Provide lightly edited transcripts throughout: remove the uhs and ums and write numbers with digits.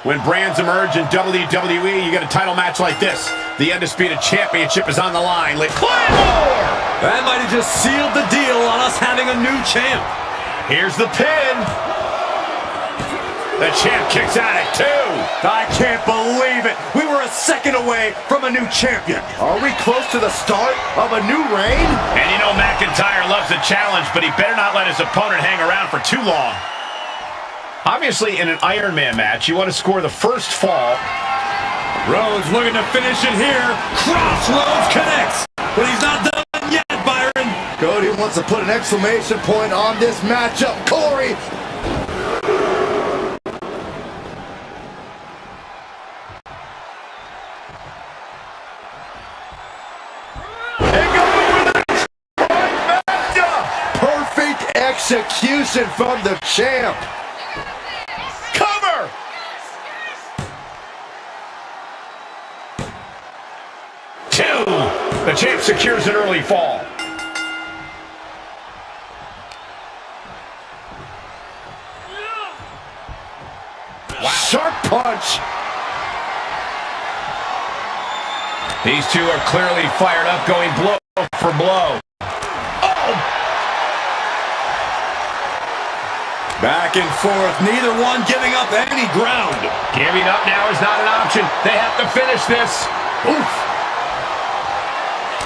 When brands emerge in WWE, you get a title match like this. The Undisputed Championship is on the line. Claymore! That might have just sealed the deal on us having a new champ. Here's the pin. The champ kicks out at 2. I can't believe it. We were a second away from a new champion. Are we close to the start of a new reign? And you know McIntyre loves a challenge, but he better not let his opponent hang around for too long. Obviously, in an Iron Man match, you want to score the first fall. Rhodes looking to finish it here. Crossroads connects, but he's not done yet, Byron. Cody wants to put an exclamation point on this matchup. Corey. Perfect execution from the champ. Cover! Two. The champ secures an early fall. Wow. Sharp punch. These two are clearly fired up, going blow for blow. Back and forth, neither one giving up any ground. Giving up now is not an option. They have to finish this. Oof.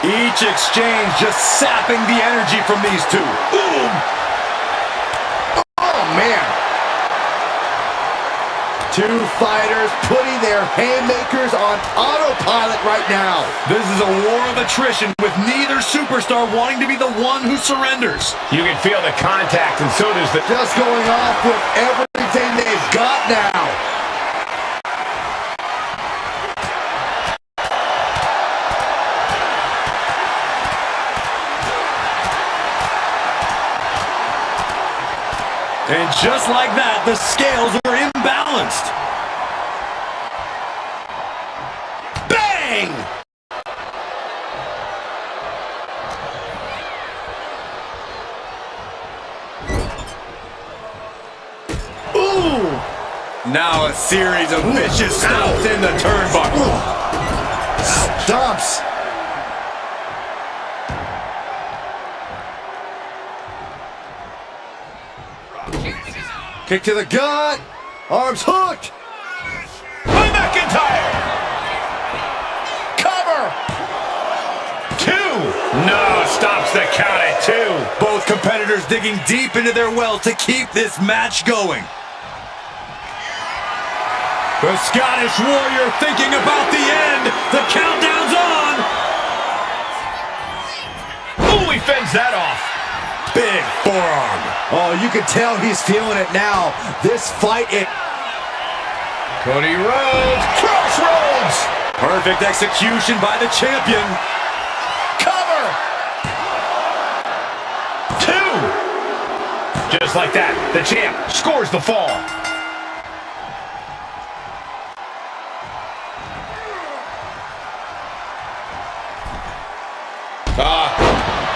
Each exchange just sapping the energy from these two. Boom! Oh, man. Two fighters putting their haymakers on autopilot right now. This is a war of attrition with neither superstar wanting to be the one who surrenders. You can feel the contact, and so does the... Just going off with everything they've got now. And just like that, the scales were imbalanced. Bang! Ooh! Now a series of vicious stomps in the turnbuckle. Stomps. Kick to the gut. Arms hooked. By McIntyre. Cover. 2. No, stops the count at 2. Both competitors digging deep into their well to keep this match going. The Scottish Warrior thinking about the end. The countdown's on. Ooh, he fends that off. Big forearm. Oh, you can tell he's feeling it now. This fight, Cody Rhodes. Crossroads. Perfect execution by the champion. Cover. 2. Just like that, the champ scores the fall.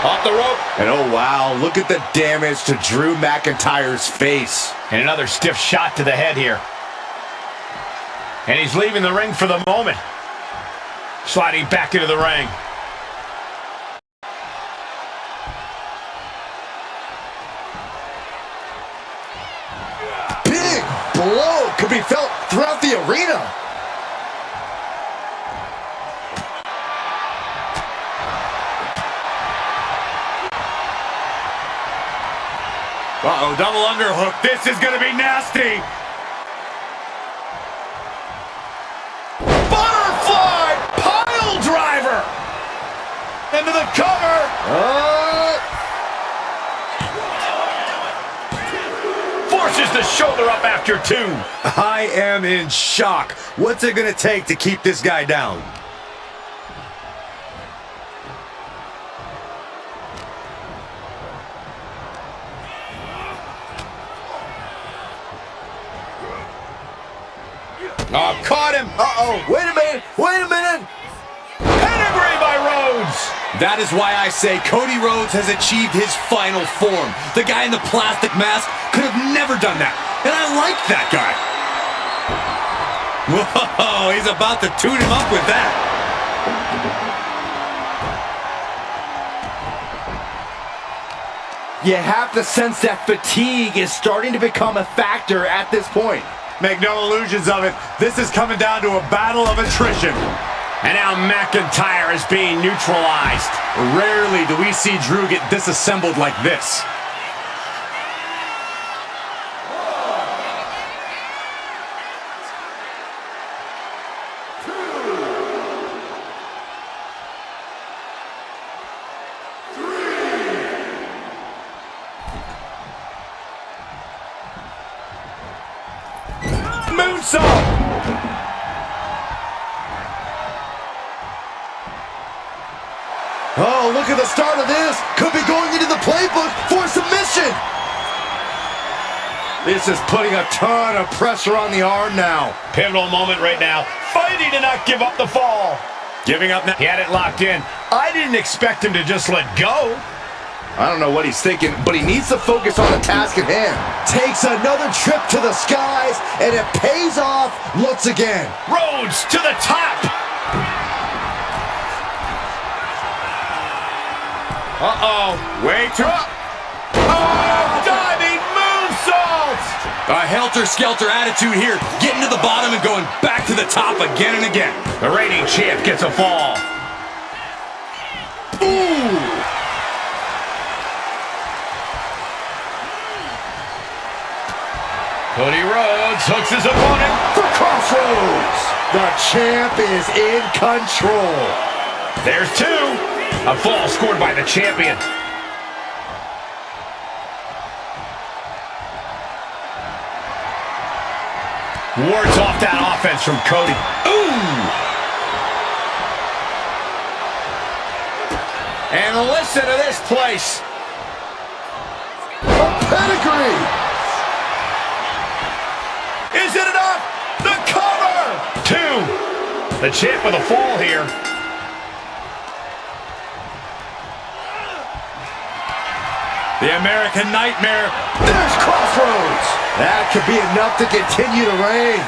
Off the rope. and oh wow, look at the damage to Drew McIntyre's face. And another stiff shot to the head here. And he's leaving the ring for the moment. Sliding back into the ring. Big blow could be felt throughout the arena. Uh-oh, double underhook. This is going to be nasty. Butterfly pile driver. Into the cover. Forces the shoulder up after 2. I am in shock. What's it going to take to keep this guy down? Oh, caught him. Uh-oh, wait a minute. Pedigree by Rhodes. That is why I say Cody Rhodes has achieved his final form. The guy in the plastic mask could have never done that. And I like that guy. Whoa, he's about to tune him up with that. You have to sense that fatigue is starting to become a factor at this point. Make no illusions of it. This is coming down to a battle of attrition. And now McIntyre is being neutralized. Rarely do we see Drew get disassembled like this. Moonsault! Oh, look at the start of this. Could be going into the playbook for submission. This is putting a ton of pressure on the arm now. Pivotal moment right now. Fighting to not give up the fall. Giving up now. He had it locked in. I didn't expect him to just let go. I don't know what he's thinking, but he needs to focus on the task at hand. Takes another trip to the skies, and it pays off once again. Rhodes to the top. Uh-oh. Way too... Oh, diving moonsault! A helter-skelter attitude here. Getting to the bottom and going back to the top again and again. The reigning champ gets a fall. Ooh! Cody Rhodes hooks his opponent For crossroads. The champ is in control. There's two. A fall scored by the champion. Wards off that offense from Cody. Ooh! And listen to this place. A pedigree. Is it enough? The cover! Two. The champ with a fall here. The American Nightmare. There's crossroads. That could be enough to continue to reign.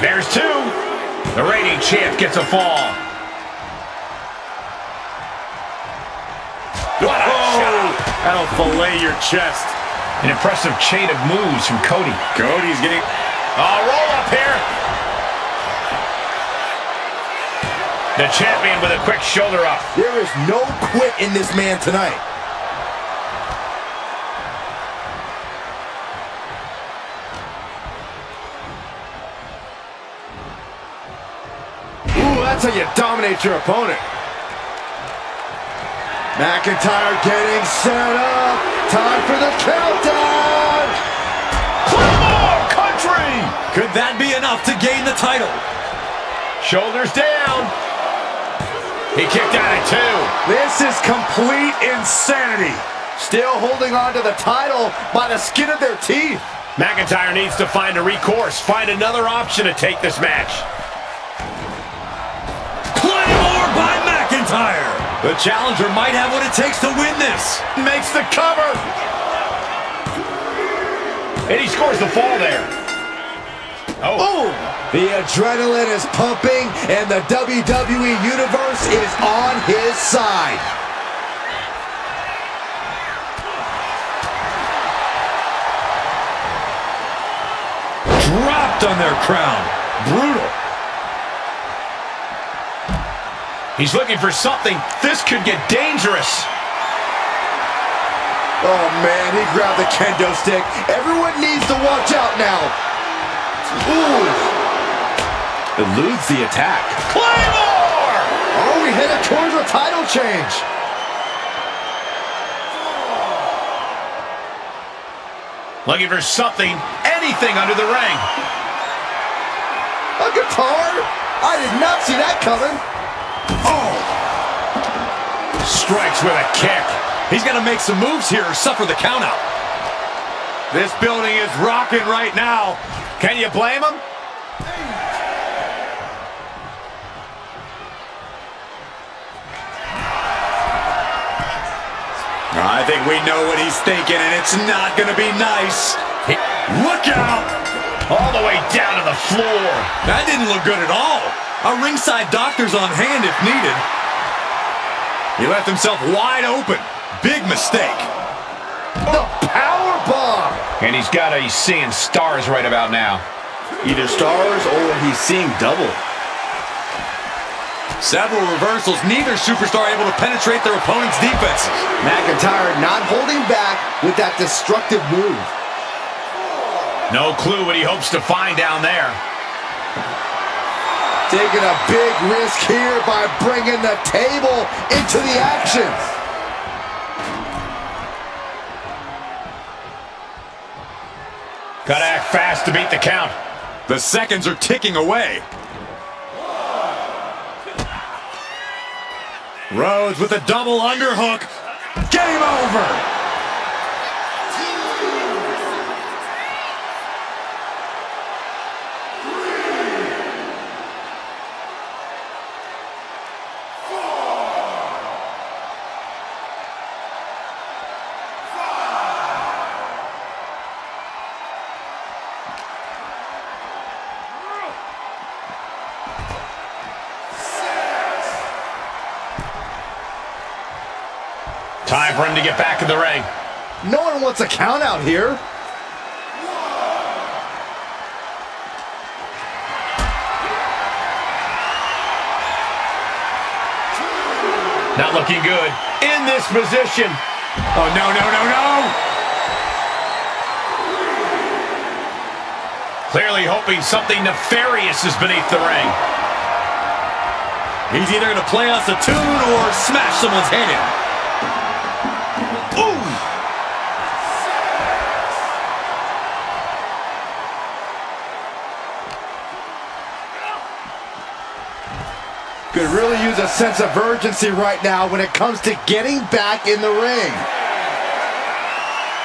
There's two. The reigning champ gets a fall. What a shot. That'll fillet your chest. An impressive chain of moves from Cody. Cody's getting... Oh, roll up here. The champion with a quick shoulder up. There is no quit in this man tonight. Ooh, that's how you dominate your opponent. McIntyre getting set up. Time for the countdown. Claymore country. Could that be enough to gain the title? Shoulders down. He kicked out at two. This is complete insanity. Still holding on to the title by the skin of their teeth. McIntyre needs to find a recourse, find another option to take this match. Claymore by McIntyre. The challenger might have what it takes to win this. Makes the cover. And he scores the fall there. Oh. Boom! The adrenaline is pumping, and the WWE Universe is on his side. Dropped on their crown. Brutal. He's looking for something. This could get dangerous. Oh, man, he grabbed the kendo stick. Everyone needs to watch out now. Ooh. Eludes the attack. Claymore! Are we headed towards a title change? Looking for something, anything under the ring. A guitar? I did not see that coming. Oh! Strikes with a kick. He's got to make some moves here or suffer the countout. This building is rocking right now. Can you blame him? I think we know what he's thinking, and it's not going to be nice. Look out! All the way down to the floor. That didn't look good at all. A ringside doctor's on hand if needed. He left himself wide open. Big mistake. The power bomb. And he's seeing stars right about now. Either stars or he's seeing double. Several reversals, neither superstar able to penetrate their opponent's defenses. McIntyre not holding back with that destructive move. No clue what he hopes to find down there. Taking a big risk here by bringing the table into the action. Gotta act fast to beat the count. The seconds are ticking away. Rhodes with a double underhook. Game over. Time for him to get back in the ring. No one wants a count out here. Not looking good in this position. Oh, no, no, no, no. Clearly hoping something nefarious is beneath the ring. He's either going to play us a tune or smash someone's head in. Ooh! Could really use a sense of urgency right now when it comes to getting back in the ring.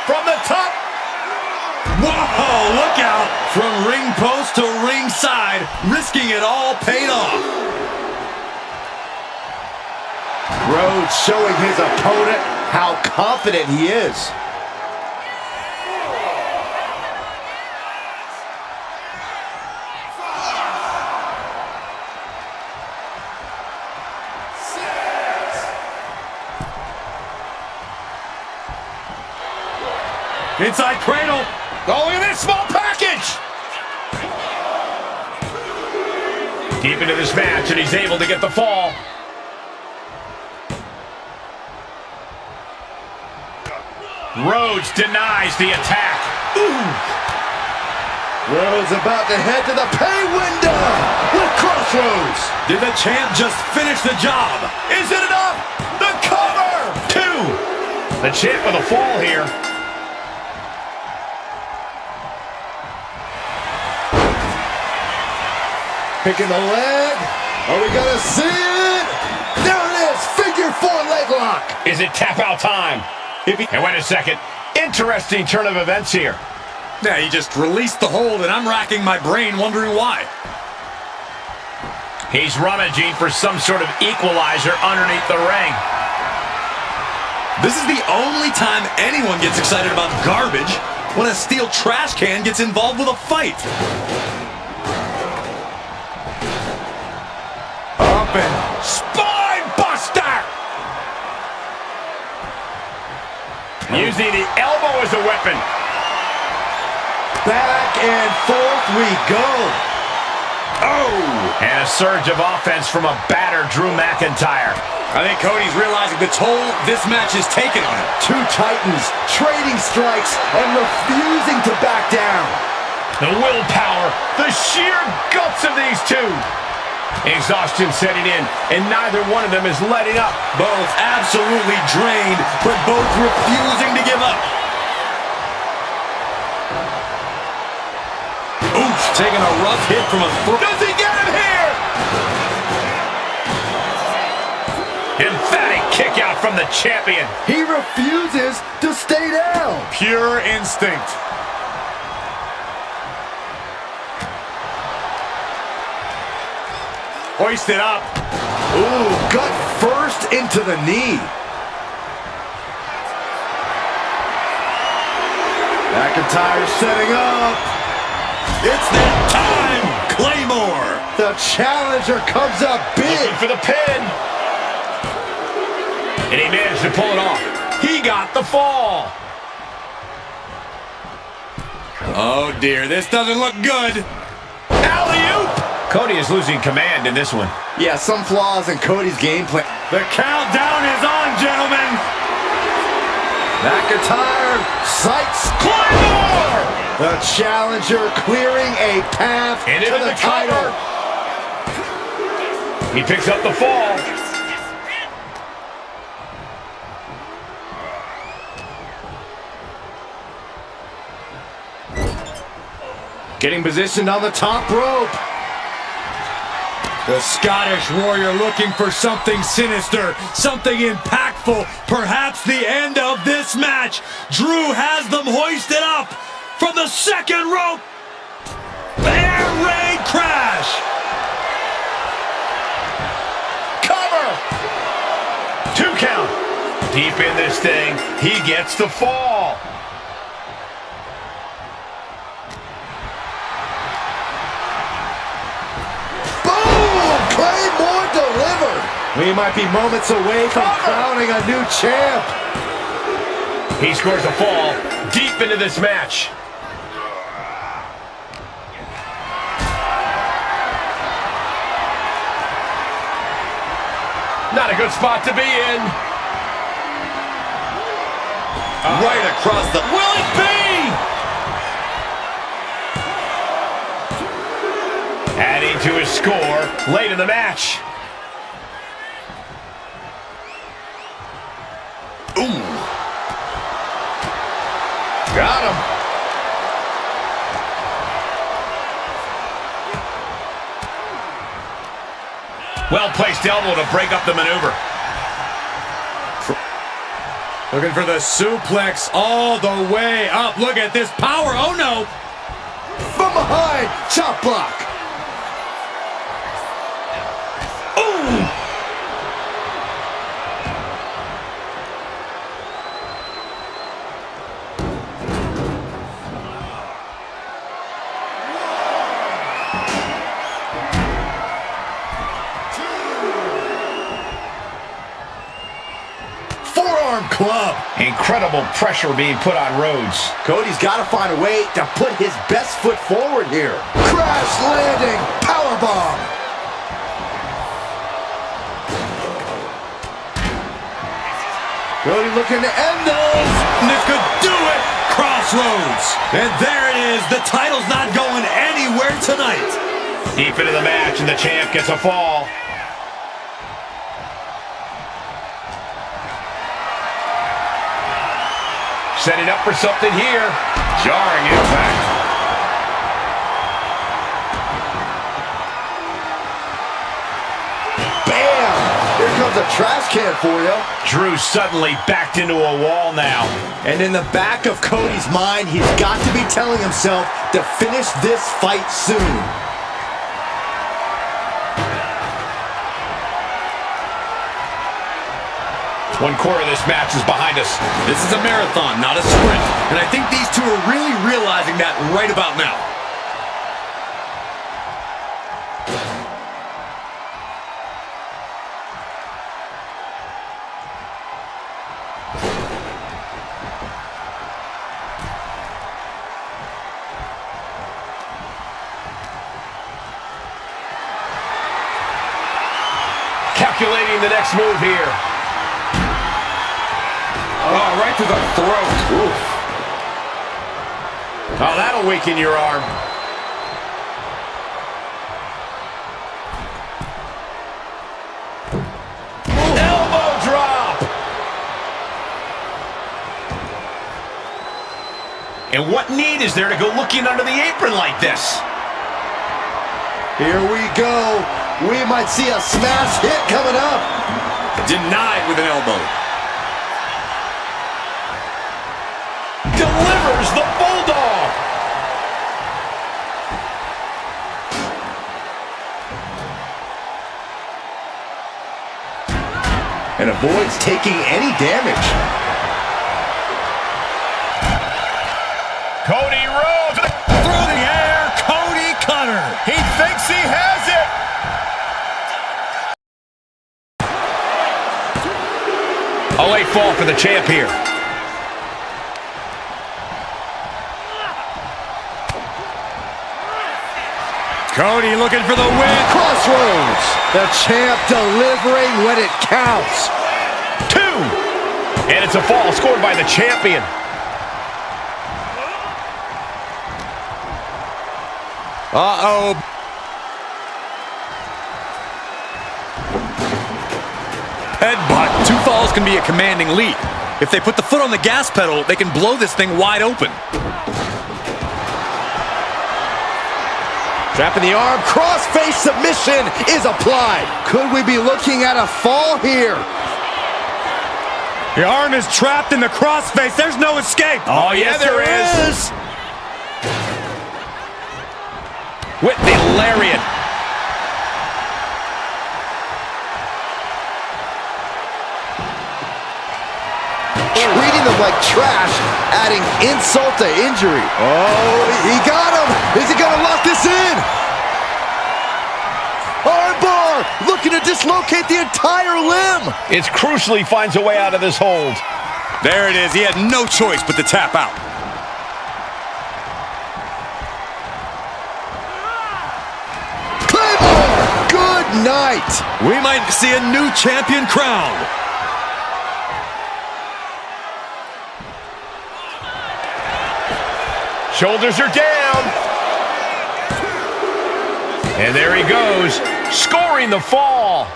From the top. Whoa, look out! From ring post to ringside, risking it all paid off. Rhodes showing his opponent how confident he is. Inside cradle. Oh, look at this small package! Deep into this match, and he's able to get the fall. Rhodes denies the attack. Ooh. Rhodes about to head to the pay window with crossroads. Did the champ just finish the job? Is it enough? The cover! 2. The champ with a fall here. Picking the leg. Are we gonna see it? There it is. Figure 4 leg lock. Is it tap out time? And wait a second. Interesting turn of events here. Yeah, he just released the hold, and I'm racking my brain wondering why. He's rummaging for some sort of equalizer underneath the ring. This is the only time anyone gets excited about garbage, when a steel trash can gets involved with a fight. Up and spine buster! Using the elbow as a weapon. Back and forth we go. Oh! And a surge of offense from a battered Drew McIntyre. I think Cody's realizing the toll this match is taking on him. 2 titans trading strikes and refusing to back down. The willpower, the sheer guts of these two. Exhaustion setting in, and neither one of them is letting up. Both absolutely drained, but both refusing to give up. Oof, taking a rough hit from a throat. Does he get him here? Emphatic kick out from the champion. He refuses to stay down. Pure instinct. Hoisted up. Ooh, gut first into the knee. McIntyre setting up. It's that time! Claymore! The challenger comes up big. Looking for the pin. And he managed to pull it off. He got the fall. Oh dear, this doesn't look good. Alley-oop. Cody is losing command in this one. Yeah, some flaws in Cody's game plan. The countdown is on, gentlemen. McIntyre sights Claymore. The challenger clearing a path Into to the title. He picks up the fall. Getting positioned on the top rope. The Scottish Warrior looking for something sinister, something impactful, perhaps the end of this match. Drew has them hoisted up from the second rope. Air raid crash. Cover. 2 count. Deep in this thing. He gets the fall. Claymore delivered. We might be moments away from crowning a new champ. He scores a fall deep into this match. Not a good spot to be in. Right across the... Will it be? Adding to his score late in the match. Ooh. Got him. Well-placed elbow to break up the maneuver. Looking for the suplex all the way up. Look at this power. Oh, no. From behind, chop block. Club. Incredible pressure being put on Rhodes. Cody's got to find a way to put his best foot forward here. Crash landing, powerbomb. Cody looking to end those. This could do it. Crossroads. And there it is. The title's not going anywhere tonight. Deep into the match, and the champ gets a fall. Setting up for something here. Jarring impact. Bam! Here comes a trash can for you. Drew suddenly backed into a wall now. And in the back of Cody's mind, he's got to be telling himself to finish this fight soon. One quarter of this match is behind us. This is a marathon, not a sprint. And I think these two are really realizing that right about now. Calculating the next move here. Oh, right to the throat. Oof. Oh, that'll weaken your arm. Elbow drop. And what need is there to go looking under the apron like this? Here we go. We might see a smash hit coming up. Denied with an elbow. Delivers the Bulldog. And avoids taking any damage. Cody Rhodes Through the air, thinks he has it. A late fall for the champ here. Cody looking for the win. Crossroads. The champ delivering when it counts. 2. And it's a fall scored by the champion. Uh-oh. Headbutt. 2 falls can be a commanding lead. If they put the foot on the gas pedal, they can blow this thing wide open. Trapping the arm, cross-face submission is applied. Could we be looking at a fall here? The arm is trapped in the crossface. There's no escape. Oh, yeah, there is. With the lariat. Treating them like trash, adding insult to injury. Oh, he got him. Is he going to lock this in? Armbar, looking to dislocate the entire limb. It's crucial he finds a way out of this hold. There it is. He had no choice but to tap out. Claymore, good night. We might see a new champion crowned. Shoulders are down. And there he goes, scoring the fall.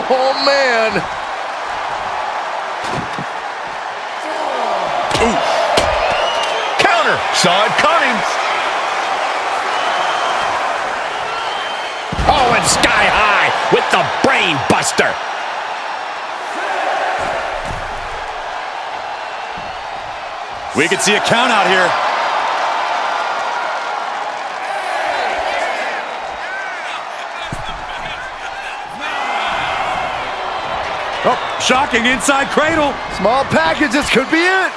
Oh, man. Ooh. Counter. Saw it coming. Oh, and sky high with the brain buster. We could see a count out here. Oh, shocking inside cradle. Small packages could be it.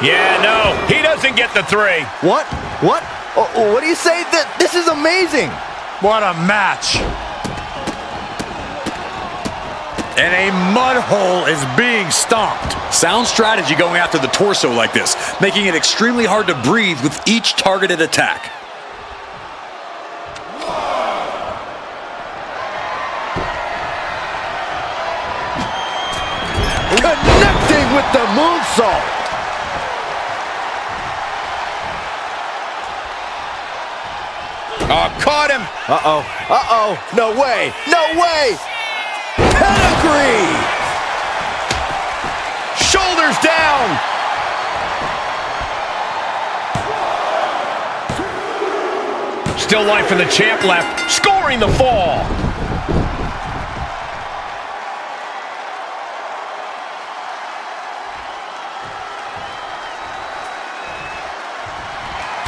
Yeah, no, he doesn't get the 3. What? Oh, what do you say? This is amazing. What a match. And a mud hole is being stomped. Sound strategy going after the torso like this, making it extremely hard to breathe with each targeted attack. Connecting with the moonsault. Oh, caught him. Uh-oh. No way. Pedigree. Shoulders down. Still life for the champ left, scoring the fall.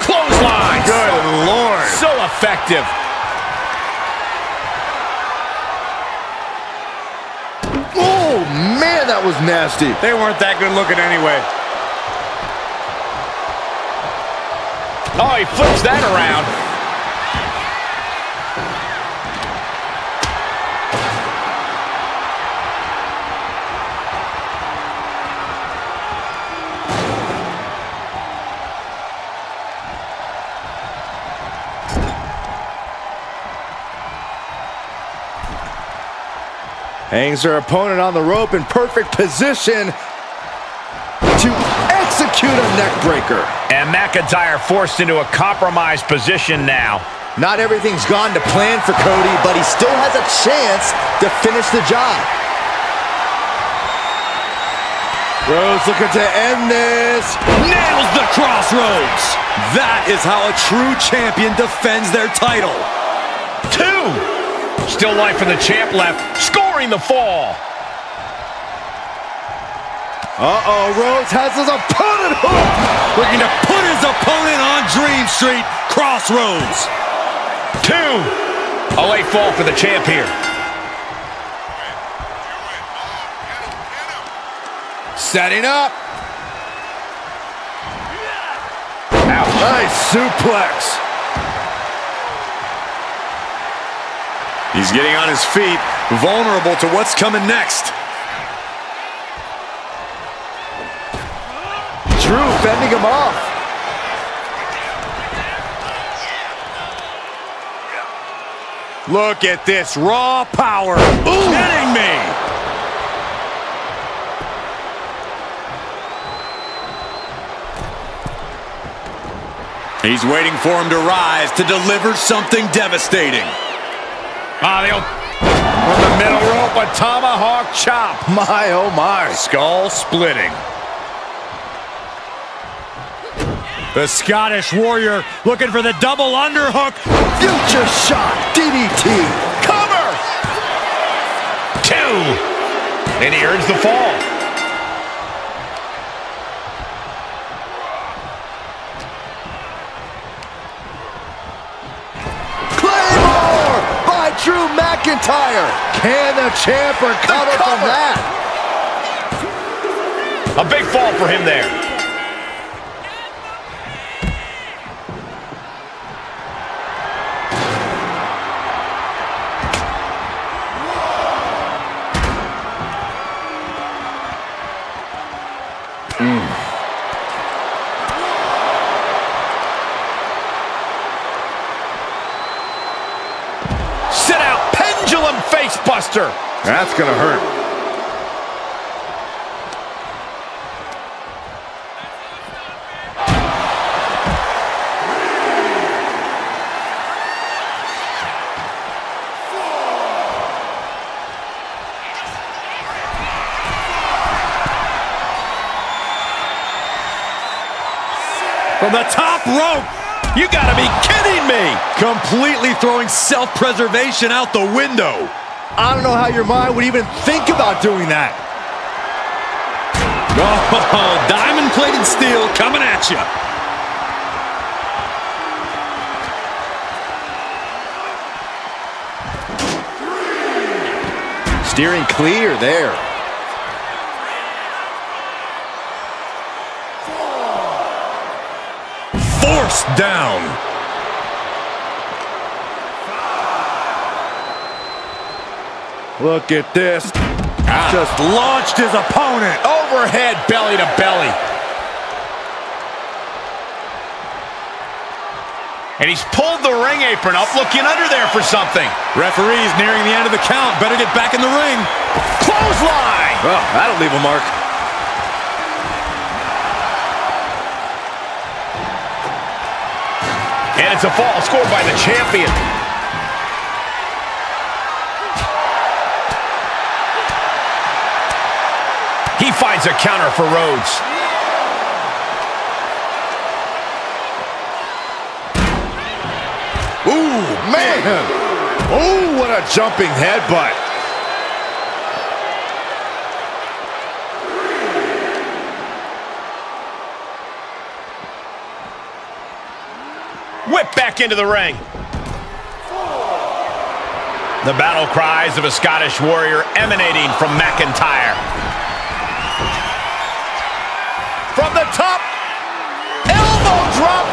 Clothesline. Good Lord. So effective. Oh, man, that was nasty. They weren't that good looking anyway. Oh, he flips that around. Hangs her opponent on the rope in perfect position to execute a neck breaker. And McIntyre forced into a compromised position now. Not everything's gone to plan for Cody, but he still has a chance to finish the job. Rhodes looking to end this. Nails the crossroads. That is how a true champion defends their title. 2. Still life for the champ left, scoring the fall. Uh-oh, Rhodes has his opponent hooked. Looking to put his opponent on Dream Street. Crossroads. 2. A late fall for the champ here. Setting up. Ouch. Nice suplex. He's getting on his feet, vulnerable to what's coming next. Drew fending him off. Look at this raw power. Ooh. Kidding me. He's waiting for him to rise to deliver something devastating. From the middle rope, a tomahawk chop. My, oh my. Skull splitting. The Scottish Warrior looking for the double underhook. Future shot. DDT. Cover! 2. And he earns the fall. Claymore by Drew McIntyre. Can the champ recover from that? A big fall for him there. Sit out, pendulum face buster. That's gonna hurt. From the top rope. You gotta be kidding me. Completely throwing self-preservation out the window. I don't know how your mind would even think about doing that. Oh, diamond-plated steel coming at you. Steering clear there. Forced down. Look at this. Just launched his opponent. Overhead, belly to belly. And he's pulled the ring apron up, looking under there for something. Referee's nearing the end of the count. Better get back in the ring. Clothesline! Well, that'll leave a mark. And it's a fall scored by the champion. He finds a counter for Rhodes. Ooh, man. Oh, what a jumping headbutt. Whip back into the ring. The battle cries of a Scottish Warrior emanating from McIntyre. From the top, elbow drop.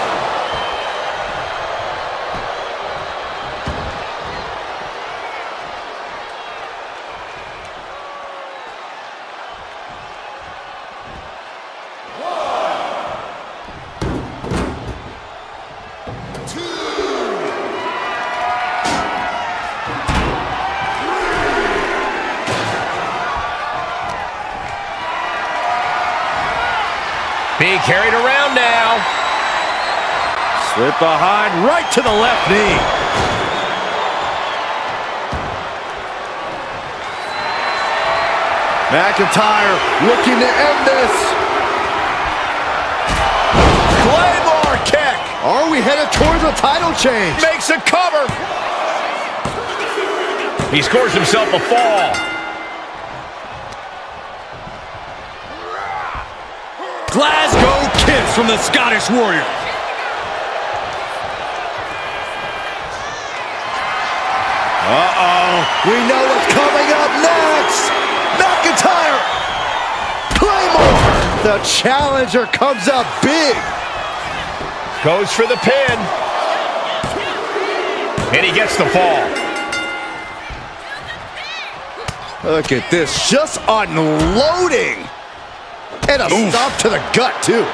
Being carried around now. Slip behind, right to the left knee. McIntyre looking to end this. Claymore kick. Are we headed towards a title change? Makes a cover. He scores himself a fall. Glasgow kiss from the Scottish Warrior. We know what's coming up next. McIntyre. Claymore. The challenger comes up big. Goes for the pin. And he gets the fall. Look at this, just unloading. And a stop to the gut, too.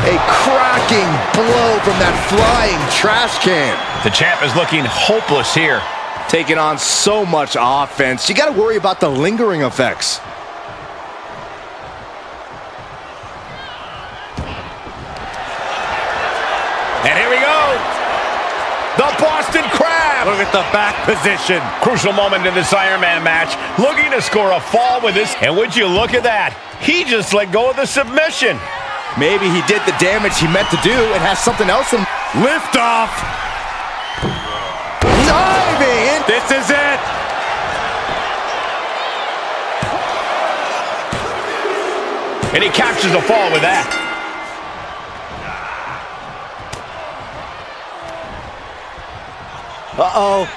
A cracking blow from that flying trash can. The champ is looking hopeless here. Taking on so much offense, you got to worry about the lingering effects. And here we go. The Boston Crab. Look at the back position. Crucial moment in this Iron Man match. Looking to score a fall with this. And would you look at that? He just let go of the submission. Maybe he did the damage he meant to do and has something else in. Lift off. Diving. This is it. And he captures the fall with that. Uh-oh.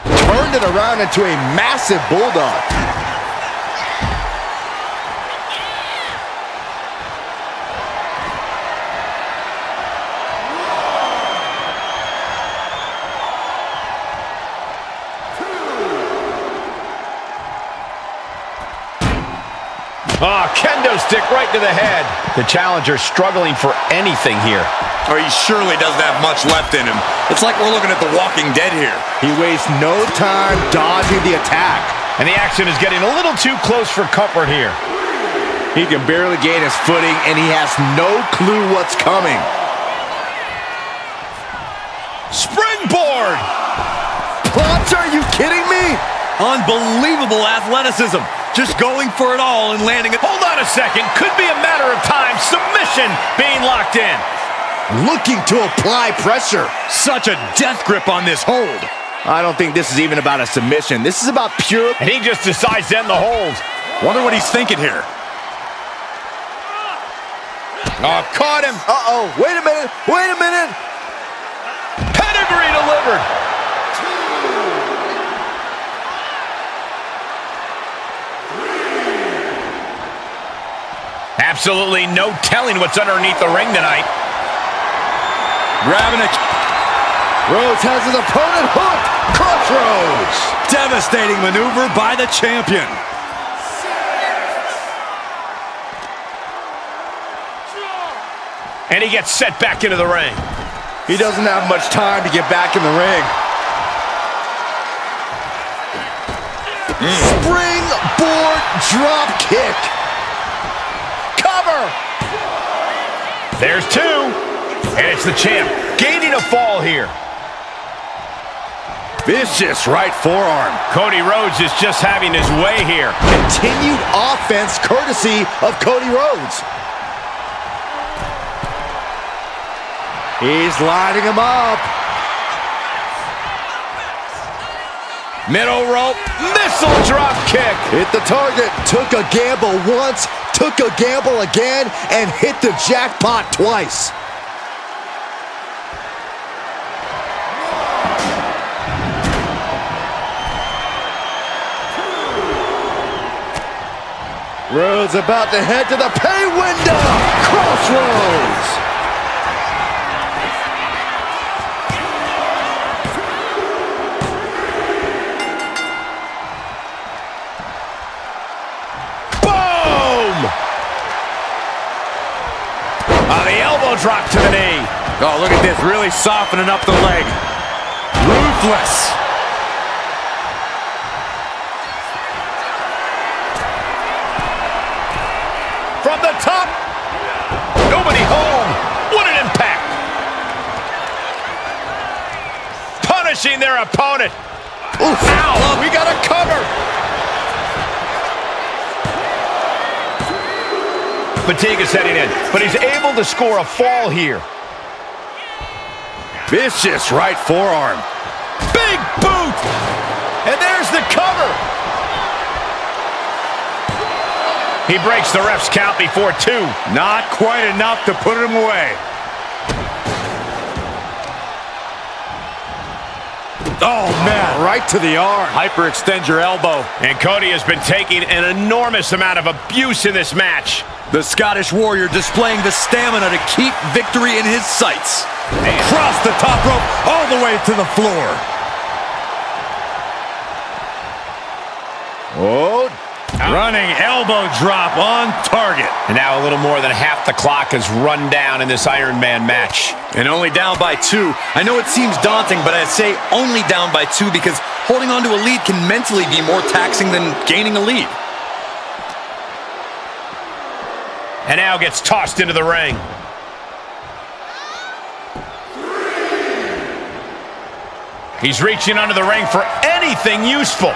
Turned it around into a massive bulldog. Oh, kendo stick right to the head. The challenger struggling for anything here. Or he surely doesn't have much left in him. It's like we're looking at The Walking Dead here. He wastes no time dodging the attack. And the action is getting a little too close for comfort here. He can barely gain his footing, and he has no clue what's coming. Springboard! Pops, are you kidding me? Unbelievable athleticism. Just going for it all and landing it. Hold on a second. Could be a matter of time. Submission being locked in. Looking to apply pressure. Such a death grip on this hold. I don't think this is even about a submission. This is about pure... And he just decides to end the hold. Wonder what he's thinking here. Oh, caught him. Uh-oh. Wait a minute. Wait a minute. Pedigree delivered. Absolutely no telling what's underneath the ring tonight. Grabbing it. Rhodes has his opponent hooked. Crossroads. Devastating maneuver by the champion. And he gets set back into the ring. He doesn't have much time to get back in the ring. Springboard drop kick. Cover. There's two. And it's the champ gaining a fall here. Vicious right forearm. Cody Rhodes is just having his way here. Continued offense courtesy of Cody Rhodes. He's lining him up. Middle rope, missile drop kick. Hit the target, took a gamble once, took a gamble again, and hit the jackpot twice. Rhodes about to head to the pay window. Crossroads. The elbow drop to the knee. Oh, look at this. Really softening up the leg. Ruthless. From the top. Nobody home. What an impact. Punishing their opponent. Oof. Ow, we got a cover. Fatigue is setting in, but he's able to score a fall here. Vicious right forearm. Big boot! And there's the cover! He breaks the ref's count before 2. Not quite enough to put him away. Oh, man, right to the arm. Hyperextend your elbow. And Cody has been taking an enormous amount of abuse in this match. The Scottish Warrior displaying the stamina to keep victory in his sights. Across the top rope, all the way to the floor. Oh, running elbow drop on target. And now a little more than half the clock has run down in this Iron Man match. And only down by 2. I know it seems daunting, but I say only down by 2 because holding on to a lead can mentally be more taxing than gaining a lead. And now gets tossed into the ring. He's reaching under the ring for anything useful.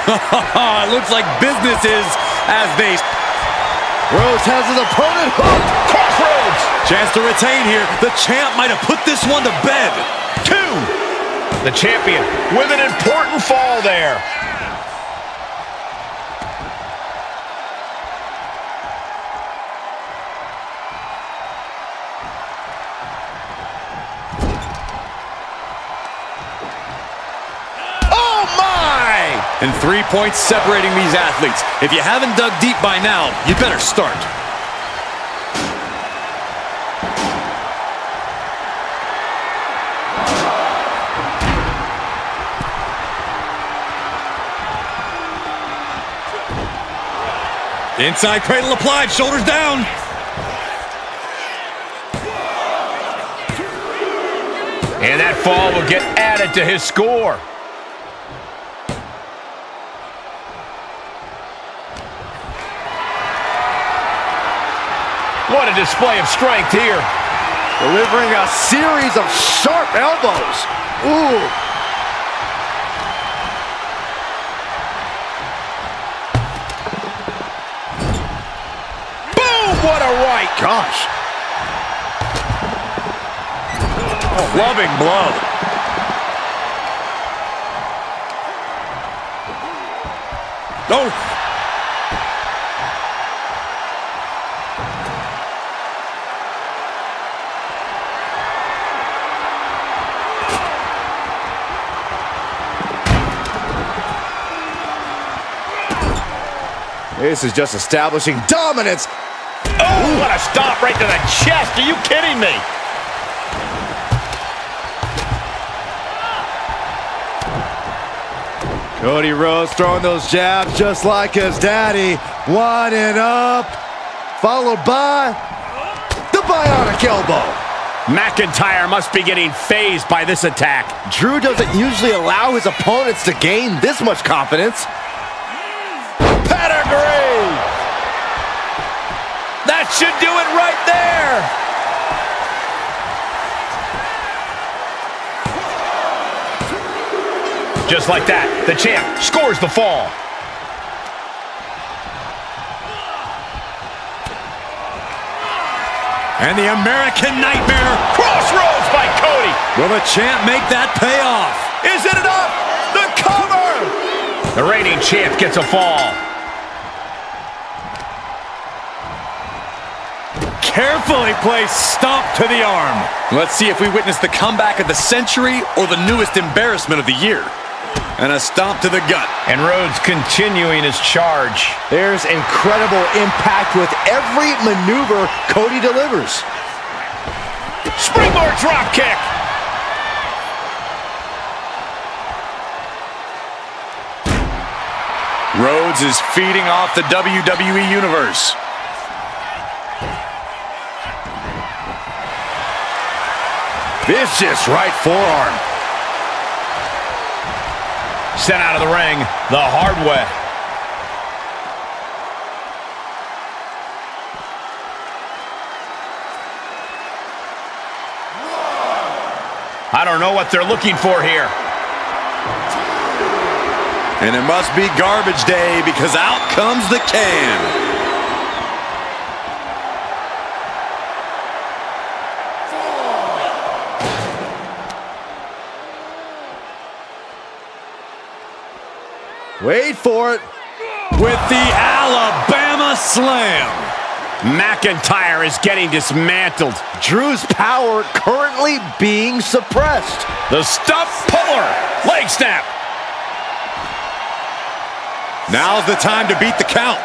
It looks like business is as they... Rhodes has his opponent hooked. Crossroads! Chance to retain here. The champ might have put this one to bed. 2. The champion with an important fall there. And 3 points separating these athletes. If you haven't dug deep by now, you better start. Inside cradle applied, shoulders down. And that fall will get added to his score. What a display of strength here. Delivering a series of sharp elbows. Ooh. Boom! What a right. Gosh. Clubbing blow. Oh. This is just establishing dominance. Oh, what a stop right to the chest. Are you kidding me? Cody Rhodes throwing those jabs just like his daddy. Winding up. Followed by the bionic elbow. McIntyre must be getting phased by this attack. Drew doesn't usually allow his opponents to gain this much confidence. Pedigree! That should do it right there! Just like that, the champ scores the fall. And the American Nightmare. Crossroads by Cody. Will the champ make that pay off? Is it enough? The cover! The reigning champ gets a fall. Carefully placed stomp to the arm. Let's see if we witness the comeback of the century or the newest embarrassment of the year. And a stomp to the gut. And Rhodes continuing his charge. There's incredible impact with every maneuver Cody delivers. Springboard drop kick. Rhodes is feeding off the WWE Universe. Vicious right forearm. Sent out of the ring the hard way. I don't know what they're looking for here. And it must be garbage day because out comes the can. Wait for it. With the Alabama Slam. McIntyre is getting dismantled. Drew's power currently being suppressed. The stump puller. Leg snap. Now's the time to beat the count.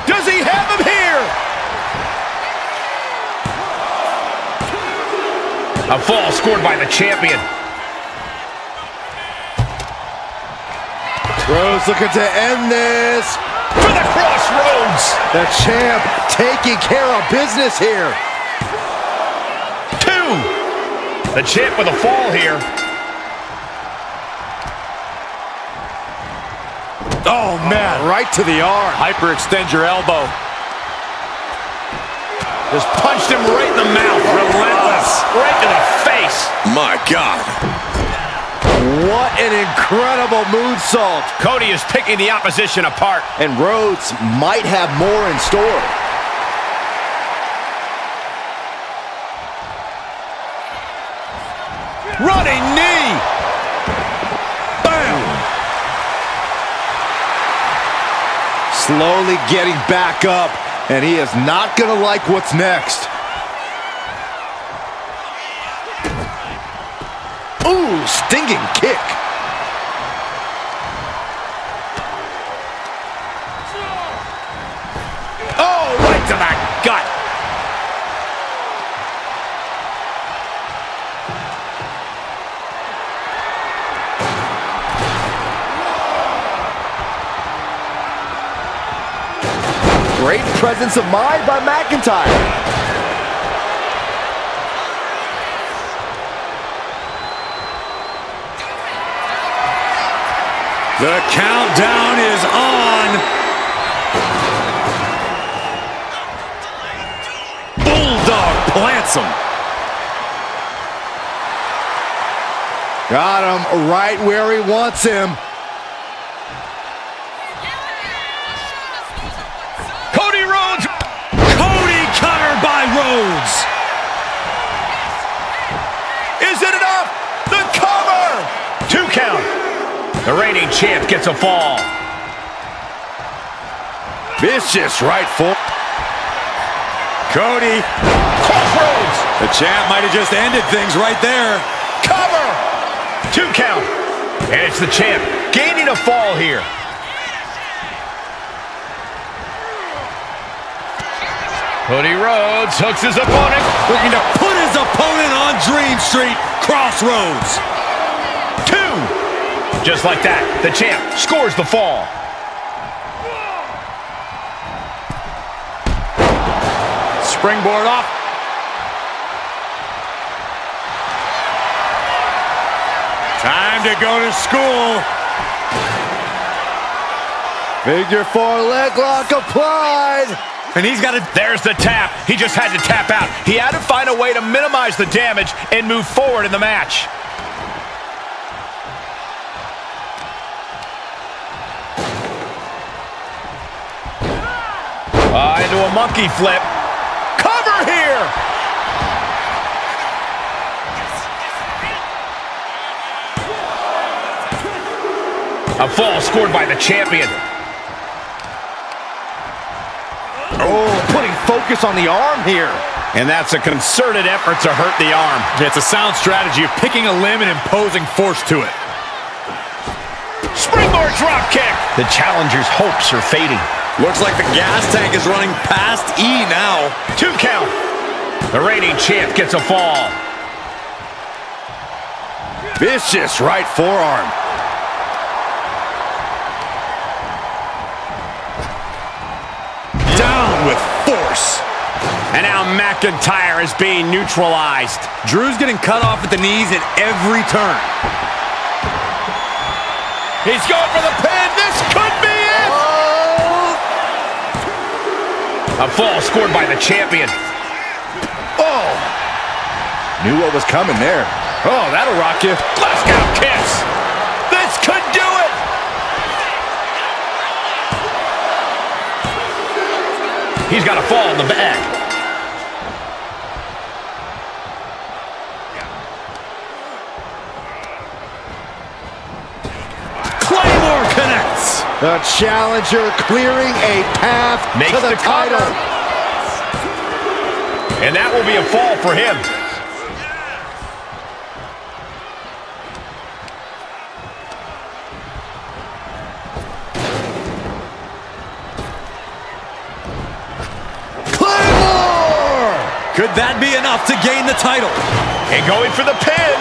Does he have him here? A fall scored by the champion. Rhodes looking to end this. For the crossroads. The champ taking care of business here. 2. The champ with a fall here. Oh, man. Right to the arm. Hyperextend your elbow. Just punched him right in the mouth. Relentless. Right to the face. My God. What an incredible moonsault. Cody is picking the opposition apart. And Rhodes might have more in store. Running knee. Bam. Slowly getting back up, and he is not going to like what's next. Ooh, stinging kick. Oh, right to the gut. Great presence of mind by McIntyre. The countdown is on. Bulldog plants him. Got him right where he wants him. Cody Rhodes. Cody cutter by Rhodes. Is it enough? The cover. 2 count. The reigning champ gets a fall. Vicious right foot. Cody. Crossroads. The champ might have just ended things right there. Cover. 2 count. And it's the champ gaining a fall here. Cody Rhodes hooks his opponent. Looking to put his opponent on Dream Street. Crossroads. 2. Just like that, the champ scores the fall. Springboard off. Time to go to school. Figure 4 leg lock applied. And he's got to... There's the tap. He just had to tap out. He had to find a way to minimize the damage and move forward in the match. Into a monkey flip. Cover here! A fall scored by the champion. Oh, putting focus on the arm here. And that's a concerted effort to hurt the arm. It's a sound strategy of picking a limb and imposing force to it. Springboard drop kick. The challenger's hopes are fading. Looks like the gas tank is running past E now. 2 count. The reigning champ gets a fall. Vicious right forearm. Down with force. And now McIntyre is being neutralized. Drew's getting cut off at the knees at every turn. He's going for the pin. This could be it. A fall scored by the champion. Oh, Knew what was coming there. Oh, that'll rock you. Glasgow kiss. This could do it. He's got a fall in the bag. Claymore connects. The challenger clearing a path to the title. And that will be a fall for him. Claymore! Could that be enough to gain the title? And going for the pin.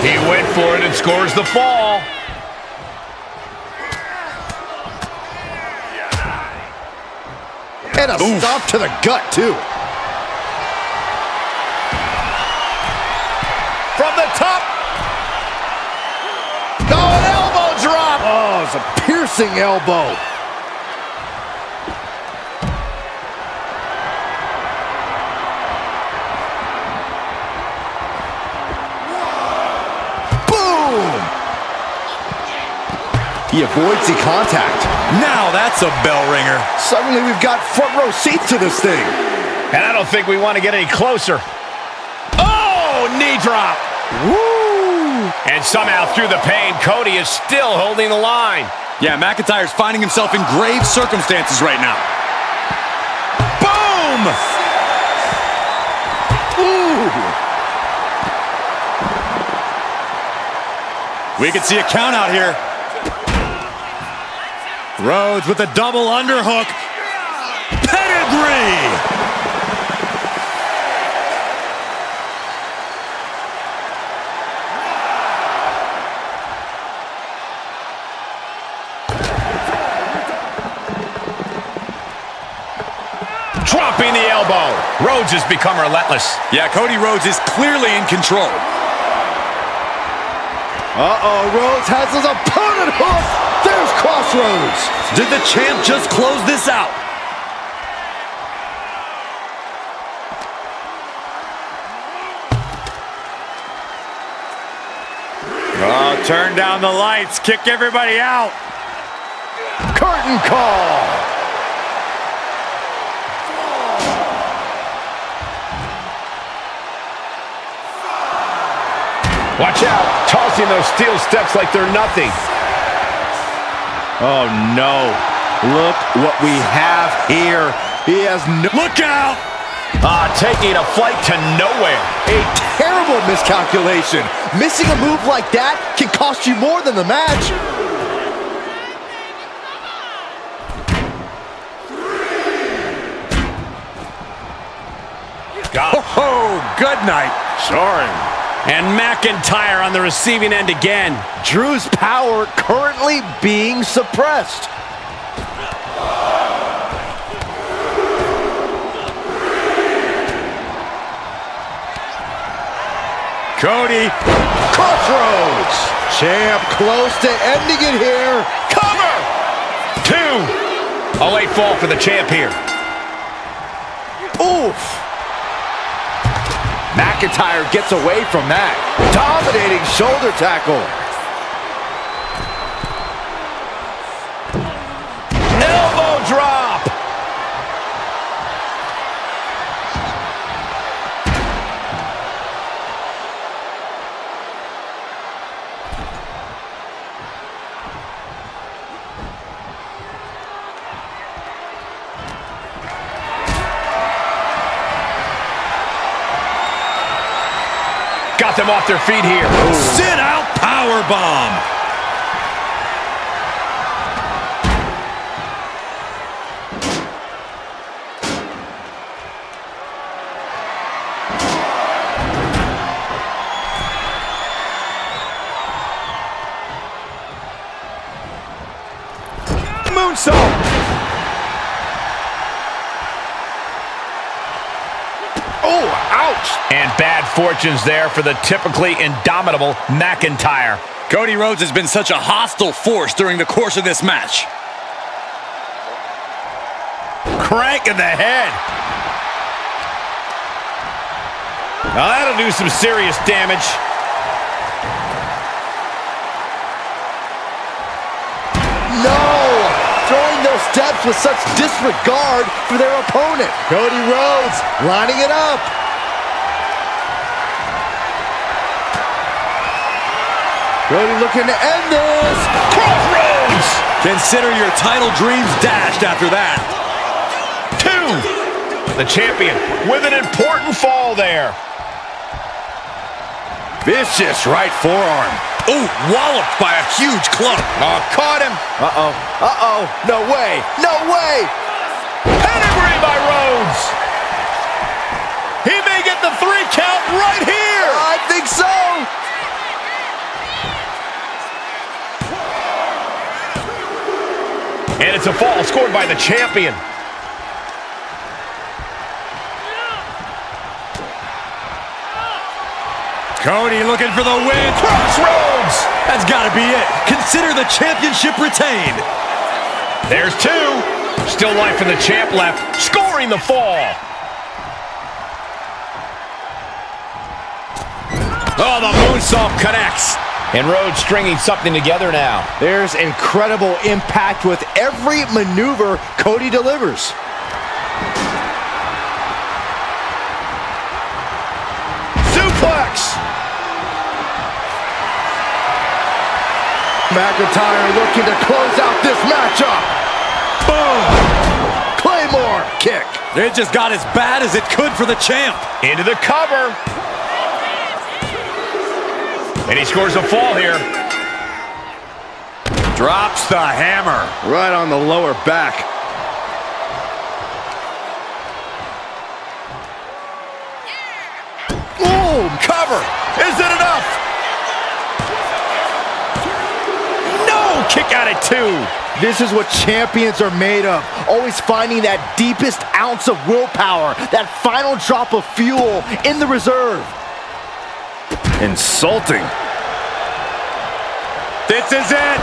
He went for it and scores the fall. And a stomp to the gut, too. From the top. Oh, an elbow drop. Oh, it's a piercing elbow. Boom! He avoids the contact. Now that's a bell ringer. Suddenly we've got front row seats to this thing. And I don't think we want to get any closer. Oh, knee drop. Woo! And somehow through the pain, Cody is still holding the line. Yeah, McIntyre's finding himself in grave circumstances right now. Boom! Ooh! We can see a count out here. Rhodes with a double underhook. Pedigree! Dropping the elbow. Rhodes has become relentless. Yeah, Cody Rhodes is clearly in control. Uh-oh, Rhodes has his opponent hooked. There's Crossroads. Did the champ just close this out? Oh, turn down the lights. Kick everybody out. Curtain call. Watch out. Tossing those steel steps like they're nothing. Oh, no. Look what we have here. He has no... Look out! Taking a flight to nowhere. A terrible miscalculation. Missing a move like that can cost you more than the match. Oh, good night. Sorry. And McIntyre on the receiving end again. Drew's power currently being suppressed. Cody. Crossroads. Champ close to ending it here. Cover! 2. A late fall for the champ here. Oof. McIntyre gets away from that. Dominating shoulder tackle. Elbow drop. Got them off their feet here. Sit out power bomb. Moonsault. Oh, ouch! And bad fortunes there for the typically indomitable McIntyre. Cody Rhodes has been such a hostile force during the course of this match. Crank in the head. Now that'll do some serious damage. No! Throwing those steps with such disregard for their opponent. Cody Rhodes lining it up. Cody looking to end this. Crossroads! Consider your title dreams dashed after that. 2. The champion with an important fall there. Vicious right forearm. Ooh, walloped by a huge club. Oh, caught him. Uh-oh. Uh-oh. No way. No way. Pedigree by Rhodes. He may get the 3 count right here. I think so. And it's a fall scored by the champion. Cody looking for the win. Crossroads! That's got to be it. Consider the championship retained. There's 2. Still life for the champ left, scoring the fall. Oh, the moonsault connects. And Rhodes stringing something together now. There's incredible impact with every maneuver Cody delivers. Suplex! McIntyre looking to close out this matchup. Boom! Claymore kick. It just got as bad as it could for the champ. Into the cover. And he scores a fall here. Drops the hammer. Right on the lower back. Boom! Cover! Is it enough? No! Kick out at 2. This is what champions are made of. Always finding that deepest ounce of willpower, that final drop of fuel in the reserve. Insulting. This is it.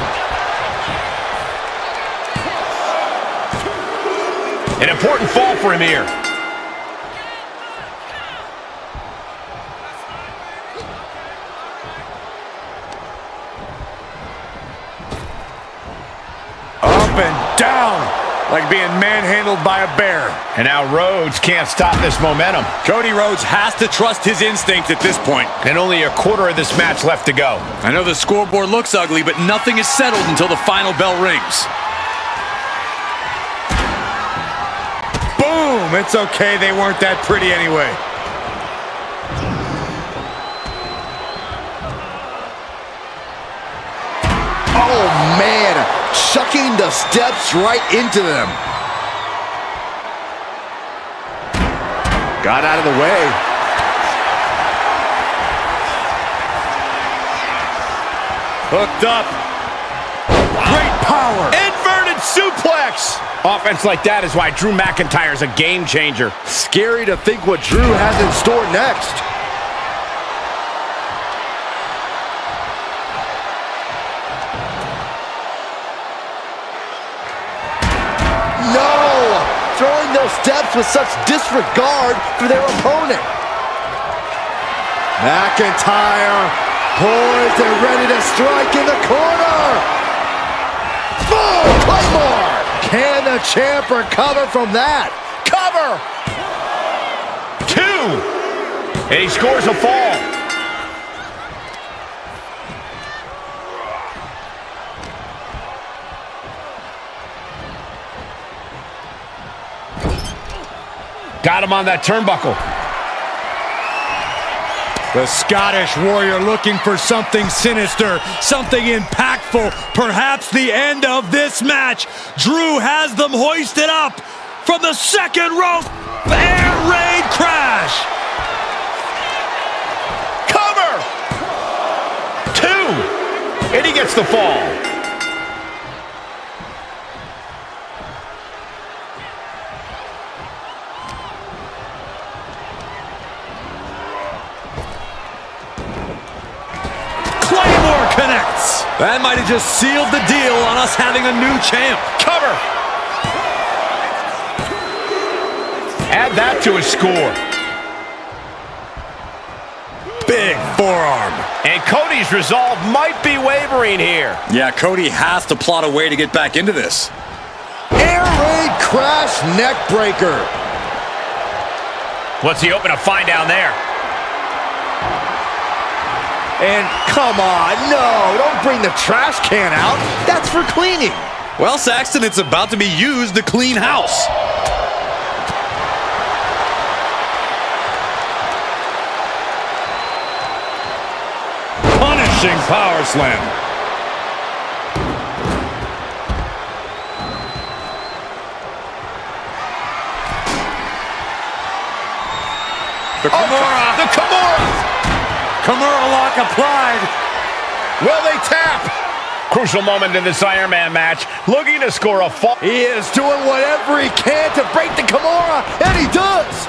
An important fall for him here. Up and down, like being manhandled by a bear. And now Rhodes can't stop this momentum. Cody Rhodes has to trust his instinct at this point. And only a quarter of this match left to go. I know the scoreboard looks ugly, but nothing is settled until the final bell rings. Boom! It's okay, they weren't that pretty anyway. Oh, man. Chucking the steps right into them. Got out of the way. Hooked up. Great power. Inverted suplex. Offense like that is why Drew McIntyre is a game changer. Scary to think what Drew has in store next. No! Throwing those steps with such disregard for their opponent. McIntyre poised and ready to strike in the corner. Boom! Claymore! Can the champ recover from that? Cover! 2. And he scores a fall. Got him on that turnbuckle. The Scottish Warrior looking for something sinister, something impactful, perhaps the end of this match. Drew has them hoisted up from the second rope. Air raid crash. Cover! 2. And he gets the fall. Connects. That might have just sealed the deal on us having a new champ. Cover. Add that to his score. big forearm. And Cody's resolve might be wavering here. Yeah, Cody has to plot a way to get back into this. Air raid crash neck breaker. What's he hoping to find down there? And come on, no, don't bring the trash can out. That's for cleaning. Well, Saxton, it's about to be used to clean house. Punishing power slam. The Kimura. The Kimura. Kimura lock applied. Will they tap? Crucial moment in this Iron Man match. Looking to score a fall. He is doing whatever he can to break the Kimura, and he does.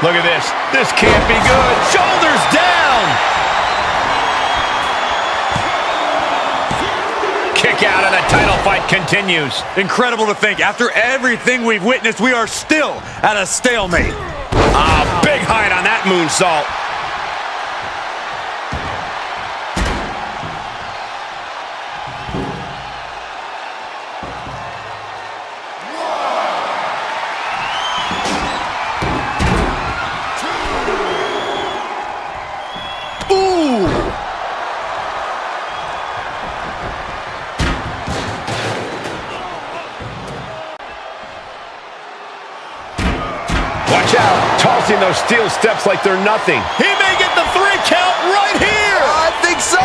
Look at this. This can't be good. Shoulders down. Kick out and the title fight continues. Incredible to think, after everything we've witnessed, we are still at a stalemate. Big height on that moonsault. Watch out, tossing those steel steps like they're nothing. He may get the 3 count right here. I think so.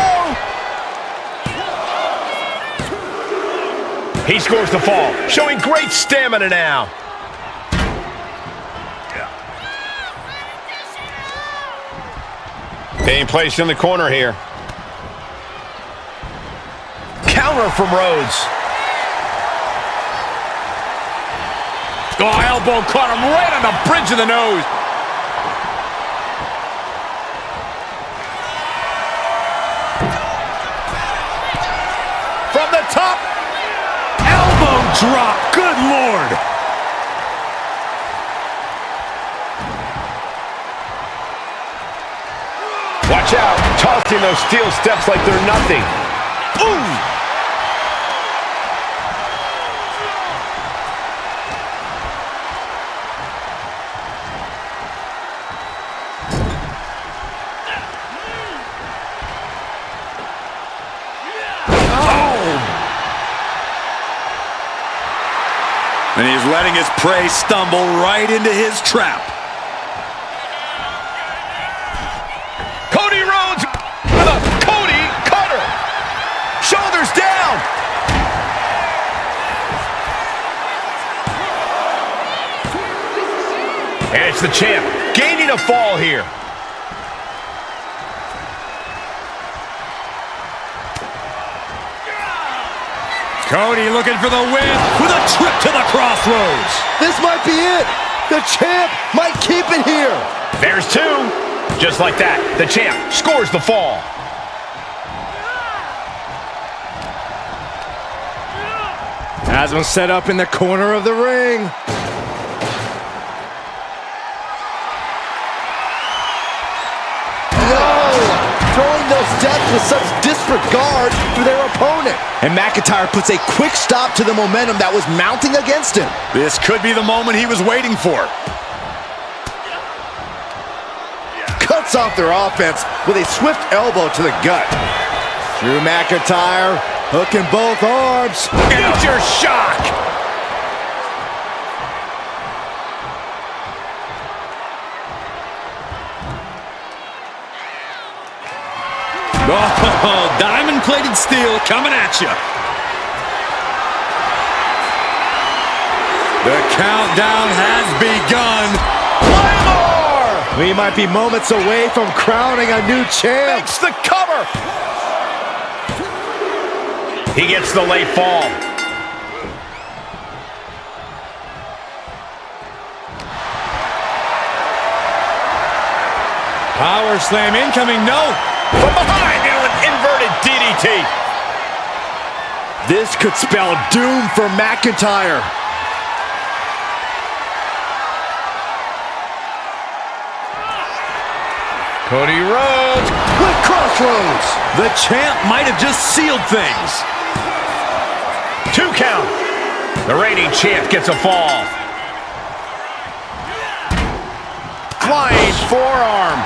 He scores the fall, showing great stamina now. Being placed in the corner here. Counter from Rhodes. Oh, elbow caught him right on the bridge of the nose. From the top. Elbow drop, good Lord. Watch out, tossing those steel steps like they're nothing. Ooh! And he's letting his prey stumble right into his trap. Cody Rhodes with a Cody cutter. Shoulders down. And it's the champ gaining a fall here. Cody looking for the win with a trip to the crossroads. This might be it. The champ might keep it here. There's 2. Just like that, the champ scores the fall. Has him set up in the corner of the ring. Throwing those steps with such disregard for their opponent. And McIntyre puts a quick stop to the momentum that was mounting against him. This could be the moment he was waiting for. Cuts off their offense with a swift elbow to the gut. Drew McIntyre hooking both arms. Major shock. Oh, diamond-plated steel coming at you. The countdown has begun. Claymore! We might be moments away from crowning a new champ. Makes the cover. He gets the late fall. Power slam incoming, no. From behind into an inverted DDT. This could spell doom for McIntyre. Cody Rhodes with crossroads. The champ might have just sealed things. 2 count. The reigning champ gets a fall. Flying forearm.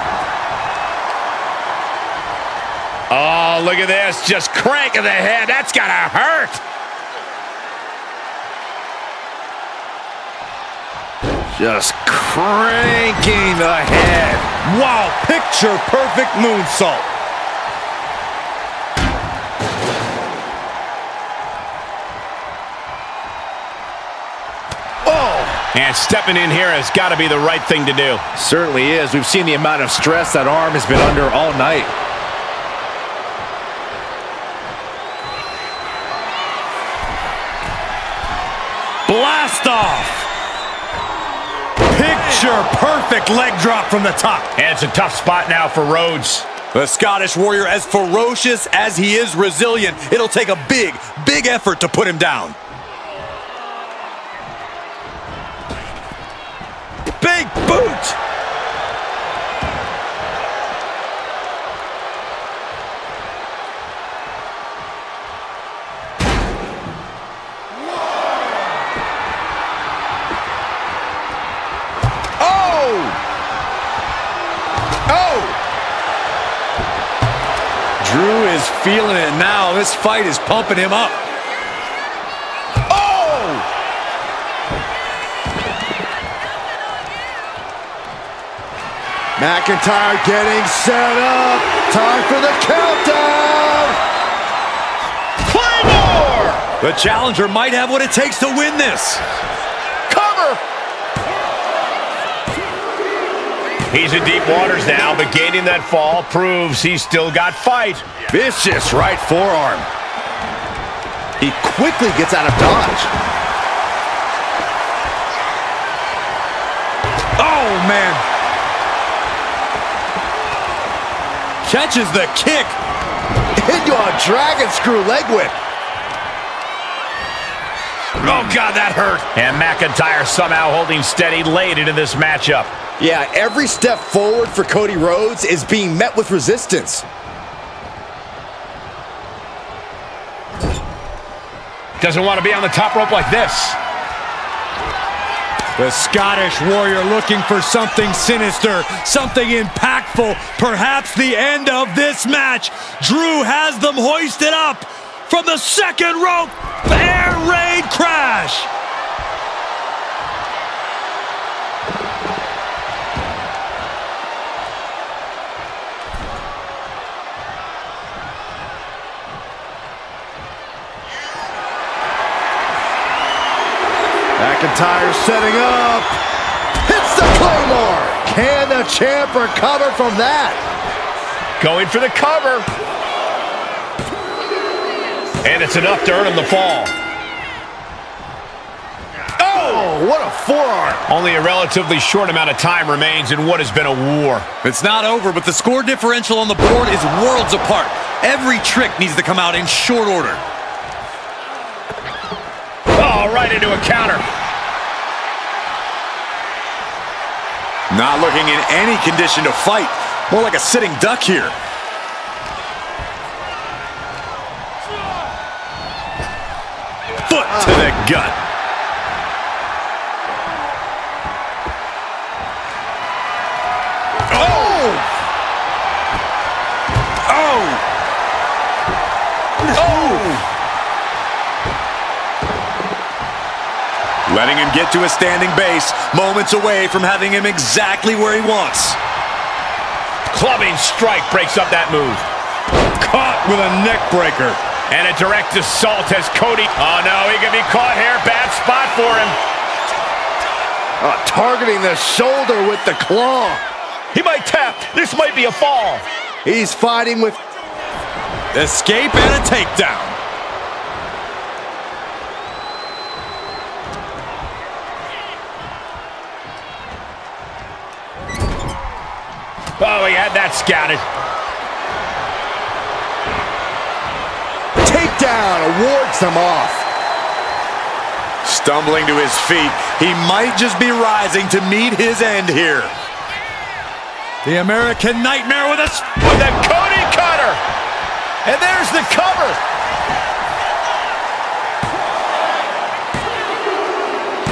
Oh, look at this. Just cranking the head. That's gotta hurt. Just cranking the head. Wow, picture perfect moonsault. And stepping in here has got to be the right thing to do. Certainly is. We've seen the amount of stress that arm has been under all night. Blast off. Picture perfect leg drop from the top. And it's a tough spot now for Rhodes. The Scottish Warrior, as ferocious as he is resilient, it'll take a big, big effort to put him down. Big boot! Oh! Oh! Drew is feeling it now. This fight is pumping him up. McIntyre getting set up. Time for the countdown. Claymore! The challenger might have what it takes to win this. Cover! He's in deep waters now, but gaining that fall proves he's still got fight. Vicious right forearm. He quickly gets out of dodge. Oh, man. Catches the kick. Into a dragon screw leg whip. Oh, God, that hurt. And McIntyre somehow holding steady late into this matchup. Yeah, every step forward for Cody Rhodes is being met with resistance. Doesn't want to be on the top rope like this. The Scottish Warrior looking for something sinister, something impactful, perhaps the end of this match. Drew has them hoisted up from the second rope. Air raid crash. McIntyre setting up. Hits the Claymore. Can the champ recover from that? Going for the cover. And it's enough to earn him the fall. Oh, what a forearm. Only a relatively short amount of time remains in what has been a war. It's not over, but the score differential on the board is worlds apart. Every trick needs to come out in short order. Oh, right into a counter. Not looking in any condition to fight. More like a sitting duck here. Foot to the gut. Oh! Oh! Oh! Letting him get to a standing base, moments away from having him exactly where he wants. Clubbing strike breaks up that move. Caught with a neck breaker. And a direct assault as Cody. Oh no, he could be caught here. Bad spot for him. Targeting the shoulder with the claw. He might tap. This might be a fall. He's fighting with... Escape and a takedown. Oh, he had that scouted. Takedown, wards him off. Stumbling to his feet, he might just be rising to meet his end here. The American Nightmare with the Cody Cutter. And there's the cover.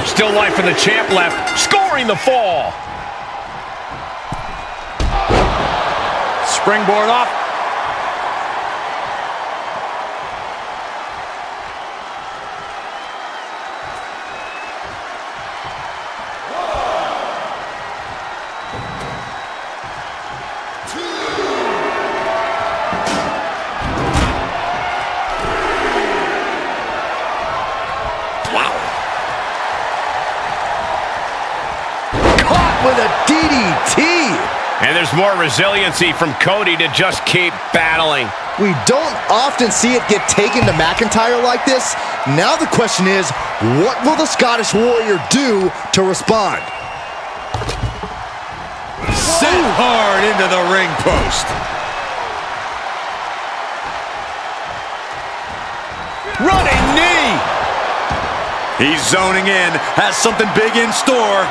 Still life for the champ left, scoring the fall. springboard off. With a DDT. And there's more resiliency from Cody to just keep battling. We don't often see it get taken to McIntyre like this. Now the question is, what will the Scottish Warrior do to respond? Sent hard into the ring post. Running knee. He's zoning in, has something big in store.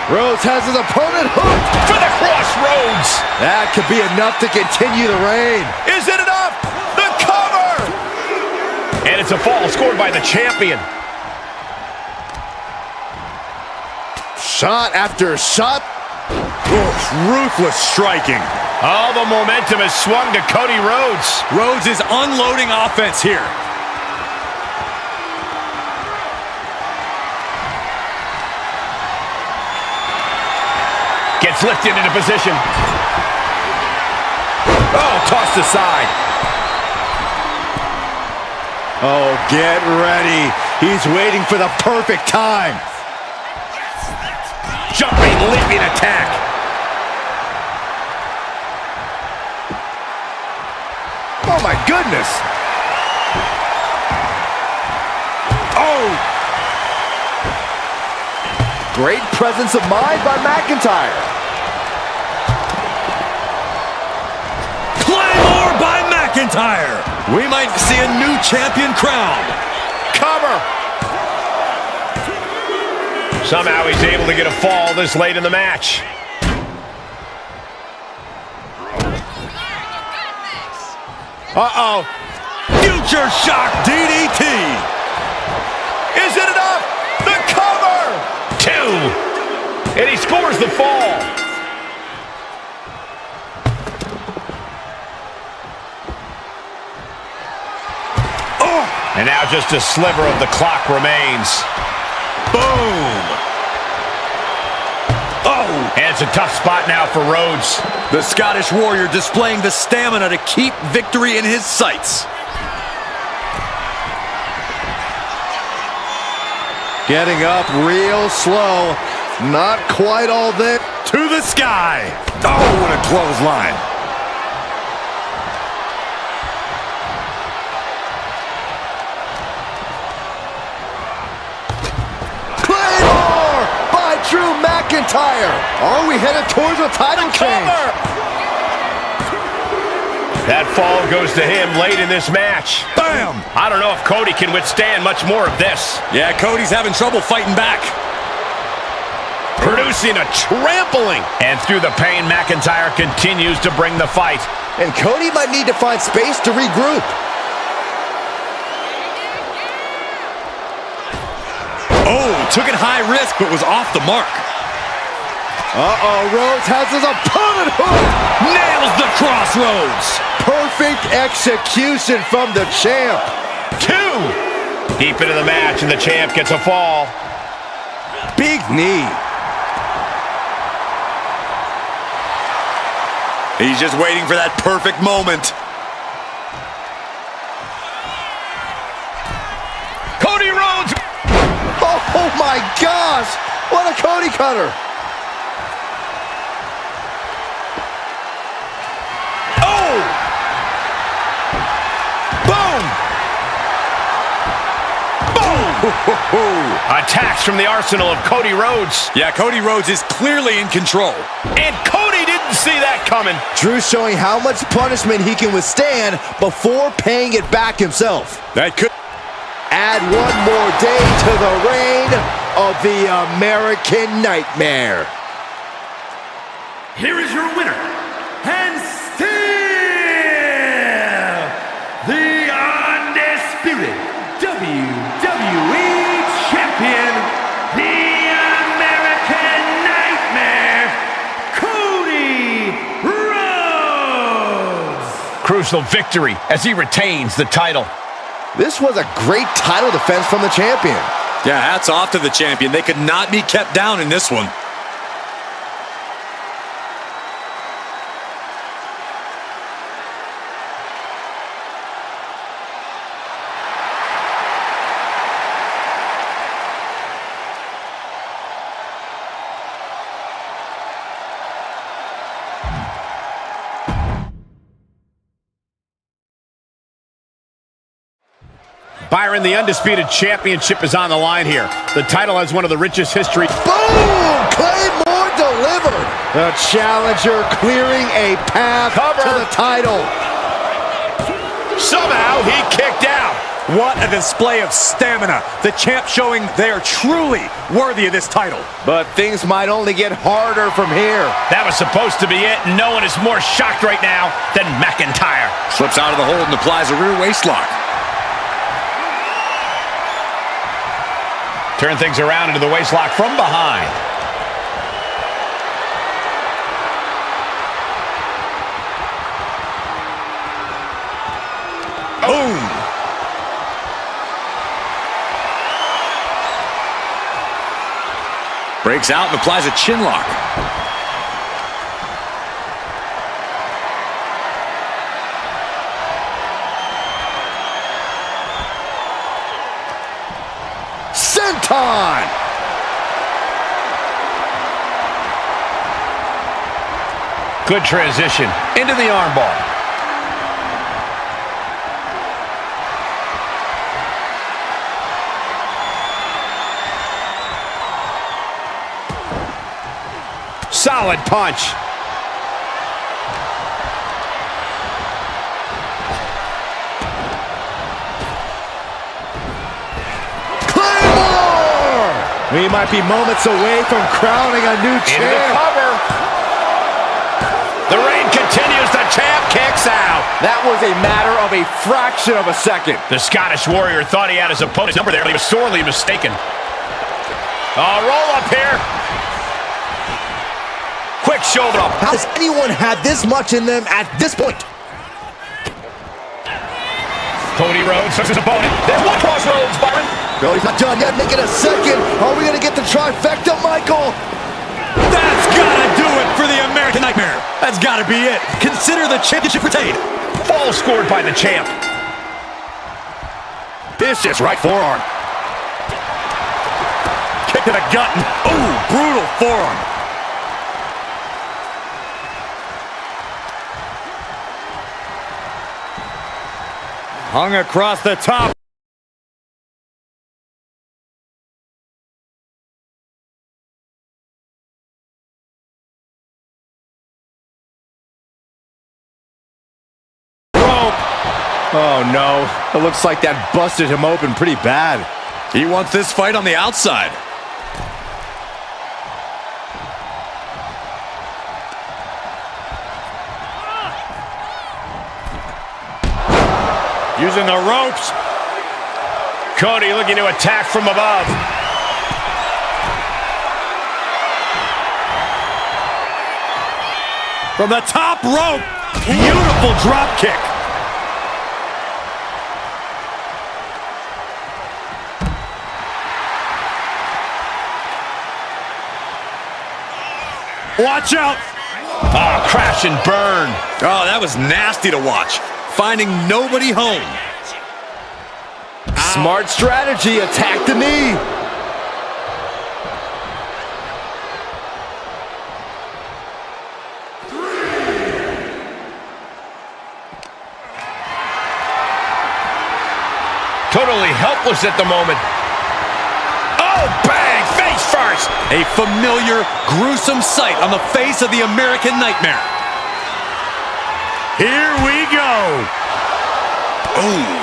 Rhodes has his opponent hooked For the crossroads. That could be enough to continue the reign. Is it enough? The cover. And it's a fall scored by the champion. Shot after shot. Oof, ruthless striking. Oh, the momentum has swung to Cody Rhodes. Rhodes is unloading offense here. Gets lifted into position. Oh, tossed aside. Oh, get ready. He's waiting for the perfect time. Jumping, leaping attack. Oh, my goodness. Oh! Great presence of mind by McIntyre. Claymore by McIntyre. We might see a new champion crowned. Cover. Somehow he's able to get a fall this late in the match. Uh-oh. Future shock DDT. Is it enough? The cover. 2. And he scores the fall. Oh. And now just a sliver of the clock remains. Boom. Oh. And it's a tough spot now for Rhodes. The Scottish Warrior displaying the stamina to keep victory in his sights. Getting up real slow. Not quite all there. To the sky. Oh, what a clothesline. Claymore by Drew McIntyre. Are we headed towards a title change? That fall goes to him late in this match. Bam! I don't know if Cody can withstand much more of this. Yeah, Cody's having trouble fighting back. Producing a trampling. And through the pain, McIntyre continues to bring the fight. And Cody might need to find space to regroup. Oh, took it high risk, but was off the mark. Uh-oh, Rhodes has his opponent hooked. Nails the crossroads. Perfect execution from the champ. 2. Deep into the match, and the champ gets a fall. Big knee. He's just waiting for that perfect moment. Cody Rhodes. Oh my gosh. What a Cody cutter. Oh! Boom! Boom! Attacks from the arsenal of Cody Rhodes. Yeah, Cody Rhodes is clearly in control. And Cody didn't see that coming. Drew showing how much punishment he can withstand before paying it back himself. That could Add one more day to the reign of the American American Nightmare. Here is your winner, and still the undisputed WWE Champion, the American Nightmare, Cody Rhodes. Crucial victory as he retains the title. This was a great title defense from the champion. Yeah, hats off to the champion. They could not be kept down in this one. Byron, the undisputed championship is on the line here. The title has one of the richest history. Boom! Claymore delivered. The challenger clearing a path to the title. Somehow he kicked out. What a display of stamina. The champ showing they are truly worthy of this title. But things might only get harder from here. That was supposed to be it. No one is more shocked right now than McIntyre. Slips out of the hold and applies a rear waist lock. Turn things around into the waistlock from behind. Boom! Breaks out and applies a chin lock. Senton! Good transition into the armbar. Solid punch. We might be moments away from crowning a new Into champ. the cover. The reign continues. The champ kicks out. That was a matter of a fraction of a second. The Scottish Warrior thought he had his opponent's number there, but he was sorely mistaken. Roll up here. Quick shoulder up. How has anyone had this much in them at this point? Cody Rhodes hooks his opponent. There's one crossroads, Byron. No, he's not done yet. Make it a second. Are we going to get the trifecta, Michael? That's gotta do it for the American Nightmare. That's gotta be it. Consider the championship retained. Fall scored by the champ. Vicious right forearm. Kick to the gut. Ooh, brutal forearm. Hung across the top. Oh, no. It looks like that busted him open pretty bad. He wants this fight on the outside. Using the ropes. Cody looking to attack from above. From the top rope. Beautiful drop kick. Watch out. Oh, crash and burn. Oh, that was nasty to watch. Finding nobody home. Smart strategy. Attack the knee. Totally helpless at the moment. Oh, bang! Face first! A familiar, gruesome sight on the face of the American Nightmare. Here we go. Ooh.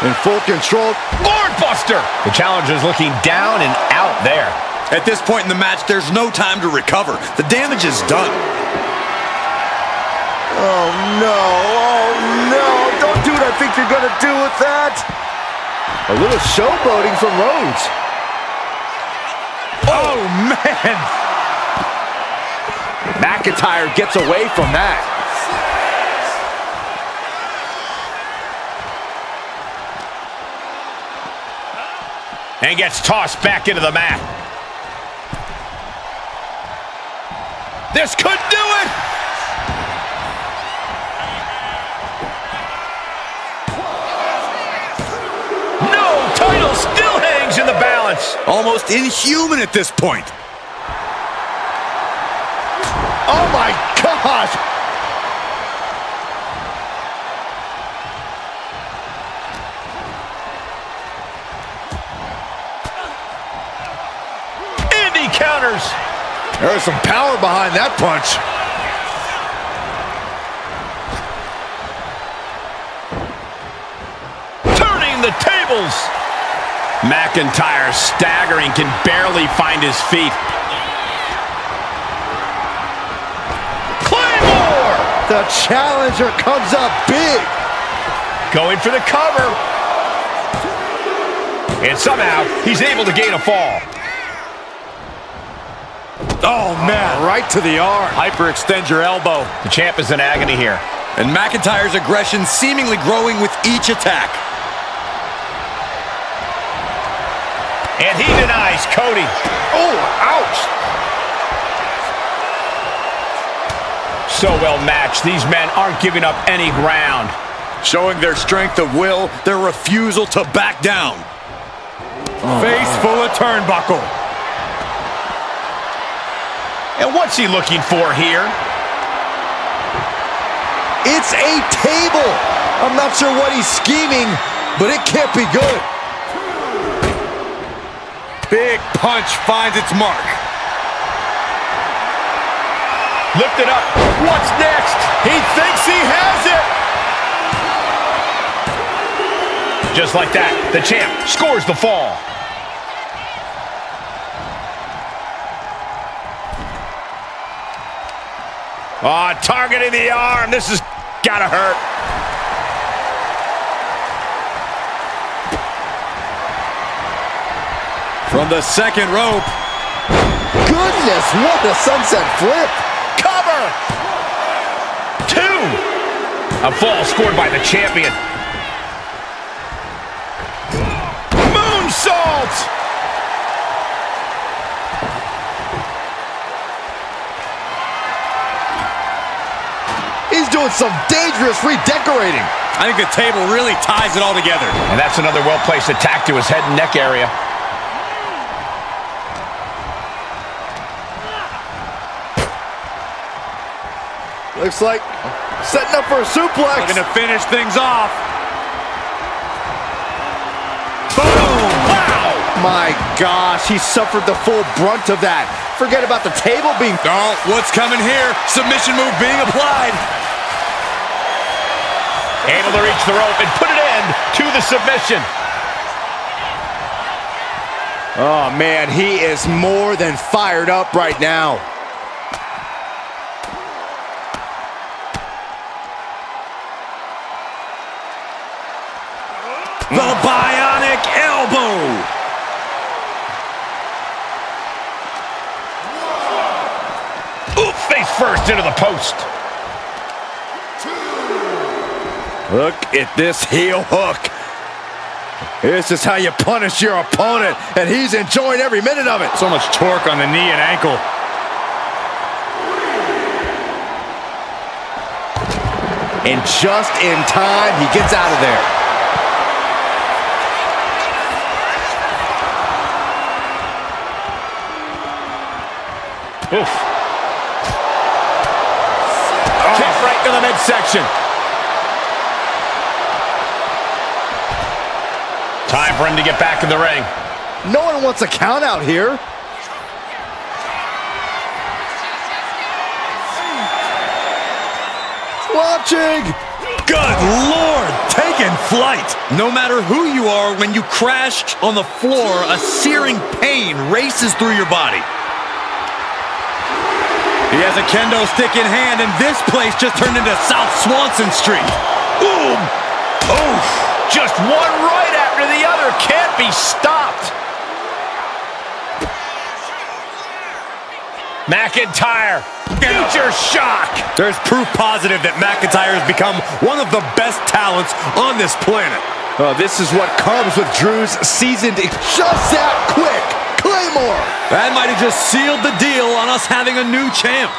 In full control. Lord Buster! The challenger's looking down and out there. At this point in the match, there's no time to recover. The damage is done. Oh no, don't do what I think you're gonna do with that. A little showboating from Rhodes. Oh man! McIntyre gets away from that. And gets tossed back into the mat. This could do it! No! Title still hangs in the balance. Almost inhuman at this point. Oh my gosh! And he counters. There's some power behind that punch. Turning the tables. McIntyre staggering, can barely find his feet. Claymore! The challenger comes up big. Going for the cover. And somehow, he's able to gain a fall. Oh man, Right to the arm. hyperextend your elbow. The champ is in agony here. And McIntyre's aggression seemingly growing with each attack. And he denies Cody. Oh, ouch. So well matched. These men aren't giving up any ground. Showing their strength of will, their refusal to back down. Face full of turnbuckle. And what's he looking for here? It's a table. I'm not sure what he's scheming, but it can't be good. Big punch finds its mark. Lift it up. What's next? He thinks he has it. Just like that, the champ scores the fall. Oh, targeting the arm. This has gotta hurt. From the second rope. Goodness, what a sunset flip. Cover! 2. A fall scored by the champion. Moonsault! He's doing some dangerous redecorating. I think the table really ties it all together. And that's another well-placed attack to his head and neck area. Looks like setting up for a suplex. Looking to finish things off. Boom! Wow! My gosh, he suffered the full brunt of that. Forget about the table being... Oh, what's coming here? Submission move being applied. Able to reach the rope and put an end to the submission. Oh, man, he is more than fired up right now. The bionic elbow. Ooh, face first into the post. Look at this heel hook. This is how you punish your opponent, and he's enjoying every minute of it. So much torque on the knee and ankle. And just in time, he gets out of there. Oof. Kick right to the midsection. Time for him to get back in the ring. No one wants a count out here. Watching. Good Lord, taking flight. No matter who you are, when you crash on the floor, a searing pain races through your body. He has a kendo stick in hand, and this place just turned into South Swanson Street. Boom! Oof! Just one right after the other. Can't be stopped. McIntyre, future shock. There's proof positive that McIntyre has become one of the best talents on this planet. Oh, this is what comes with Drew's seasoned. Just that quick. Claymore. That might have just sealed the deal on us having a new champ.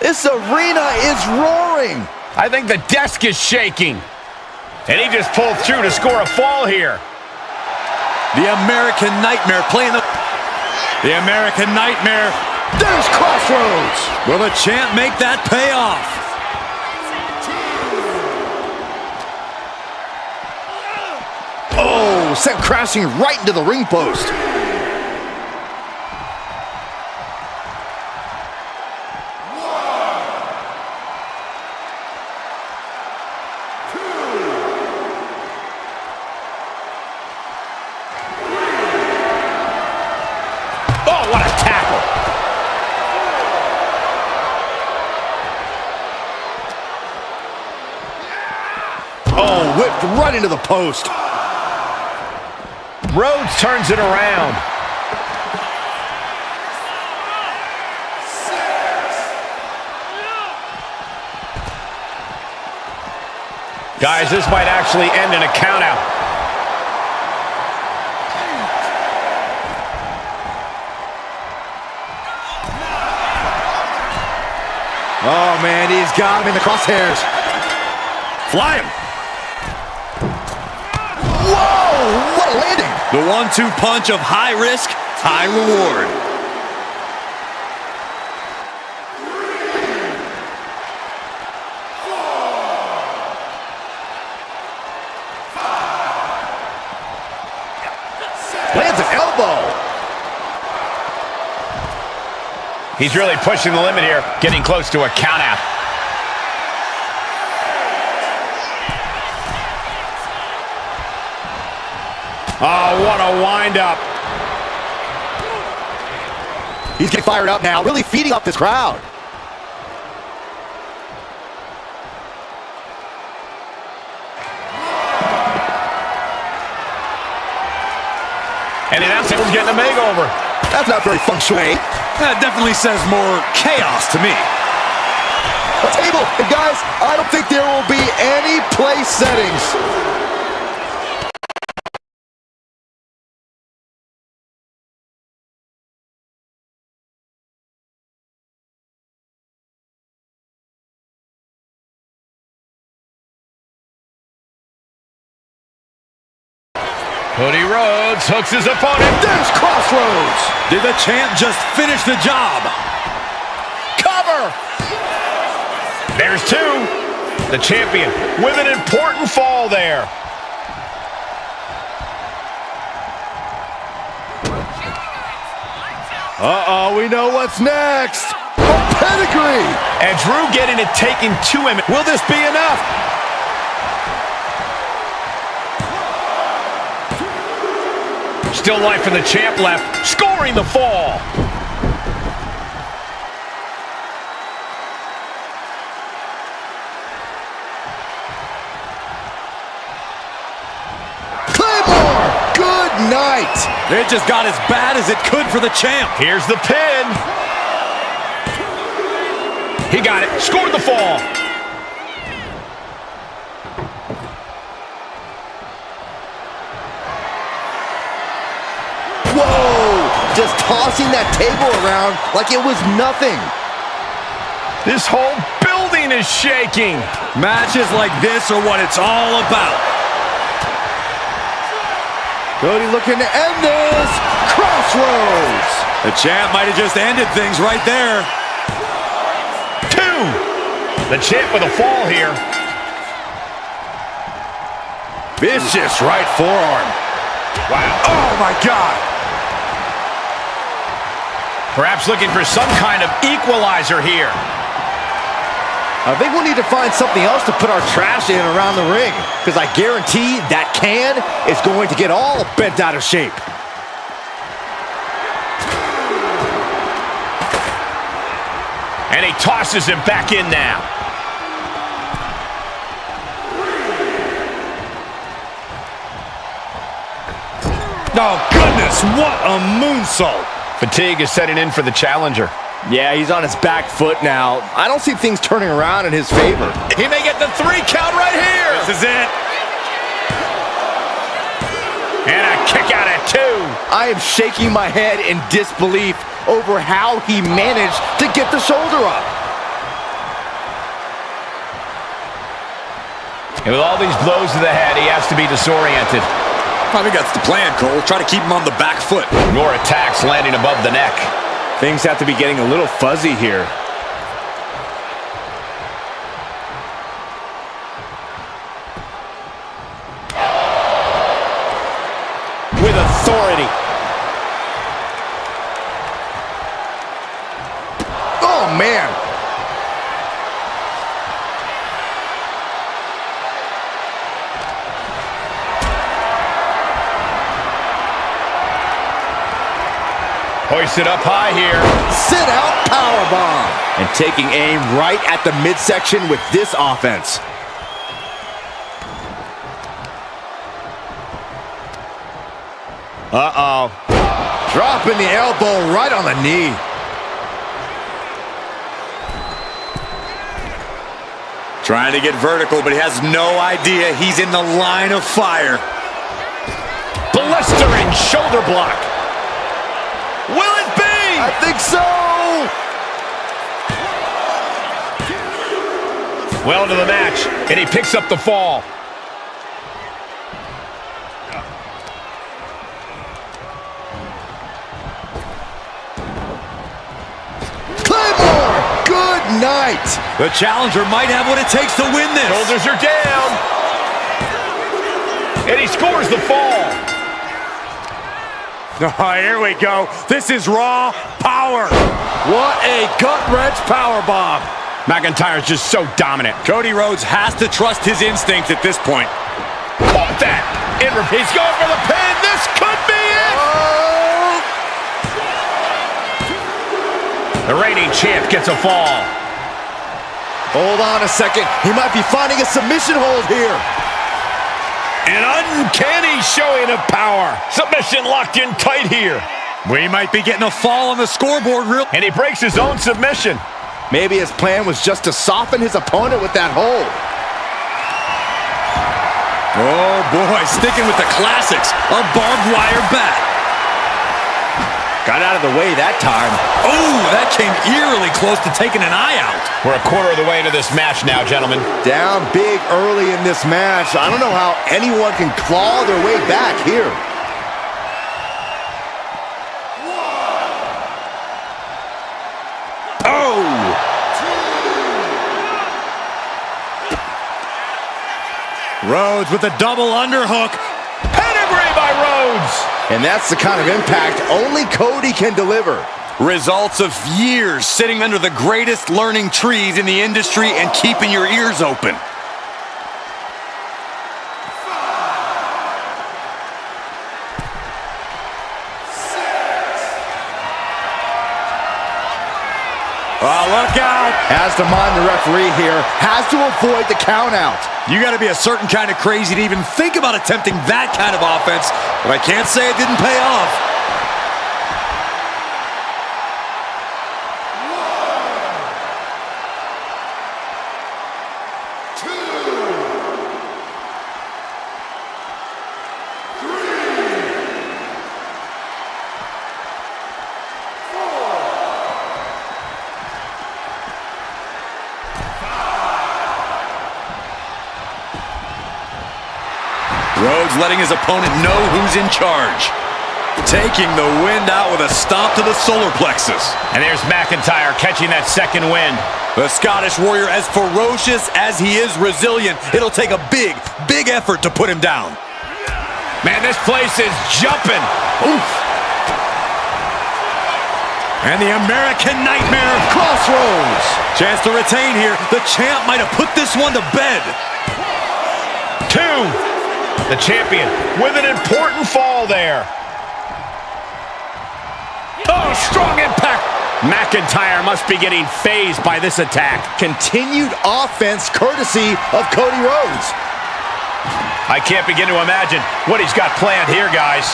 This arena is roaring. I think the desk is shaking. And he just pulled through to score a fall here. The American Nightmare playing the American Nightmare. There's Crossroads. Will the champ make that pay off? Oh, sent crashing right into the ring post. Oh, what a tackle. Oh, whipped right into the post. Rhodes turns it around. Guys, this might actually end in a countout. Oh, man, he's got him in the crosshairs. Fly him. Whoa, what a landing. The 1-2 punch of high risk, high reward. Lands an elbow. He's really pushing the limit here, getting close to a countout. Oh, what a wind-up. He's getting fired up now, really feeding up this crowd. And the announcer was getting a makeover. That's not very feng shui. That definitely says more chaos to me. A table, and guys, I don't think there will be any place settings. Cody Rhodes hooks his opponent. There's Crossroads. Did the champ just finish the job? Cover! There's two. The champion with an important fall there. Uh-oh, we know what's next. A pedigree. And Drew getting it taken to him. Will this be enough? Still life for the champ left, scoring the fall. Claymore, good night. It just got as bad as it could for the champ. Here's the pin. He got it, scored the fall. Whoa, just tossing that table around like it was nothing. This whole building is shaking. Matches like this are what it's all about. Cody looking to end this. Crossroads. The champ might have just ended things right there. Two. The champ with a fall here. Vicious right forearm. Wow. Oh, my God. Perhaps looking for some kind of equalizer here. I think we'll need to find something else to put our trash in around the ring, because I guarantee that can is going to get all bent out of shape. And he tosses him back in now. Oh, goodness, what a moonsault. Fatigue is setting in for the challenger. Yeah, he's on his back foot now. I don't see things turning around in his favor. He may get the 3 count right here. This is it. And a kick out at 2. I am shaking my head in disbelief over how he managed to get the shoulder up. And with all these blows to the head, he has to be disoriented. I think that's the plan, Cole. Try to keep him on the back foot. More attacks landing above the neck. Things have to be getting a little fuzzy here. With authority. Oh, man. Hoisted up high here. Sit out powerbomb. And taking aim right at the midsection with this offense. Uh-oh. Dropping the elbow right on the knee. Trying to get vertical, but he has no idea he's in the line of fire. Blistering shoulder block. Will it be? I think so. Well into the match, and he picks up the fall. Claymore, good night. The challenger might have what it takes to win this. Shoulders are down. And he scores the fall. Oh, here we go. This is raw power. What a gut-wrench powerbomb. McIntyre's just so dominant. Cody Rhodes has to trust his instincts at this point. Caught that. He's going for the pin. This could be it. Oh. The reigning champ gets a fall. Hold on a second. He might be finding a submission hold here. An uncanny showing of power. Submission locked in tight here. We might be getting a fall on the scoreboard And he breaks his own submission. Maybe his plan was just to soften his opponent with that hold. Oh boy, sticking with the classics. A barbed wire bat. Got out of the way that time. Oh, that came eerily close to taking an eye out. We're a quarter of the way into this match now, gentlemen. Down big early in this match. I don't know how anyone can claw their way back here. Oh! Rhodes with a double underhook. Pedigree by Rhodes. And that's the kind of impact only Cody can deliver. Results of years sitting under the greatest learning trees in the industry and keeping your ears open. Oh, look out. Has to mind the referee here. Has to avoid the count out. You got to be a certain kind of crazy to even think about attempting that kind of offense, but I can't say it didn't pay off. Rhodes letting his opponent know who's in charge. Taking the wind out with a stomp to the solar plexus. And there's McIntyre catching that second wind. The Scottish Warrior, as ferocious as he is resilient, it'll take a big, big effort to put him down. Man, this place is jumping. Oof. And the American Nightmare Crossroads. Chance to retain here. The champ might have put this one to bed. 2. The champion with an important fall there. Oh, strong impact. McIntyre must be getting phased by this attack. Continued offense courtesy of Cody Rhodes. I can't begin to imagine what he's got planned here, guys.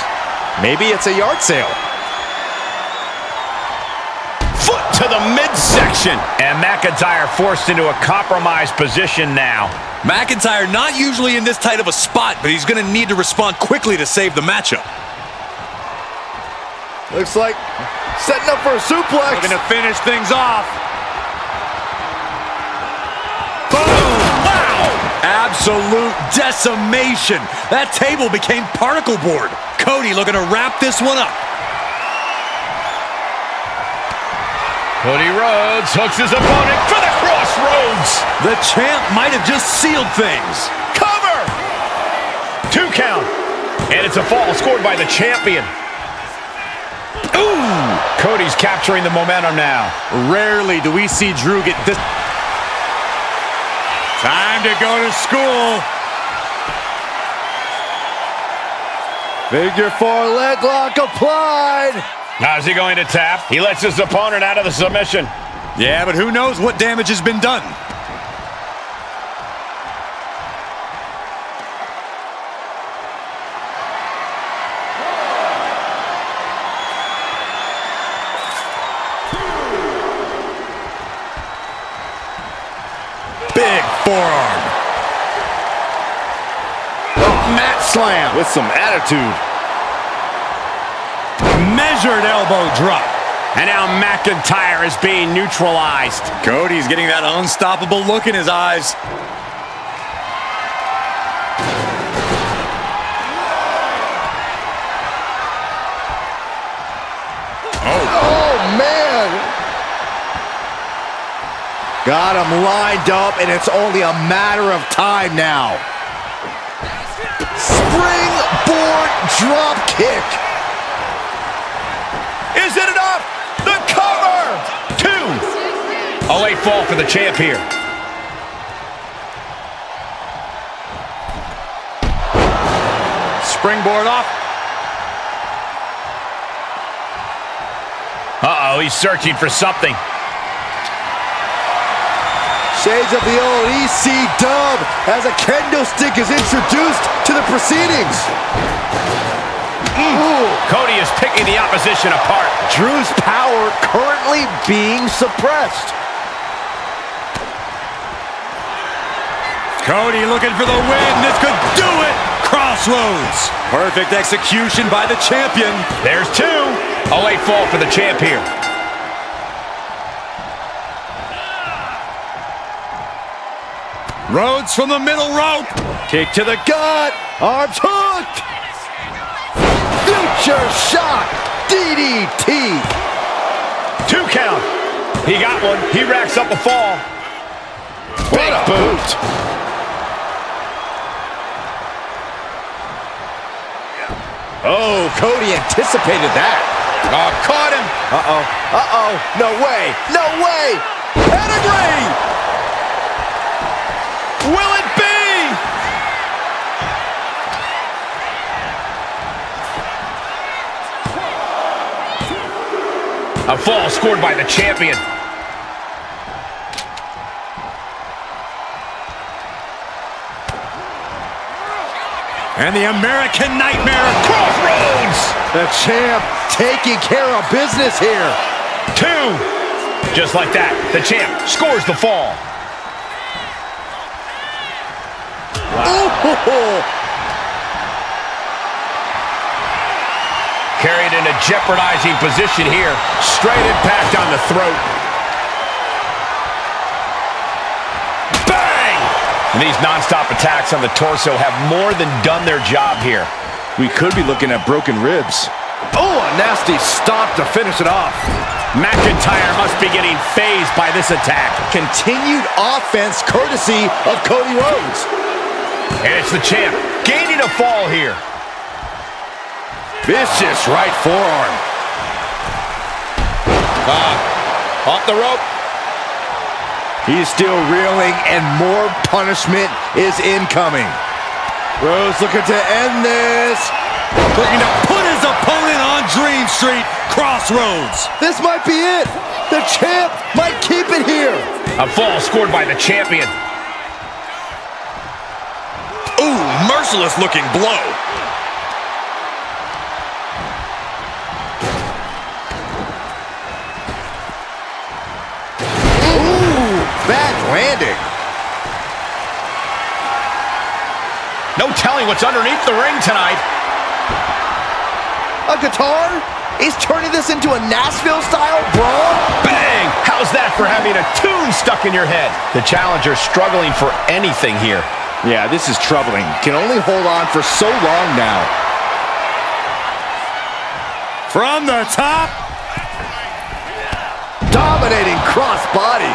Maybe it's a yard sale. Foot to the midsection. And McIntyre forced into a compromised position now. McIntyre not usually in this tight of a spot, but he's going to need to respond quickly to save the matchup. Looks like setting up for a suplex. Looking to finish things off. Boom! Wow! Absolute decimation. That table became particle board. Cody looking to wrap this one up. Cody Rhodes hooks his opponent for the crossroads. The champ might have just sealed things. Cover! 2 count. And it's a fall scored by the champion. Ooh! Cody's capturing the momentum now. Rarely do we see Drew get this. Time to go to school. Figure 4 leg lock applied. How's he going to tap? He lets his opponent out of the submission. Yeah, but who knows what damage has been done. Big forearm. Oh, mat slam with some attitude. Measured elbow drop. And now McIntyre is being neutralized. Cody's getting that unstoppable look in his eyes. Oh, man. Got him lined up, and it's only a matter of time now. Springboard drop kick. Is it enough? The cover! 2. A late fall for the champ here. Springboard off. Uh-oh, he's searching for something. Shades of the old EC dub as a kendo stick is introduced to the proceedings. Cody is picking the opposition apart. Drew's power currently being suppressed. Cody looking for the win. This could do it. Crossroads. Perfect execution by the champion. There's 2. A late fall for the champ here. Rhodes from the middle rope. Kick to the gut. Arms hooked. Future shock. DDT. 2 count. He got one. He racks up a fall. Big boot. Oh, Cody anticipated that. Oh, caught him. Uh-oh. Uh-oh. No way. No way. Pedigree. Will it be? A fall scored by the champion. And the American Nightmare Crossroads. The champ taking care of business here. 2. Just like that, the champ scores the fall. Ooh. Carried in a jeopardizing position here. Straight impact on the throat. Bang! And these non-stop attacks on the torso have more than done their job here. We could be looking at broken ribs. Oh, a nasty stop to finish it off. McIntyre must be getting phased by this attack. Continued offense courtesy of Cody Rhodes. And it's the champ gaining a fall here. Vicious right forearm. Off the rope. He's still reeling, and more punishment is incoming. Rhodes looking to end this. Looking to put his opponent on Dream Street Crossroads. This might be it. The champ might keep it here. A fall scored by the champion. Ooh, merciless looking blow. Ooh, bad landing. No telling what's underneath the ring tonight. A guitar? He's turning this into a Nashville-style brawl? Bang! How's that for having a tune stuck in your head? The challenger struggling for anything here. Yeah, this is troubling. Can only hold on for so long now. From the top. Dominating crossbody.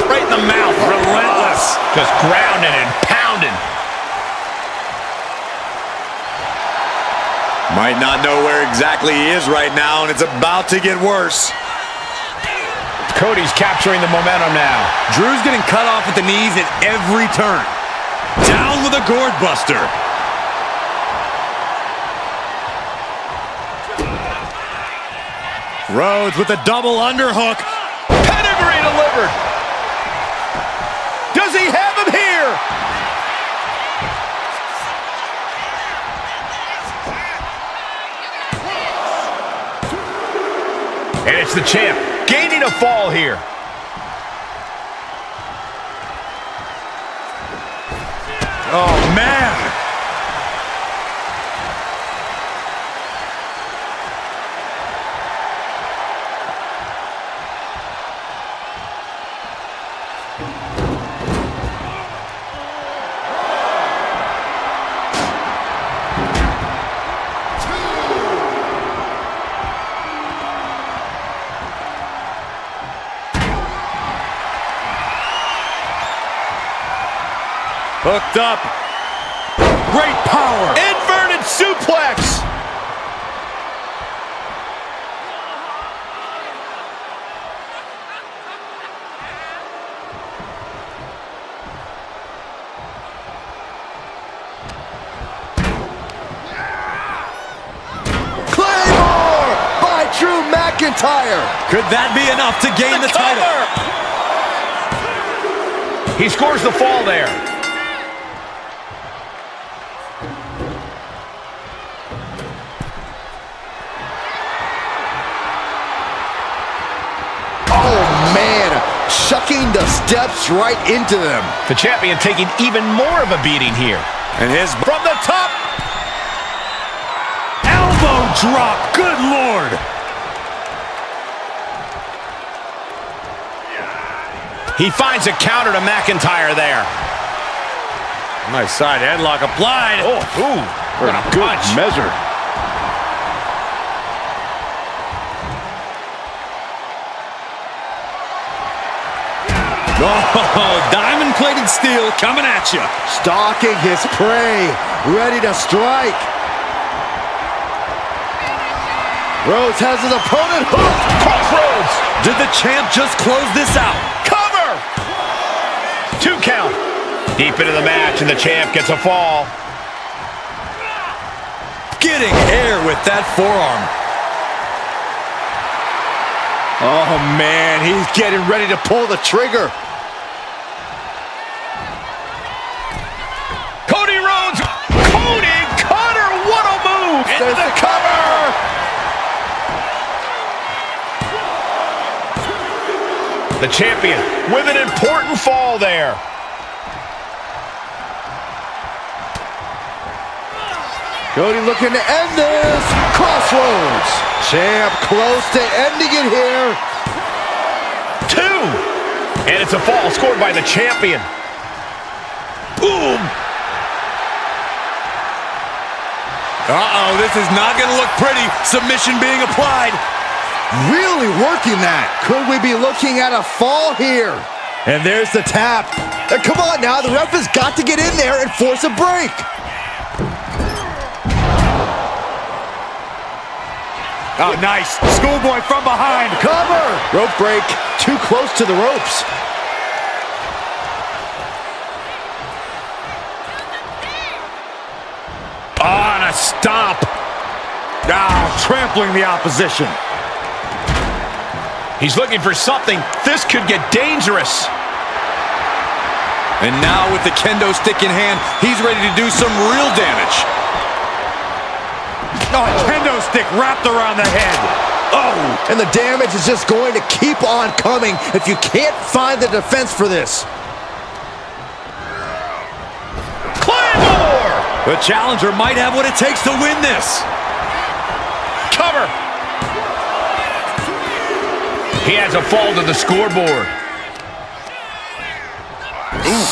Right in the mouth, relentless. Just grounding and pounding. Might not know where exactly he is right now, and it's about to get worse. Cody's capturing the momentum now. Drew's getting cut off at the knees at every turn. Down with a gourd buster. Rhodes with a double underhook. Pedigree delivered. Does he have him here? And it's the champ gaining a fall here. Oh, man. Hooked up. Great power. Inverted suplex. Claymore by Drew McIntyre. Could that be enough to gain the title? He scores the fall there. Chucking the steps right into them. The champion taking even more of a beating here. And his from the top. Elbow drop. Good Lord. He finds a counter to McIntyre there. Nice side headlock applied. Oh, ooh. What a good punch. measure. Oh, diamond-plated steel coming at you. Stalking his prey, ready to strike. Rhodes has his opponent hooked. Crossroads. Did the champ just close this out? Cover. 2 count. Deep into the match, and the champ gets a fall. Getting air with that forearm. Oh, man, he's getting ready to pull the trigger. Cody Rhodes. Cody Cutter. What a move. There's the cover. The champion with an important fall there. Cody looking to end this. Crossroads. Champ close to ending it here. 2. And it's a fall scored by the champion. Boom. Uh-oh, this is not going to look pretty. Submission being applied. Really working that. Could we be looking at a fall here? And there's the tap. And come on now, the ref has got to get in there and force a break. Oh, nice. Schoolboy from behind. Cover. Rope break. Too close to the ropes. On a stomp. Trampling the opposition. He's looking for something. This could get dangerous. And now with the kendo stick in hand, he's ready to do some real damage. Oh, a kendo stick wrapped around the head. Oh! And the damage is just going to keep on coming if you can't find the defense for this. Claymore! The challenger might have what it takes to win this. Cover. He has a fall to the scoreboard.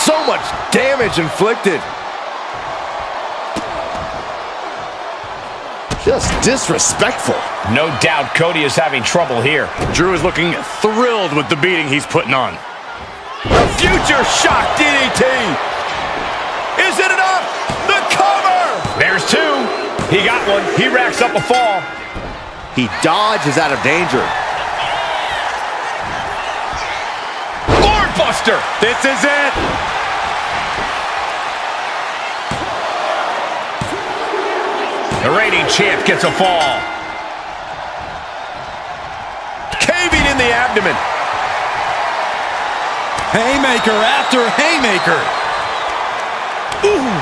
So much damage inflicted. Just disrespectful. No doubt Cody is having trouble here. Drew is looking thrilled with the beating he's putting on. The future shock DDT. Is it enough? The cover. There's two. He got one. He racks up a fall. He dodges out of danger. Buster. This is it. The reigning champ gets a fall. Caving in the abdomen. Haymaker after haymaker. Ooh.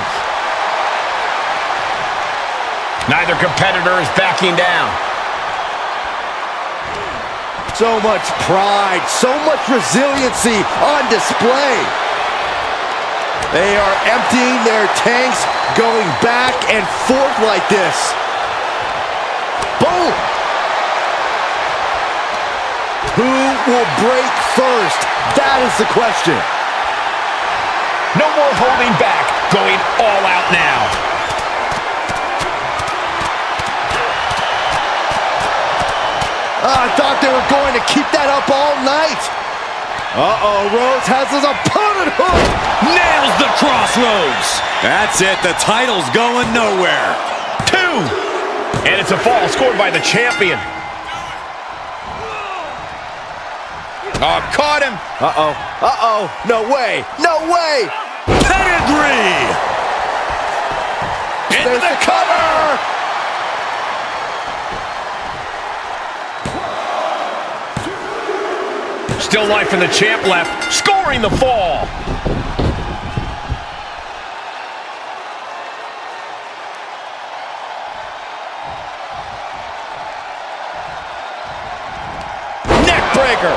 Neither competitor is backing down. So much pride, so much resiliency on display. They are emptying their tanks, going back and forth like this. Boom! Who will break first? That is the question. No more holding back, going all out now. I thought they were going to keep that up all night. Uh-oh, Rhodes has his opponent hooked. Nails the crossroads. That's it. The title's going nowhere. Two. And it's a fall scored by the champion. Oh, caught him. Uh-oh. Uh-oh. No way. No way. Pedigree. Into the cover. Still life for the champ left, scoring the fall. Neck breaker.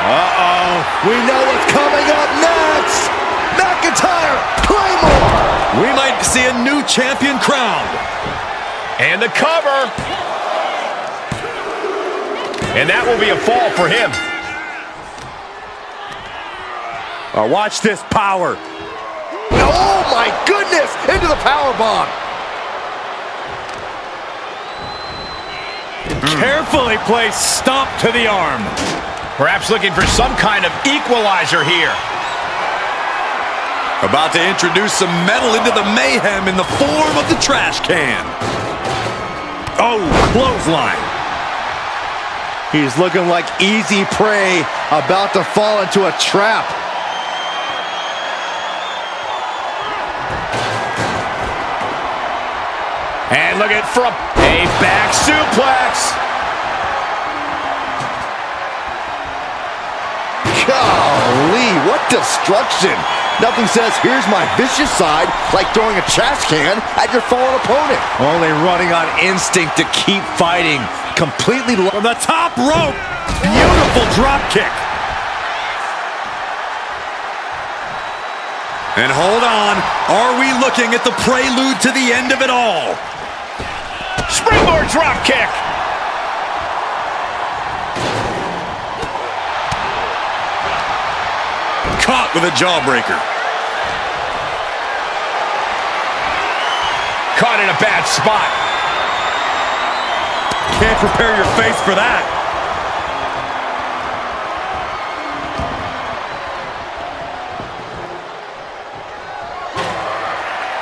Uh-oh. We know what's coming up next. McIntyre, Claymore. We might see a new champion crowned. And the cover. And that will be a fall for him. Watch this power. Oh, my goodness. Into the power bomb. Carefully placed stomp to the arm. Perhaps looking for some kind of equalizer here. About to introduce some metal into the mayhem in the form of the trash can. Oh, clothesline. He's looking like easy prey, about to fall into a trap. And look at from a back suplex. Golly, what destruction. Nothing says, here's my vicious side, like throwing a trash can at your fallen opponent. Only running on instinct to keep fighting. Completely From the top rope. Beautiful drop kick. And hold on. Are we looking at the prelude to the end of it all? Springboard drop kick. Caught with a jawbreaker. Caught in a bad spot. Can't prepare your face for that.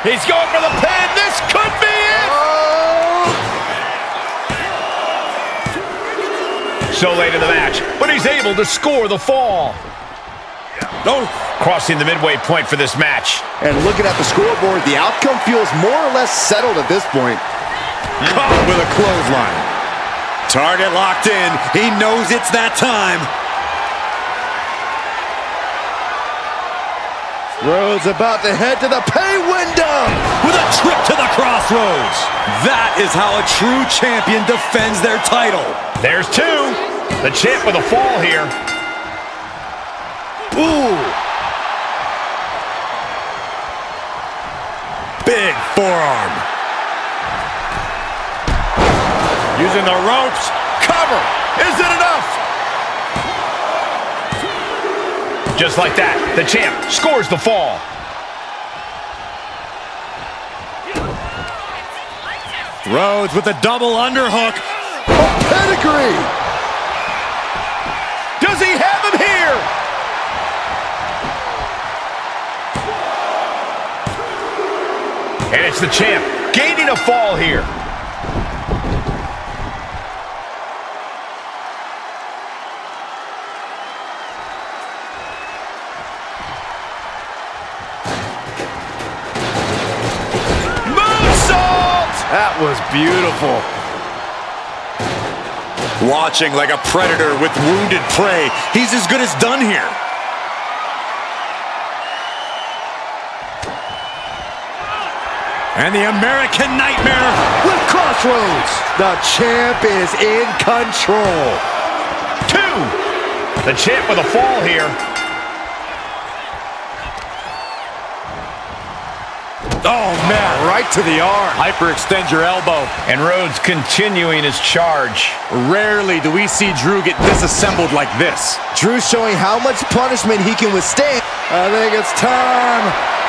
He's going for the pin. This could be it. So late in the match, but he's able to score the fall. Crossing the midway point for this match. And looking at the scoreboard, the outcome feels more or less settled at this point. Caught with a clothesline. Target locked in. He knows it's that time. Rhodes about to head to the pay window With a trip to the crossroads. That is how a true champion defends their title. There's two. The champ with a fall here. Ooh. Big forearm. Using the ropes. Cover. Is it enough? Just like that, the champ scores the fall. Rhodes with a double underhook. Pedigree. Does he have him here? And it's the champ gaining a fall here. That was beautiful. Watching like a predator with wounded prey. He's as good as done here. And the American Nightmare With crossroads, the champ is in control. Two. The champ with a fall here. Oh, man, right to the arm. hyperextend your elbow. And Rhodes continuing his charge. Rarely do we see Drew get disassembled like this. Drew's showing how much punishment he can withstand. I think it's time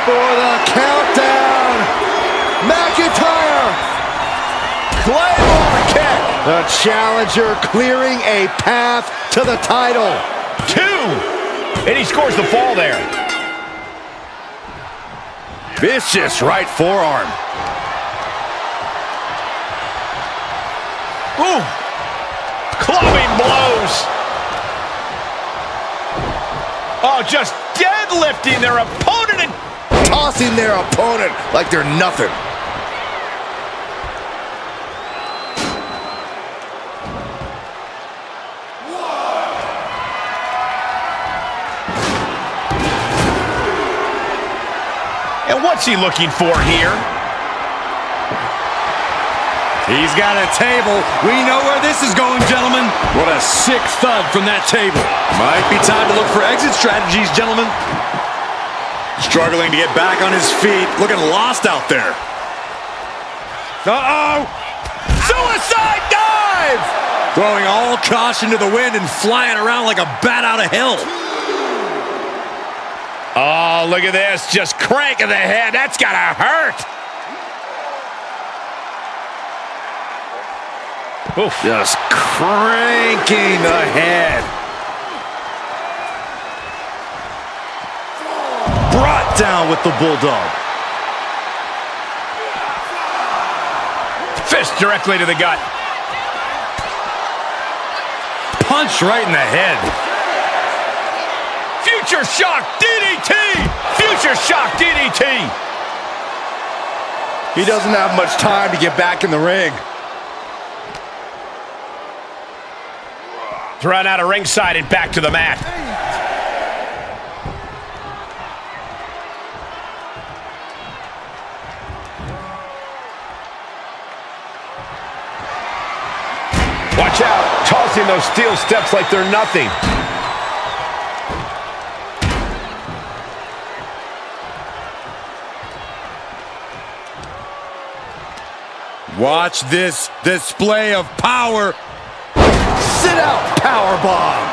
for the countdown. McIntyre. Claymore kick. The challenger clearing a path to the title. Two. And he scores the fall there. Vicious right forearm. Ooh. Clubbing blows. Oh, just deadlifting their opponent and Tossing their opponent like they're nothing. And what's he looking for here? He's got a table. We know where this is going, gentlemen. What a sick thud from that table. Might be time to look for exit strategies, gentlemen. Struggling to get back on his feet. Looking lost out there. Uh-oh. Suicide dive! Throwing all caution to the wind and flying around like a bat out of hell. Oh, look at this. Just cranking the head. That's gotta hurt. Oof. Just cranking the head. Brought down with the bulldog. Fist directly to the gut. Punch right in the head. Future shock DDT! Future shock DDT! He doesn't have much time to get back in the ring. Thrown out of ringside and back to the mat. Watch out, tossing those steel steps like they're nothing. Watch this display of power. Sit out powerbomb.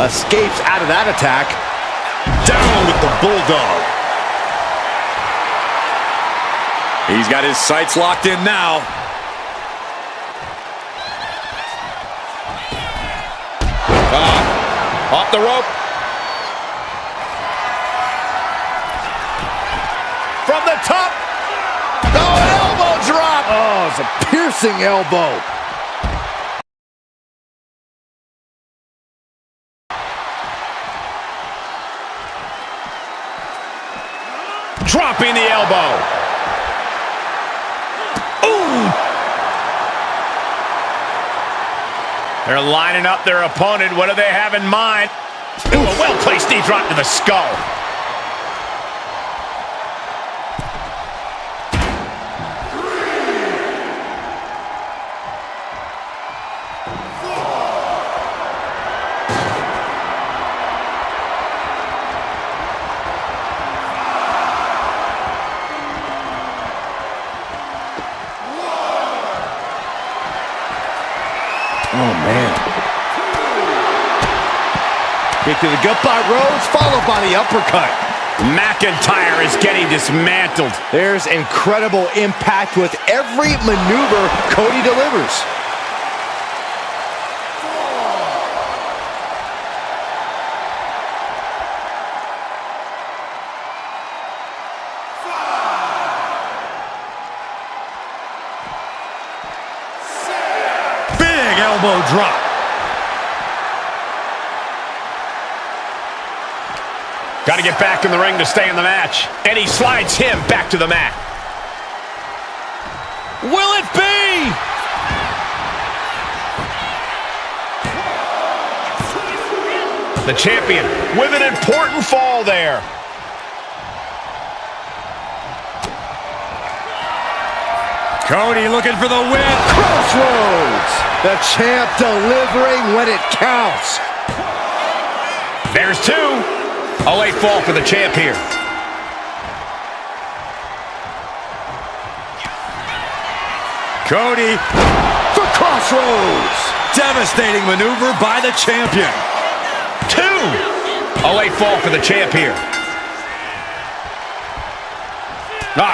Escapes out of that attack. Down with the bulldog. He's got his sights locked in now. Off the rope. From the top. Oh, an elbow drop. Oh, it's a piercing elbow. Dropping the elbow. Ooh. They're lining up their opponent. What do they have in mind? Ooh, a well-placed knee drop to the skull. Oh, man. Kick to the gut by Rhodes, followed by the uppercut. McIntyre is getting dismantled. There's incredible impact with every maneuver Cody delivers. Big elbow drop. Got to get back in the ring to stay in the match. And he slides him back to the mat. Will it be? The champion with an important fall there. Cody looking for the win. Crossroads. The champ delivering when it counts. There's two. A late fall for the champ here. Cody For crossroads. devastating maneuver by the champion. Two. A late fall for the champ here.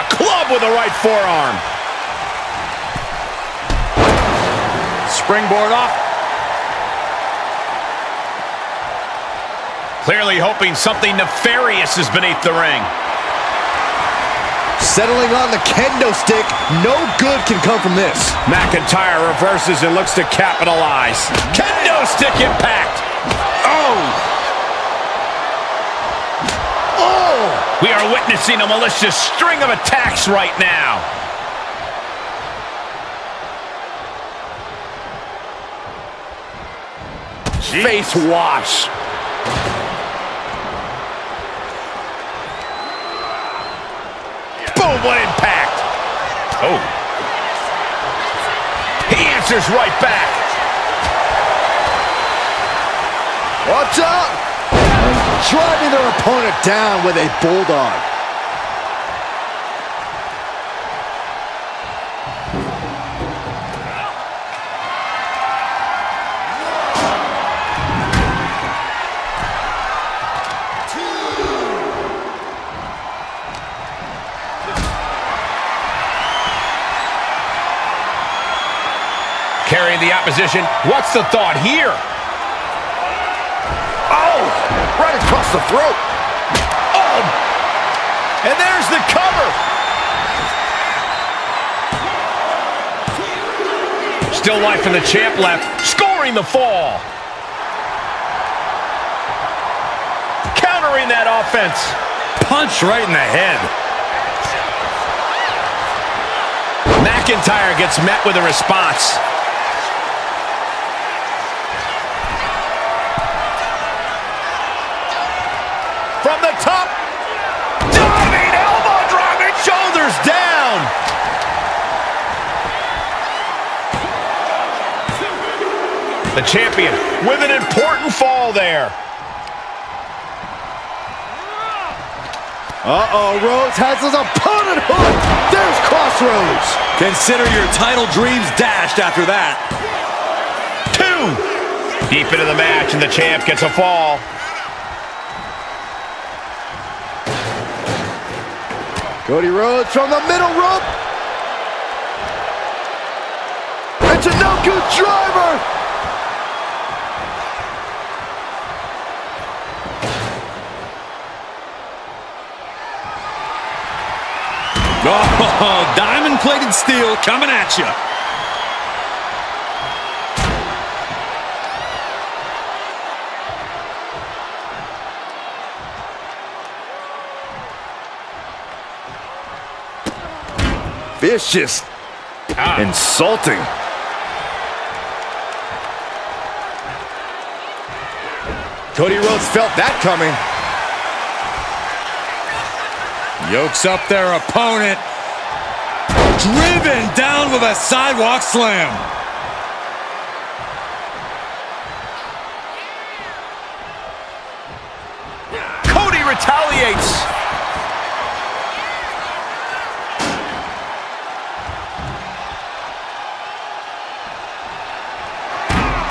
Club with the right forearm. Springboard off. Clearly hoping something nefarious is beneath the ring. Settling on the kendo stick. No good can come from this. McIntyre reverses and looks to capitalize. Kendo stick impact. Oh! We are witnessing a malicious string of attacks right now. Jeez. Face wash. Boom, what impact. Oh. He answers right back. Watch out! Driving their opponent down with a bulldog. Carrying the opposition. What's the thought here? Right across the throat. Oh! And there's the cover. Still life for the champ left. Scoring the fall. Countering that offense. Punch right in the head. McIntyre gets met with a response. From the top. Diving elbow drop and shoulders down. The champion with an important fall there. Uh-oh, Rhodes has his opponent hooked. There's crossroads. Consider your title dreams dashed after that. Two. Deep into the match, and the champ gets a fall. Cody Rhodes from the middle rope. It's a no-good driver. Oh, diamond-plated steel coming at you. Vicious. Insulting. Cody Rhodes felt that coming. Yokes up their opponent. Driven down with a sidewalk slam. Cody retaliates.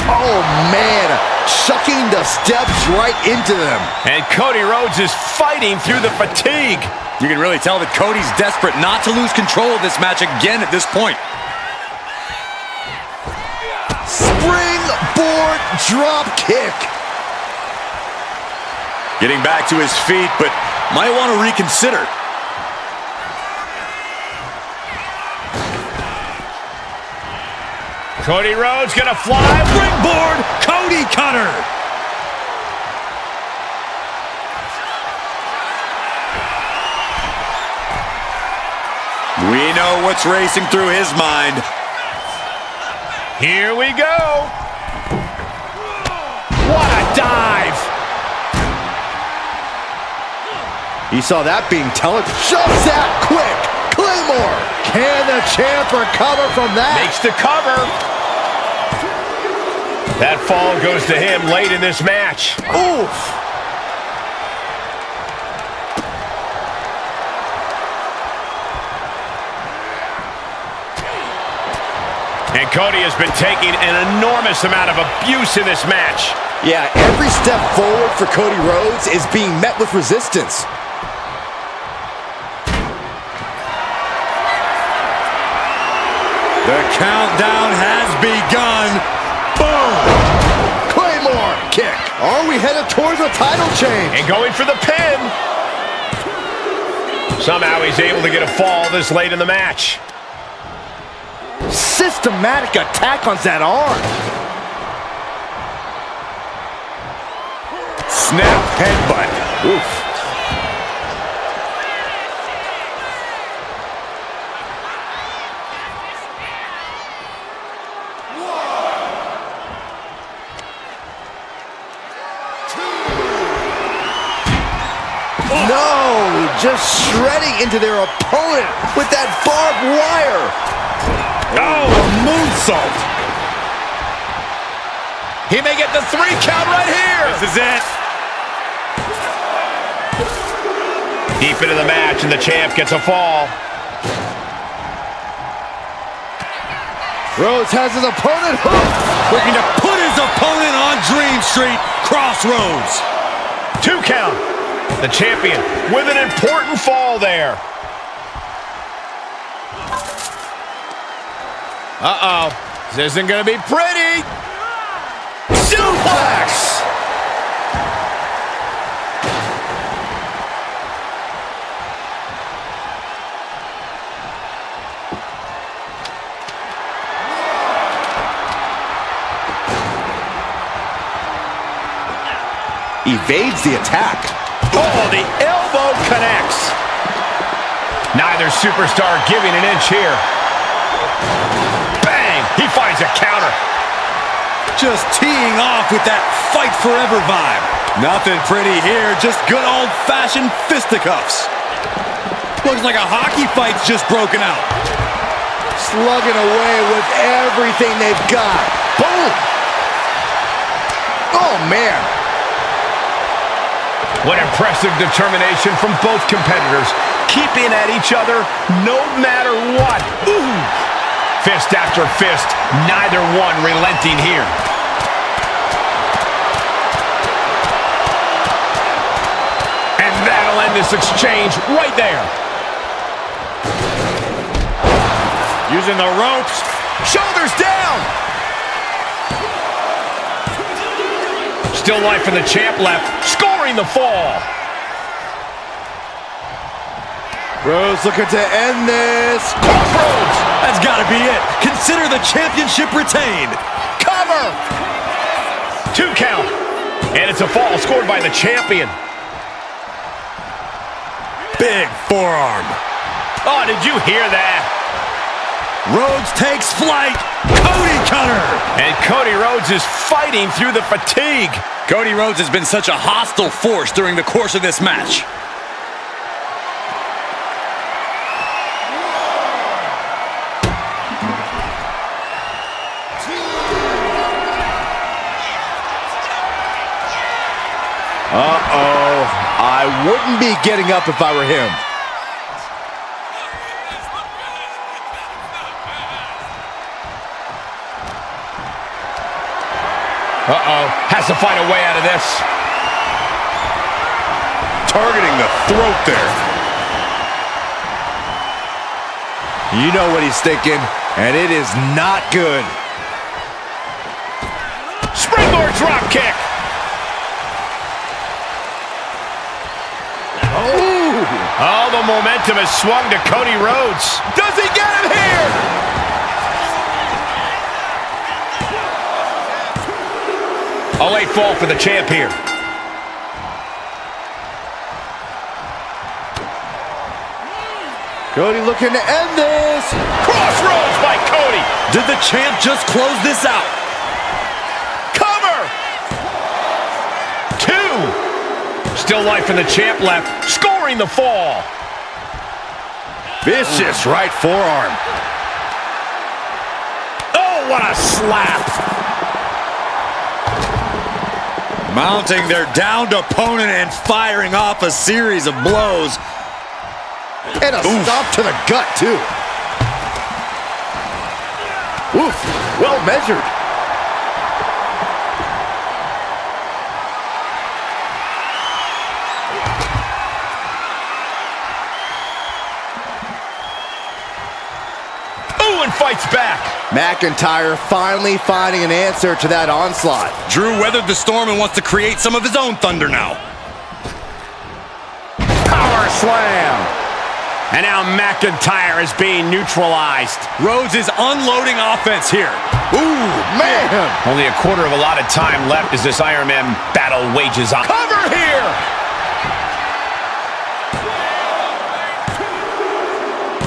Oh, man. Chucking the steps right into them. And Cody Rhodes is fighting through the fatigue. You can really tell that Cody's desperate not to lose control of this match again at this point. Springboard drop kick. Getting back to his feet, but might want to reconsider. Cody Rhodes gonna fly. Springboard Cody cutter. We know what's racing through his mind. Here we go. What a dive. He saw that being telegraphed. Shoves that quick. Claymore. Can the champ recover from that? Makes the cover. That fall goes to him late in this match. Oof. And Cody has been taking an enormous amount of abuse in this match. Yeah, every step forward for Cody Rhodes is being met with resistance. The countdown has begun. Boom! Claymore kick. Are we headed towards a title change? And going for the pin. Somehow he's able to get a fall this late in the match. Systematic attack on that arm. Snap headbutt. Oof. No, just shredding into their opponent with that barbed wire. Oh, a moonsault. He may get the 3 count right here. This is it. Deep into the match, and the champ gets a fall. Rhodes has his opponent hooked. Looking to put his opponent on Dream Street Crossroads. 2 count. The champion with an important fall there. Uh-oh. This isn't going to be pretty. Suplex! Evades the attack. Oh, the elbow connects. Neither superstar giving an inch here. Bang! He finds a counter. Just teeing off with that fight forever vibe. Nothing pretty here, just good old-fashioned fisticuffs. Looks like a hockey fight's just broken out. Slugging away with everything they've got. Boom! Oh, man. What impressive determination from both competitors, keeping at each other no matter what. Ooh. Fist after fist, neither one relenting here. And that'll end this exchange right there. Using the ropes. Shoulders down. Still life for the champ left, scoring the fall. Rhodes looking to end this. Crossroads! That's got to be it. Consider the championship retained. Cover! 2 count. And it's a fall scored by the champion. Big forearm. Oh, did you hear that? Rhodes takes flight. Cody cutter. And Cody Rhodes is fighting through the fatigue. Cody Rhodes has been such a hostile force during the course of this match. Uh-oh. I wouldn't be getting up if I were him. Uh-oh. Has to find a way out of this. Targeting the throat there. You know what he's thinking, and it is not good. Springboard drop kick. Oh, the momentum has swung to Cody Rhodes. Does he get him here? A late fall for the champ here. Cody looking to end this. Crossroads by Cody. Did the champ just close this out? Cover. 2. Still life for the champ left. Scoring the fall. Vicious right forearm. Oh, what a slap. Mounting their downed opponent and firing off a series of blows. And a stomp to the gut, too. Oof, well measured. Ooh, and fights back. McIntyre finally finding an answer to that onslaught. Drew weathered the storm and wants to create some of his own thunder now. Power slam. And now McIntyre is being neutralized. Rhodes is unloading offense here. Ooh, man. Only a quarter of a lot of time left as this Iron Man battle wages on. Cover here.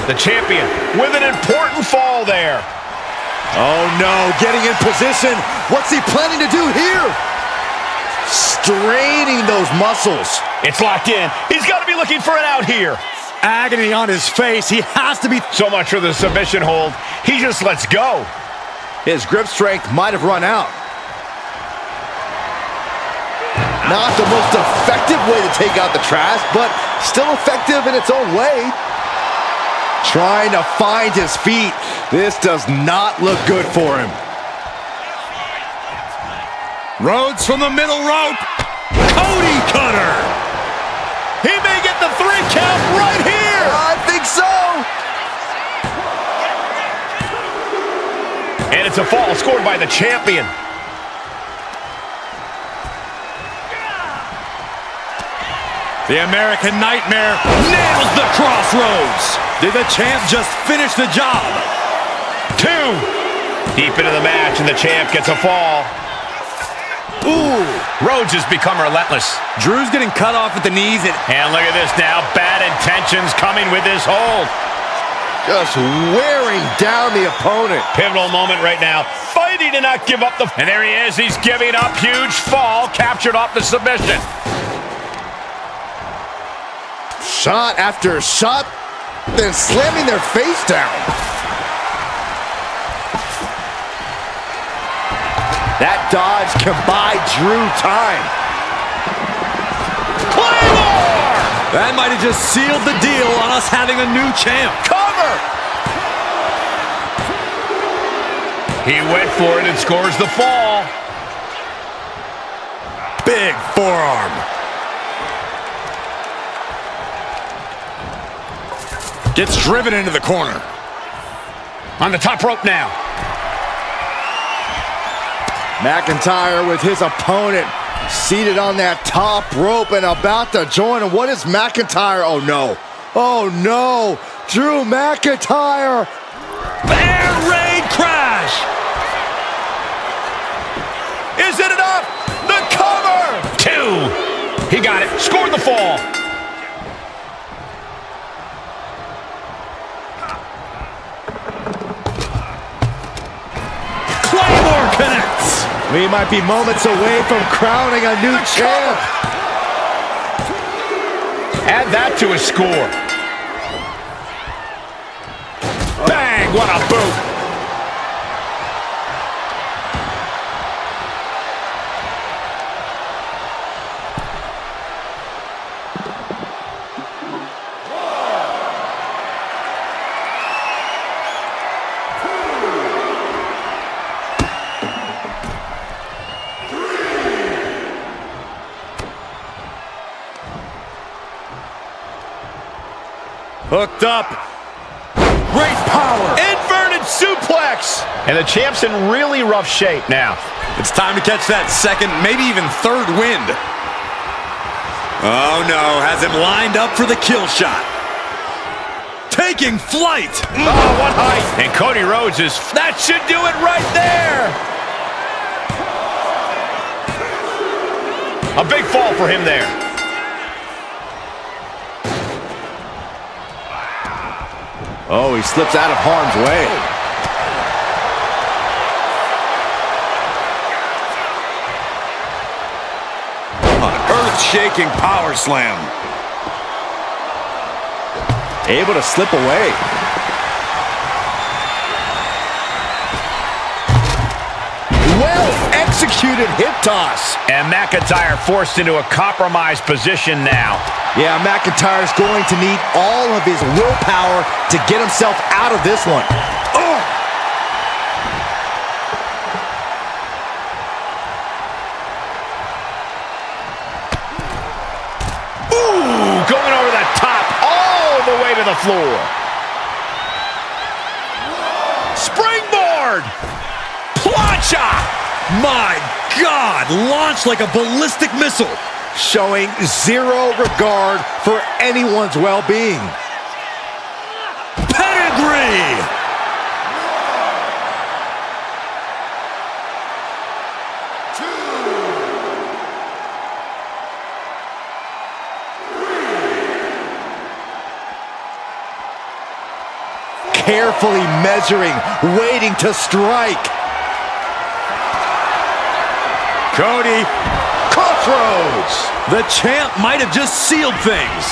The champion with an important fall there. Oh, no, getting in position. What's he planning to do here? Straining those muscles. It's locked in. He's got to be looking for an out here. Agony on his face. He has to be. So much for the submission hold. He just lets go. His grip strength might have run out. Not the most effective way to take out the trash, but still effective in its own way. Trying to find his feet. This does not look good for him. Rhodes from the middle rope. Cody cutter. He may get the 3 count right here. I think so. And it's a fall scored by the champion. The American Nightmare nails the crossroads. Did the champ just finish the job? 2. Deep into the match, and the champ gets a fall. Ooh, Rhodes has become relentless. Drew's getting cut off at the knees. And look at this now. Bad intentions coming with this hold. Just wearing down the opponent. Pivotal moment right now. Fighting to not give up the... And there he is. He's giving up. Huge fall. Captured off the submission. Shot after shot. Then slamming their face down. That dodge can buy Drew time. Claymore! That might have just sealed the deal on us having a new champ. Cover! He went for it and scores the fall. Big forearm. Gets driven into the corner. On the top rope now. McIntyre with his opponent seated on that top rope and about to join. And what is McIntyre? Oh no. Oh no, Drew McIntyre. Air raid crash. Is it enough? The cover! 2. He got it. Scored the fall. Claymore connects. We might be moments away from crowning a new champ. Add that to his score. Bang! What a boot. Hooked up. Great power. Inverted suplex. And the champ's in really rough shape now. It's time to catch that second, maybe even third wind. Oh no, has him lined up for the kill shot. Taking flight. Oh, what height. And Cody Rhodes is... That should do it right there. A big fall for him there. Oh, he slips out of harm's way. An earth-shaking power slam. Able to slip away. Well-executed hip toss. And McIntyre forced into a compromised position now. Yeah, McIntyre's going to need all of his willpower to get himself out of this one. Oh! Ooh, going over the top, all the way to the floor. Springboard! Plancha! My God, launched like a ballistic missile. Showing zero regard for anyone's well-being. Pedigree! Carefully measuring, waiting to strike. Cody, Crossroads. the champ might have just sealed things.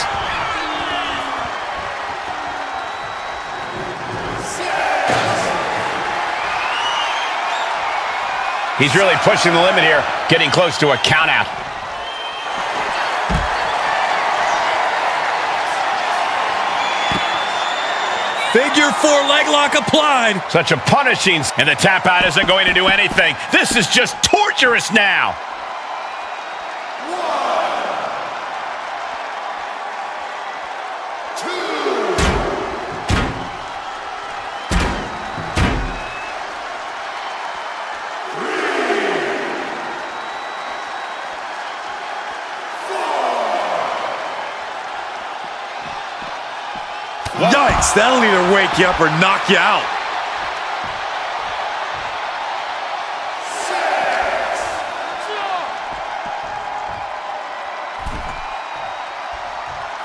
He's really pushing the limit here, getting close to a countout. Figure 4 leg lock applied. Such a punishing, and the tap out isn't going to do anything. This is just torturous now. Yikes, that'll either wake you up or knock you out.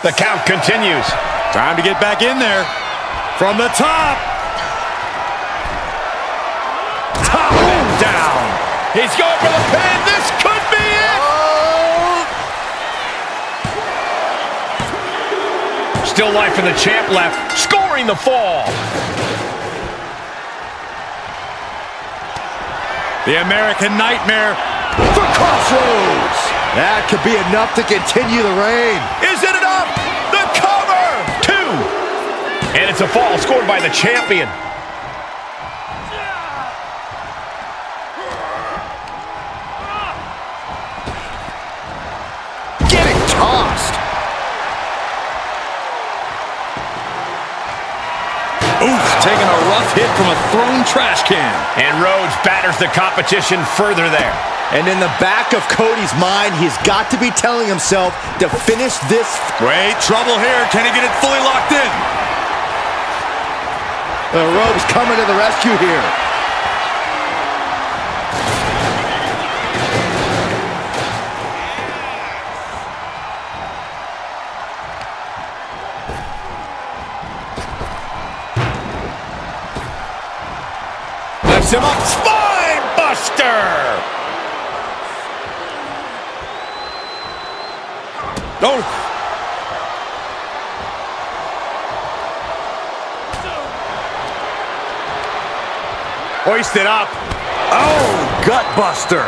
The count continues. Time to get back in there. From the top. Top and down. He's going for the pin. This could be it. Still life for the champ left, scoring the fall. The American Nightmare. For Crossroads. That could be enough to continue the reign. Is it enough? The cover. 2. And it's a fall scored by the champion. Getting tossed. Ooh, taking a rough hit from a thrown trash can. And Rhodes batters the competition further there. And in the back of Cody's mind, he's got to be telling himself to finish this. Wait, trouble here. Can he get it fully locked in? Rhodes coming to the rescue here. Lifts him up. Spine buster. Oh. Hoisted up. Oh, gut buster.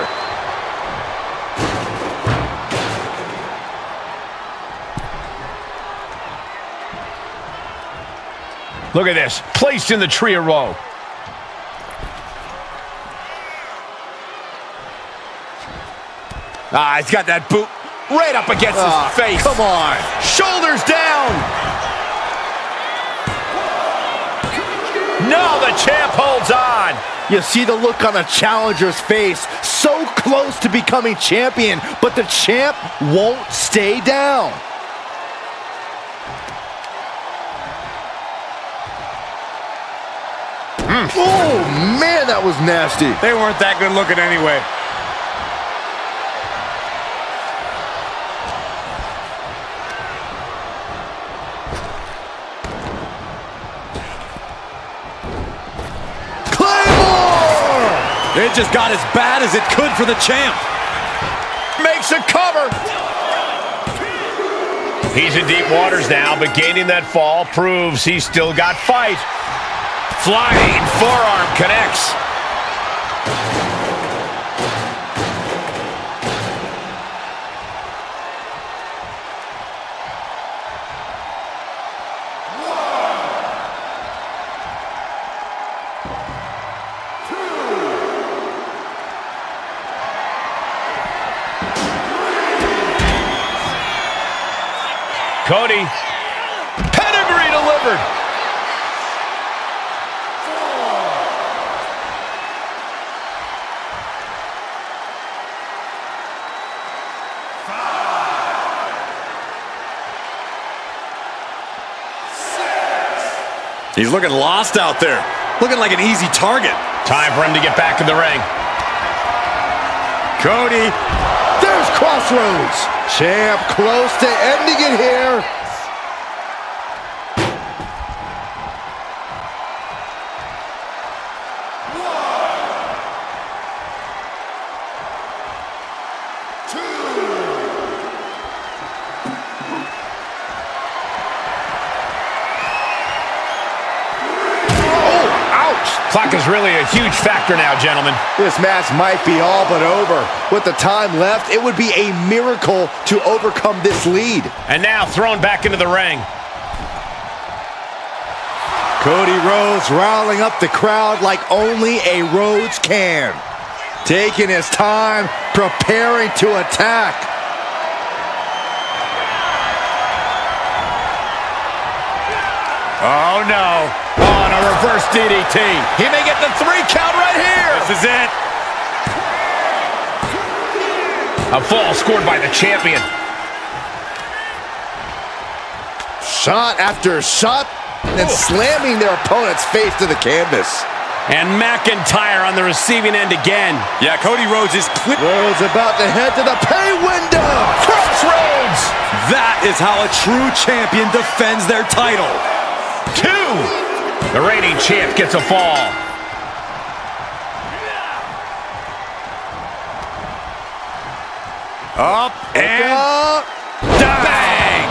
Look at this. Placed in the tree of woe. Ah, he's got that boot right up against his face. Come on. Shoulders down. No, the champ holds on. You see the look on the challenger's face. So close to becoming champion, but the champ won't stay down. Oh, man, that was nasty. They weren't that good looking anyway. It just got as bad as it could for the champ. Makes a cover. He's in deep waters now, but gaining that fall proves he's still got fight. Flying forearm connects. Cody, pedigree delivered. He's looking lost out there. Looking like an easy target. Time for him to get back in the ring. Cody. There's Crossroads. Champ close to ending it here. Clock is really a huge factor now, gentlemen. This match might be all but over. With the time left, it would be a miracle to overcome this lead. And now thrown back into the ring. Cody Rhodes riling up the crowd like only a Rhodes can. Taking his time, preparing to attack. Oh, no. On a reverse DDT. He may get the 3 count right here. This is it. A fall scored by the champion. Shot after shot, and slamming their opponent's face to the canvas. And McIntyre on the receiving end again. Yeah, Cody Rhodes is clear. Rhodes about to head to the pay window. Crossroads. That is how a true champion defends their title. 2. The reigning champ gets a fall. Up and Bang!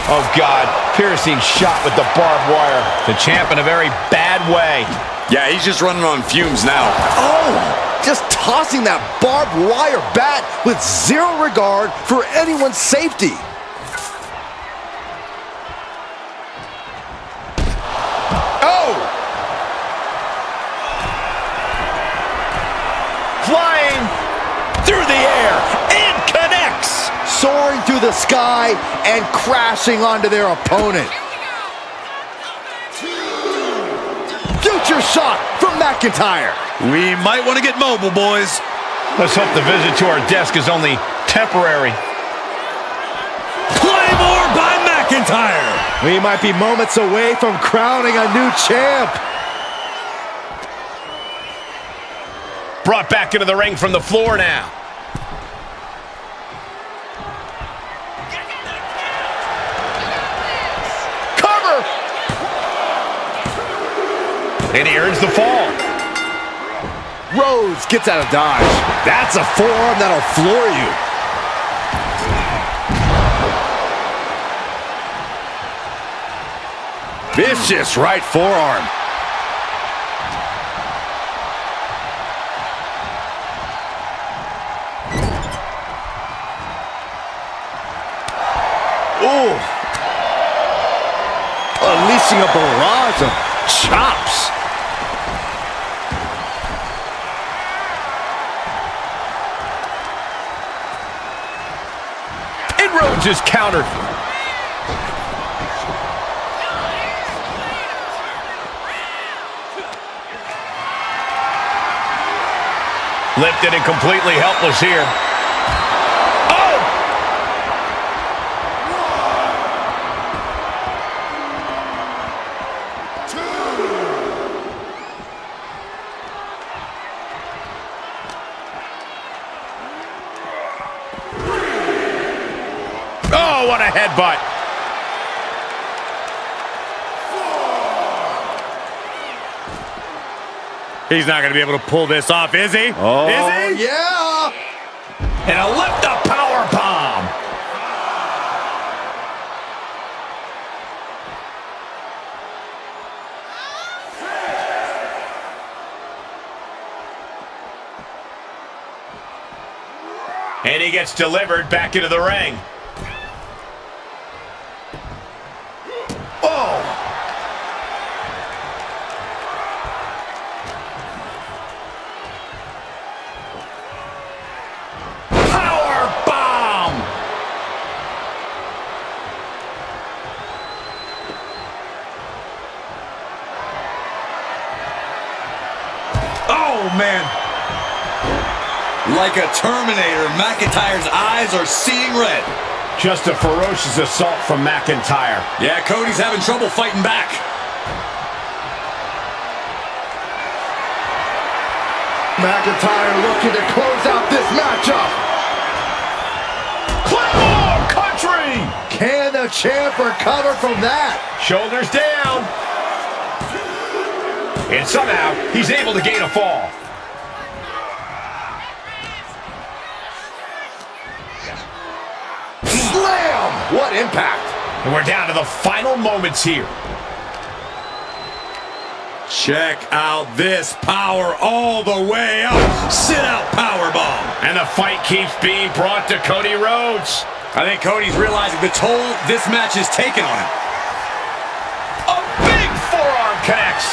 Oh, God. Piercing shot with the barbed wire. The champ in a very bad way. yeah, he's just running on fumes now. Oh! Just tossing that barbed wire bat with zero regard for anyone's safety. Oh! Flying through the air and soaring through the sky and crashing onto their opponent. Future shot from McIntyre. We might want to get mobile, boys. Let's hope the visit to our desk is only temporary. Claymore by McIntyre. We might be moments away from crowning a new champ. Brought back into the ring from the floor now. Cover! And he earns the fall. Rhodes gets out of dodge. That's a forearm that'll floor you. Vicious right forearm. Ooh. Unleashing a barrage of chops. And Rhodes is countered. Lifted and completely helpless here. Oh! Oh, what a headbutt. He's not going to be able to pull this off, is he? Oh, Is he? yeah. And a lift-up power bomb. And he gets delivered back into the ring. Oh! Power bomb! Oh, man. Like a Terminator, McIntyre's eyes are seeing red. Just a ferocious assault from McIntyre. Yeah, Cody's having trouble fighting back. McIntyre looking to close out this matchup. Claymore country! Can the champ recover from that? Shoulders down. And somehow, he's able to gain a fall. Slam! What impact! And we're down to the final moments here. Check out this power all the way up. Sit out powerbomb. And the fight keeps being brought to Cody Rhodes. I think Cody's realizing the toll this match has taken on him. A big forearm connects.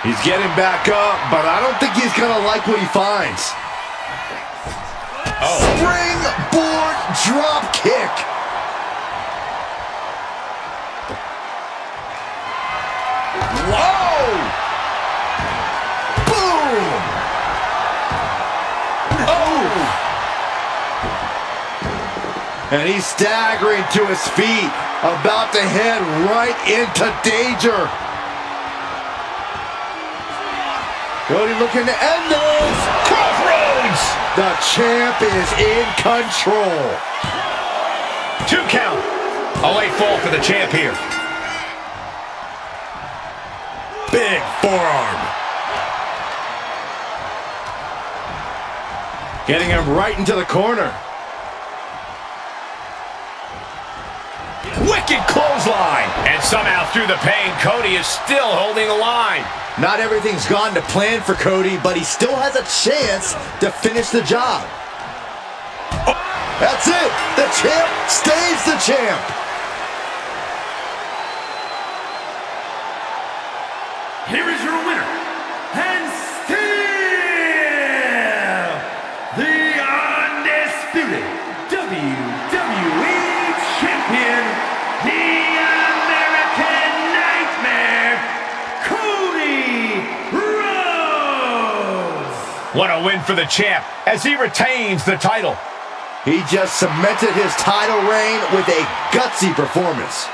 He's getting back up, but I don't think he's gonna like what he finds. Oh. Springboard drop kick. Whoa! Boom! Oh! And he's staggering to his feet, about to head right into danger. Cody looking to end this. Crossroads! The champ is in control. 2 count. A late fall for the champ here. Big forearm. Getting him right into the corner. Wicked clothesline. And somehow through the pain, Cody is still holding the line. Not everything's gone to plan for Cody, but he still has a chance to finish the job. Oh, that's it. The champ stays the champ. here is your winner, and still the undisputed WWE Champion, the American Nightmare, Cody Rhodes. What a win for the champ as he retains the title. He just cemented his title reign with a gutsy performance.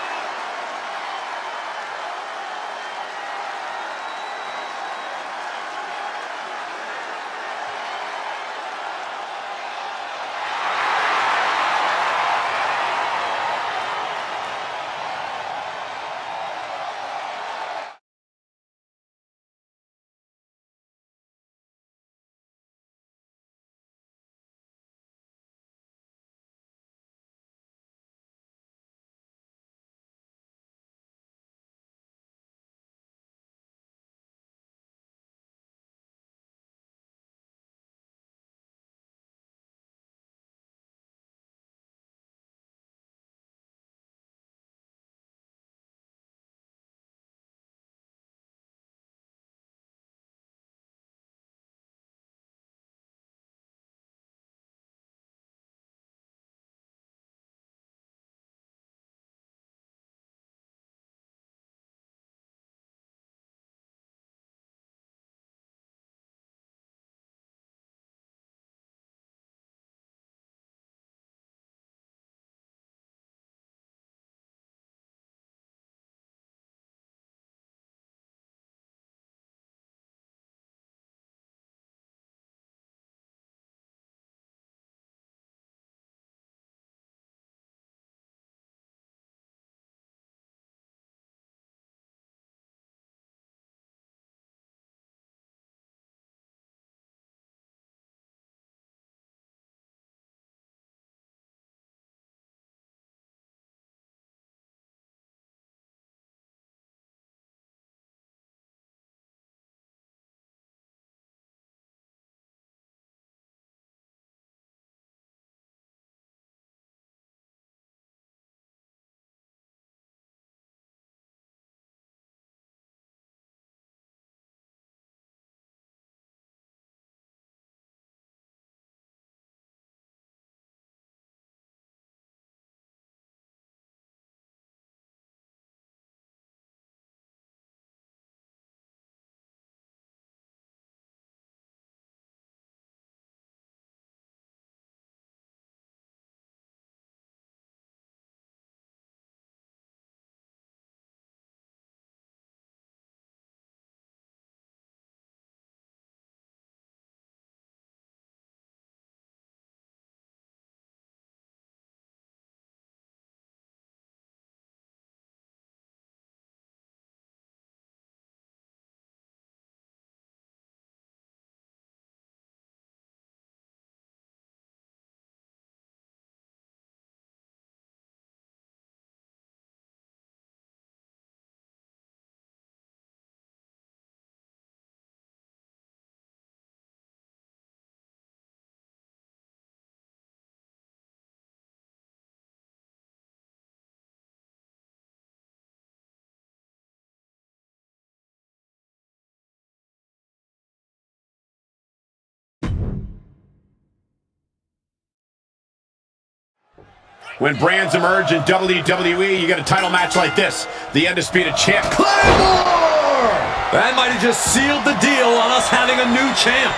When brands emerge in WWE, you get a title match like this. The Undisputed Champ. Claymore! That might have just sealed the deal on us having a new champ.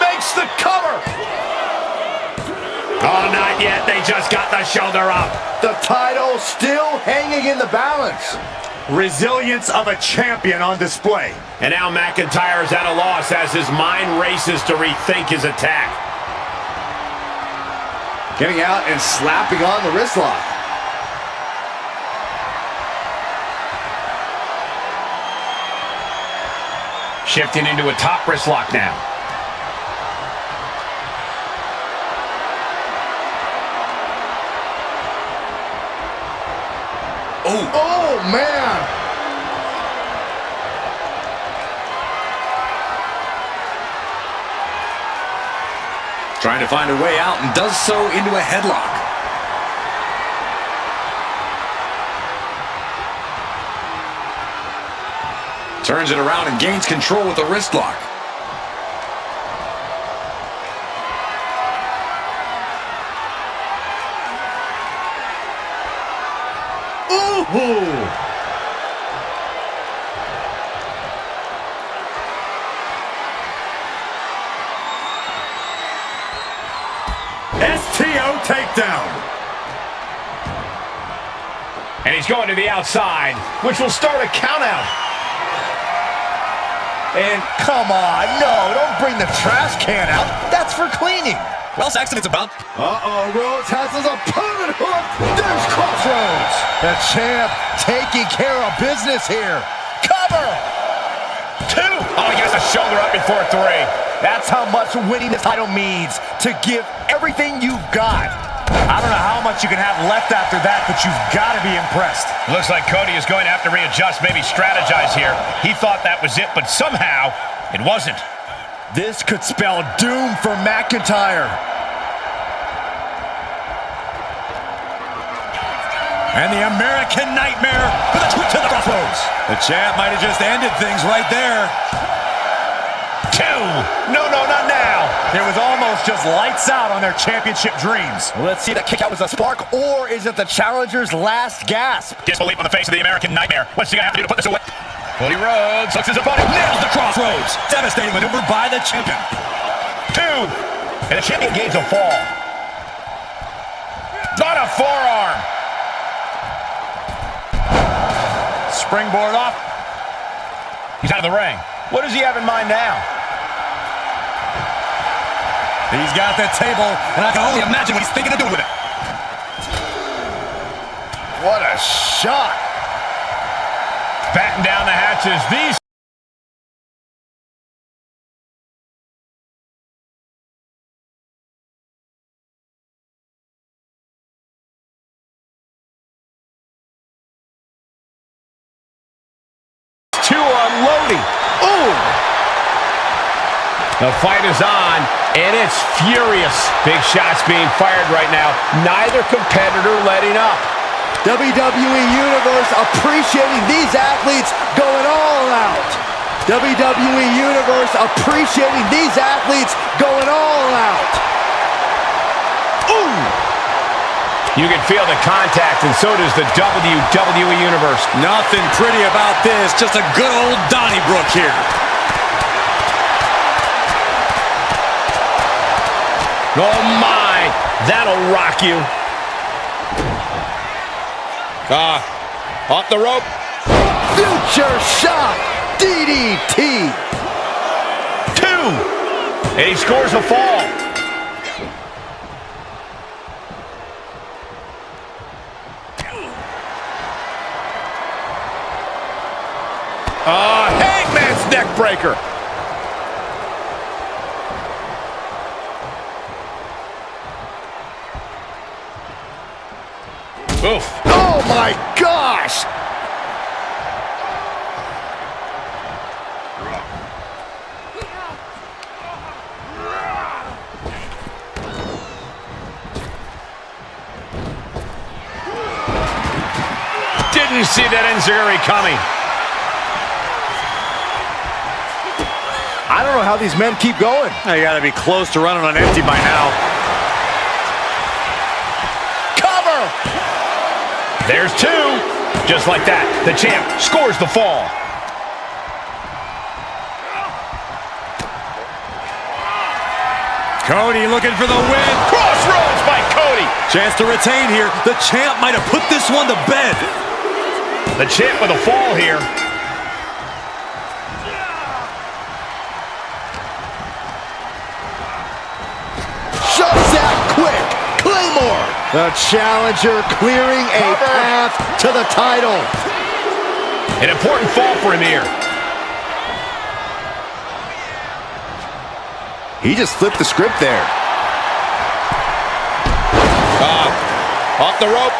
Makes the cover. Oh, not yet. They just got the shoulder up. The title still hanging in the balance. Resilience of a champion on display. And now McIntyre is at a loss as his mind races to rethink his attack. Getting out and slapping on the wrist lock. Shifting into a top wrist lock now. Oh, man! Trying to find a way out and does so into a headlock. Turns it around and gains control with the wrist lock. Ooh! STO takedown. And he's going to the outside, which will start a countout. And come on, no, don't bring the trash can out. That's for cleaning. Well, Saxton, it's about. Rhodes has his opponent hooked. There's Crossroads. The champ taking care of business here. Cover. 2. Oh, he gets a shoulder up before 3. That's how much winning this title means. To give everything you've got. I don't know how much you can have left after that, but you've got to be impressed. Looks like Cody is going to have to readjust, maybe strategize here. He thought that was it, but somehow it wasn't. This could spell doom for McIntyre. And the American Nightmare with a twist to the crossroads. The champ might have just ended things right there. 2. No, not now. It was almost just lights out on their championship dreams. Let's see if that kick out was a spark, or is it the challenger's last gasp? Disbelief on the face of the American Nightmare. What's he going to have to do to put this away? Cody Rhodes looks his opponent. Nails the crossroads. Devastating maneuver by the champion. 2. And the champion gains a fall. Not a forearm. Springboard off. He's out of the ring. What does he have in mind now? He's got the table, and I can only imagine what he's thinking of doing with it. What a shot. Batten down the hatches. These two are unloading. Ooh! The fight is on, and it's furious. Big shots being fired right now. Neither competitor letting up. WWE Universe appreciating these athletes going all out. WWE Universe appreciating these athletes going all out. Ooh! You can feel the contact, and so does the WWE Universe. Nothing pretty about this, just a good old Donnybrook here. Oh my, that'll rock you. Off the rope. Future shot, DDT. 2, and he scores a fall. Hangman's neck breaker. Oof. Oh my gosh! Didn't see that enziguri coming. I don't know how these men keep going. You gotta be close to running on empty by now. Cover! There's 2. Just like that, the champ scores the fall. Cody looking for the win. Crossroads by Cody. Chance to retain here. The champ might have put this one to bed. The champ with a fall here. Shuts out quick. Claymore. The challenger clearing a path to the title. An important fall for him here. He just flipped the script there. Off the rope.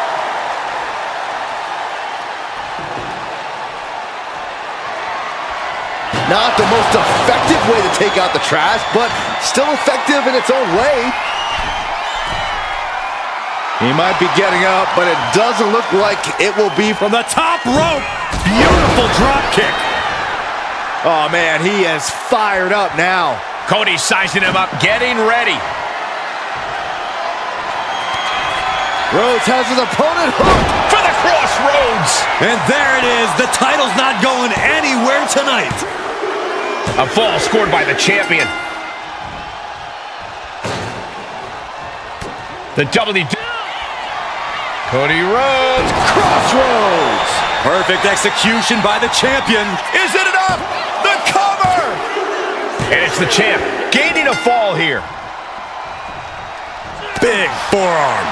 Not the most effective way to take out the trash, but still effective in its own way. He might be getting up, but it doesn't look like it will be From the top rope. Beautiful drop kick. Oh, man, he is fired up now. Cody sizing him up, getting ready. Rhodes has his opponent hooked. For the crossroads. And there it is. The title's not going anywhere tonight. A fall scored by the champion. The WWE. Cody Rhodes. Crossroads. Perfect execution by the champion. Is it enough? The cover. And it's the champ gaining a fall here. Big forearm.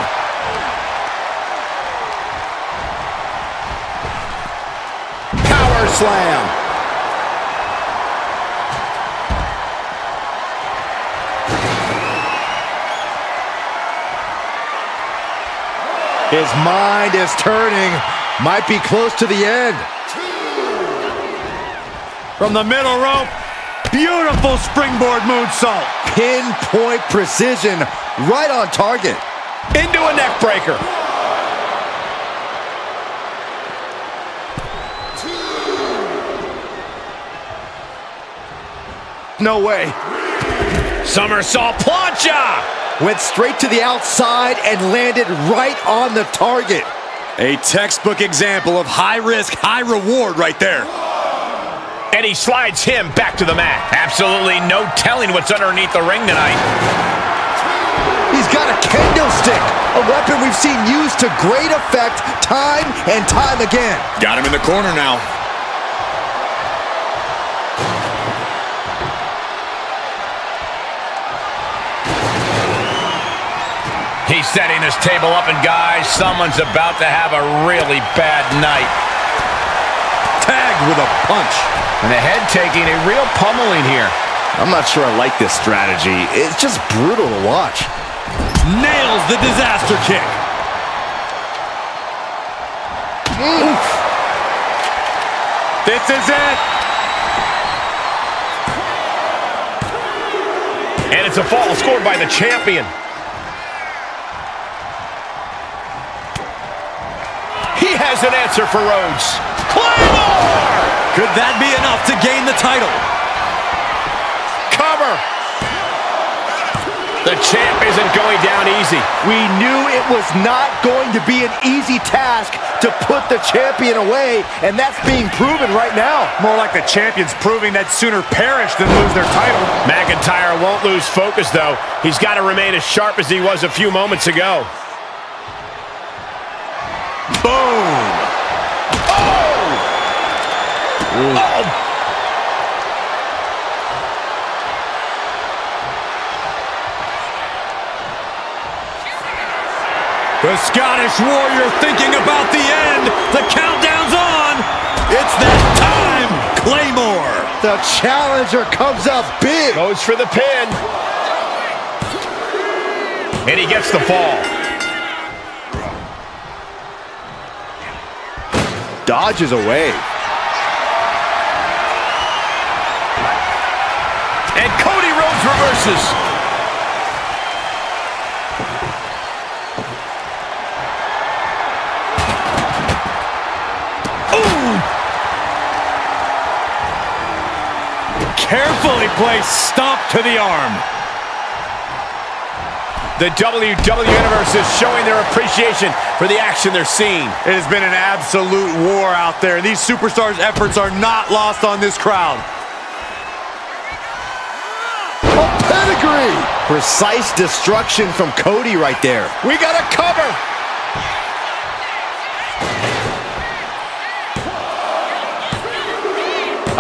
Power slam. His mind is turning. Might be close to the end. From the middle rope. Beautiful springboard moonsault. Pinpoint precision. Right on target. Into a neck breaker. No way. Somersault plancha. Went straight to the outside and landed right on the target. A textbook example of high risk, high reward right there. And he slides him back to the mat. Absolutely no telling what's underneath the ring tonight. He's got a kendo stick, a weapon we've seen used to great effect time and time again. Got him in the corner now. He's setting this table up, and guys, someone's about to have a really bad night. Tagged with a punch. And the head taking a real pummeling here. I'm not sure I like this strategy. It's just brutal to watch. Nails the disaster kick. Oof. This is it. And it's a fall scored by the champion. He has an answer for Rhodes. Claymore! Could that be enough to gain the title? Cover! The champ isn't going down easy. We knew it was not going to be an easy task to put the champion away, and that's being proven right now. More like the champion's proving that sooner perish than lose their title. McIntyre won't lose focus, though. He's got to remain as sharp as he was a few moments ago. Boom! Oh! The Scottish Warrior thinking about the end. The countdown's on. It's that time. Claymore. The challenger comes up big. Goes for the pin. And he gets the fall. Dodges away. And Cody Rhodes reverses. Ooh! Carefully placed stomp to the arm. The WWE Universe is showing their appreciation for the action they're seeing. It has been an absolute war out there. These superstars' efforts are not lost on this crowd. A pedigree. Precise destruction from Cody right there. We got a cover.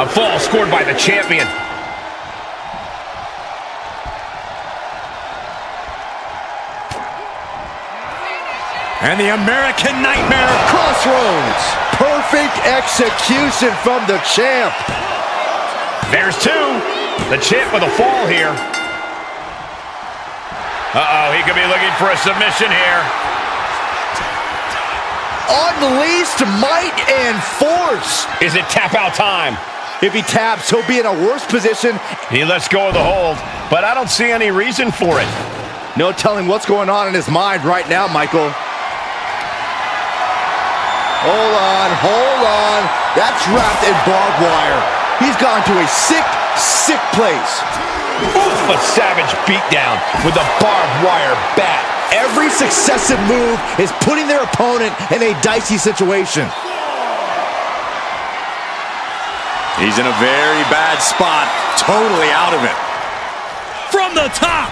A fall scored by the champion. And the American Nightmare. Crossroads. Perfect execution from the champ. There's two. The champ with a fall here. Uh-oh, he could be looking for a submission here. Unleashed might and force. Is it tap out time? If he taps, he'll be in a worse position. He lets go of the hold, but I don't see any reason for it. No telling what's going on in his mind right now, Michael. Hold on, hold on. That's wrapped in barbed wire. He's gone to a sick, sick place. Oof, a savage beatdown with a barbed wire bat. Every successive move is putting their opponent in a dicey situation. He's in a very bad spot, totally out of it. From the top.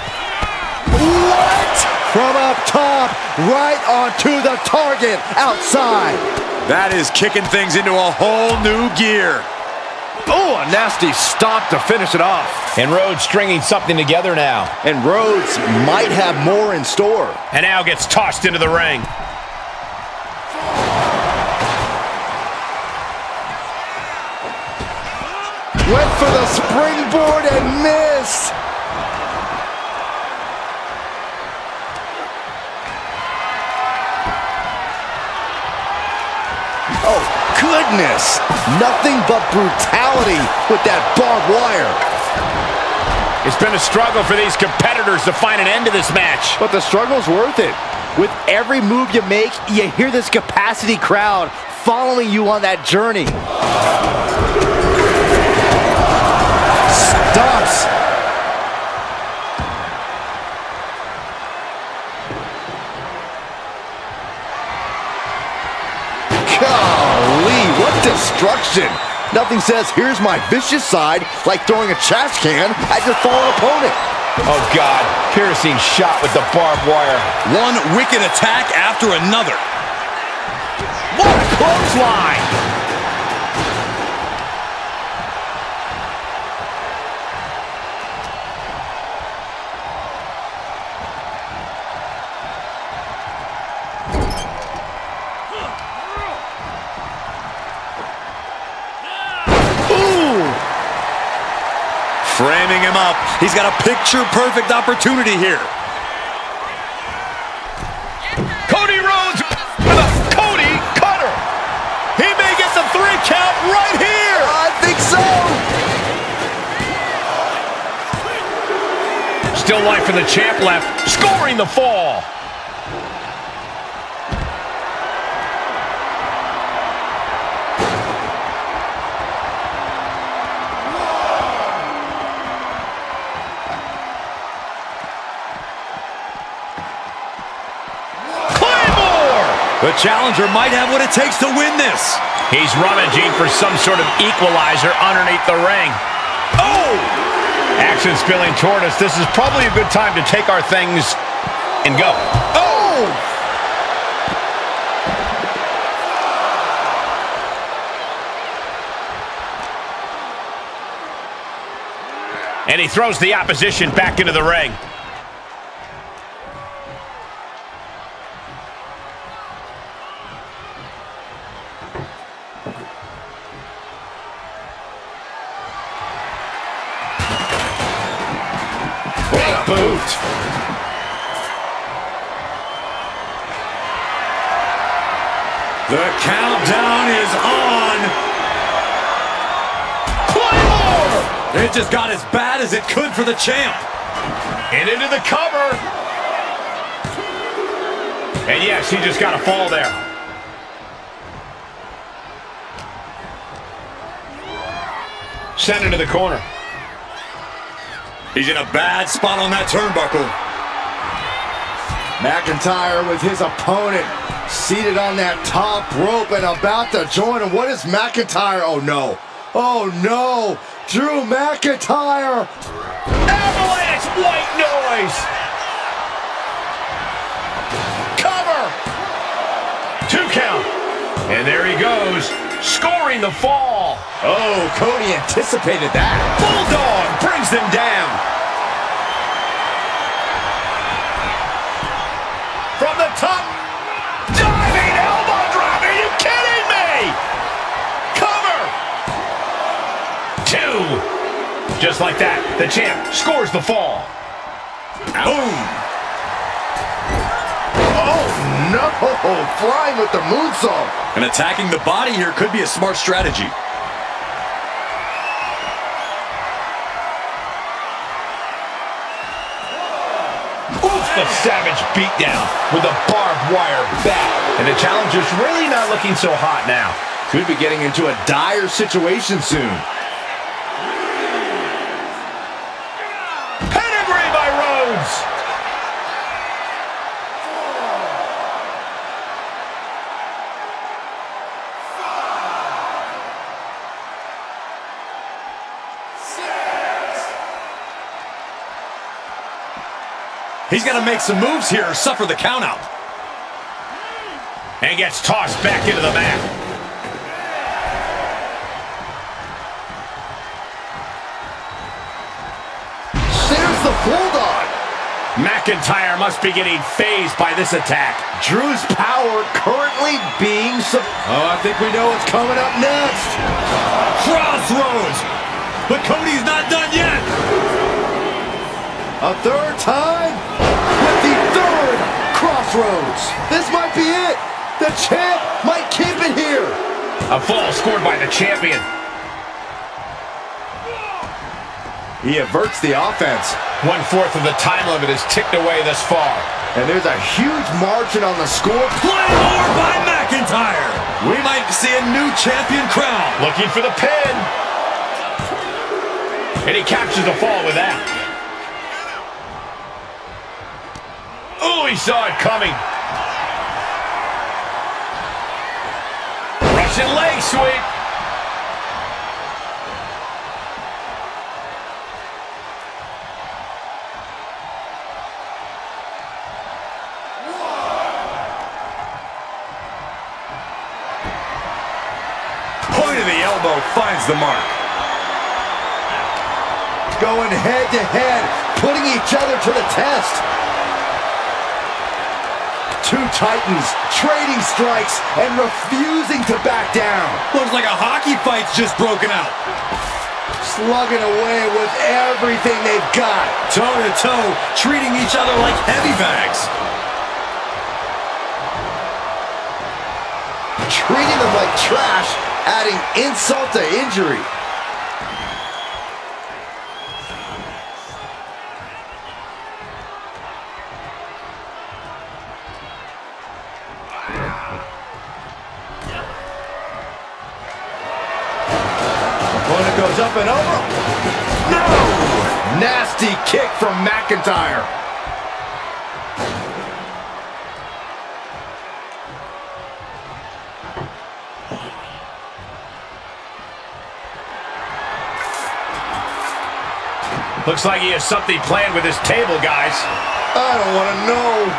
What? From up top, right onto the target, outside. That is kicking things into a whole new gear. Oh, a nasty stop to finish it off. And Rhodes stringing something together now. And Rhodes might have more in store. And now gets tossed into the ring. Went for the springboard and missed. Oh, goodness. Nothing but brutality with that barbed wire. It's been a struggle for these competitors to find an end to this match. But the struggle's worth it. With every move you make, you hear this capacity crowd following you on that journey. Stomps. Golly, what destruction. Nothing says, here's my vicious side, like throwing a trash can at your fallen opponent. Oh, God. Piercing shot with the barbed wire. One wicked attack after another. What a clothesline. Framing him up. He's got a picture-perfect opportunity here. Cody Rhodes with a Cody Cutter. He may get the 3 count right here. I think so. Still life for the champ left, scoring the fall. The challenger might have what it takes to win this. He's rummaging for some sort of equalizer underneath the ring. Oh! Action spilling toward us. This is probably a good time to take our things and go. Oh! And he throws the opposition back into the ring. Boot. The countdown is on. Claymore! It just got as bad as it could for the champ. And into the cover. And yes, he just got a fall there. Sent into the corner. He's in a bad spot on that turnbuckle. McIntyre with his opponent seated on that top rope and about to join him. What is McIntyre? Oh, no. Oh, no. Drew McIntyre. Avalanche white noise. Cover. 2 count. And there he goes, scoring the fall. Oh, Cody anticipated that. Bulldog brings them down. From the top. Diving elbow drop. Are you kidding me? Cover. 2. Just like that, the champ scores the fall. Boom. Oh, no. Flying with the moonsault. And attacking the body here could be a smart strategy. A savage beatdown with a barbed wire bat. And the challenger's really not looking so hot now. Could be getting into a dire situation soon. He's got to make some moves here or suffer the countout. And gets tossed back into the mat. There's the bulldog. McIntyre must be getting phased by this attack. Drew's power currently being I think we know what's coming up next. Crossroads. But Cody's not done yet. A third time with the third crossroads. This might be it. The champ might keep it here. A fall scored by the champion. He averts the offense. 1/4 of the time limit is ticked away thus far. And there's a huge margin on the score. Claymore by McIntyre. We might see a new champion crown. Looking for the pin. And he captures the fall with that. Oh, he saw it coming. Russian leg sweep. Point of the elbow finds the mark. Going head to head, putting each other to the test. Two titans trading strikes and refusing to back down. Looks like a hockey fight's just broken out. Slugging away with everything they've got. Toe to toe, treating each other like heavy bags. Treating them like trash, adding insult to injury. Opponent goes up and over. No! Nasty kick from McIntyre. Looks like he has something planned with his table, guys. I don't want to know.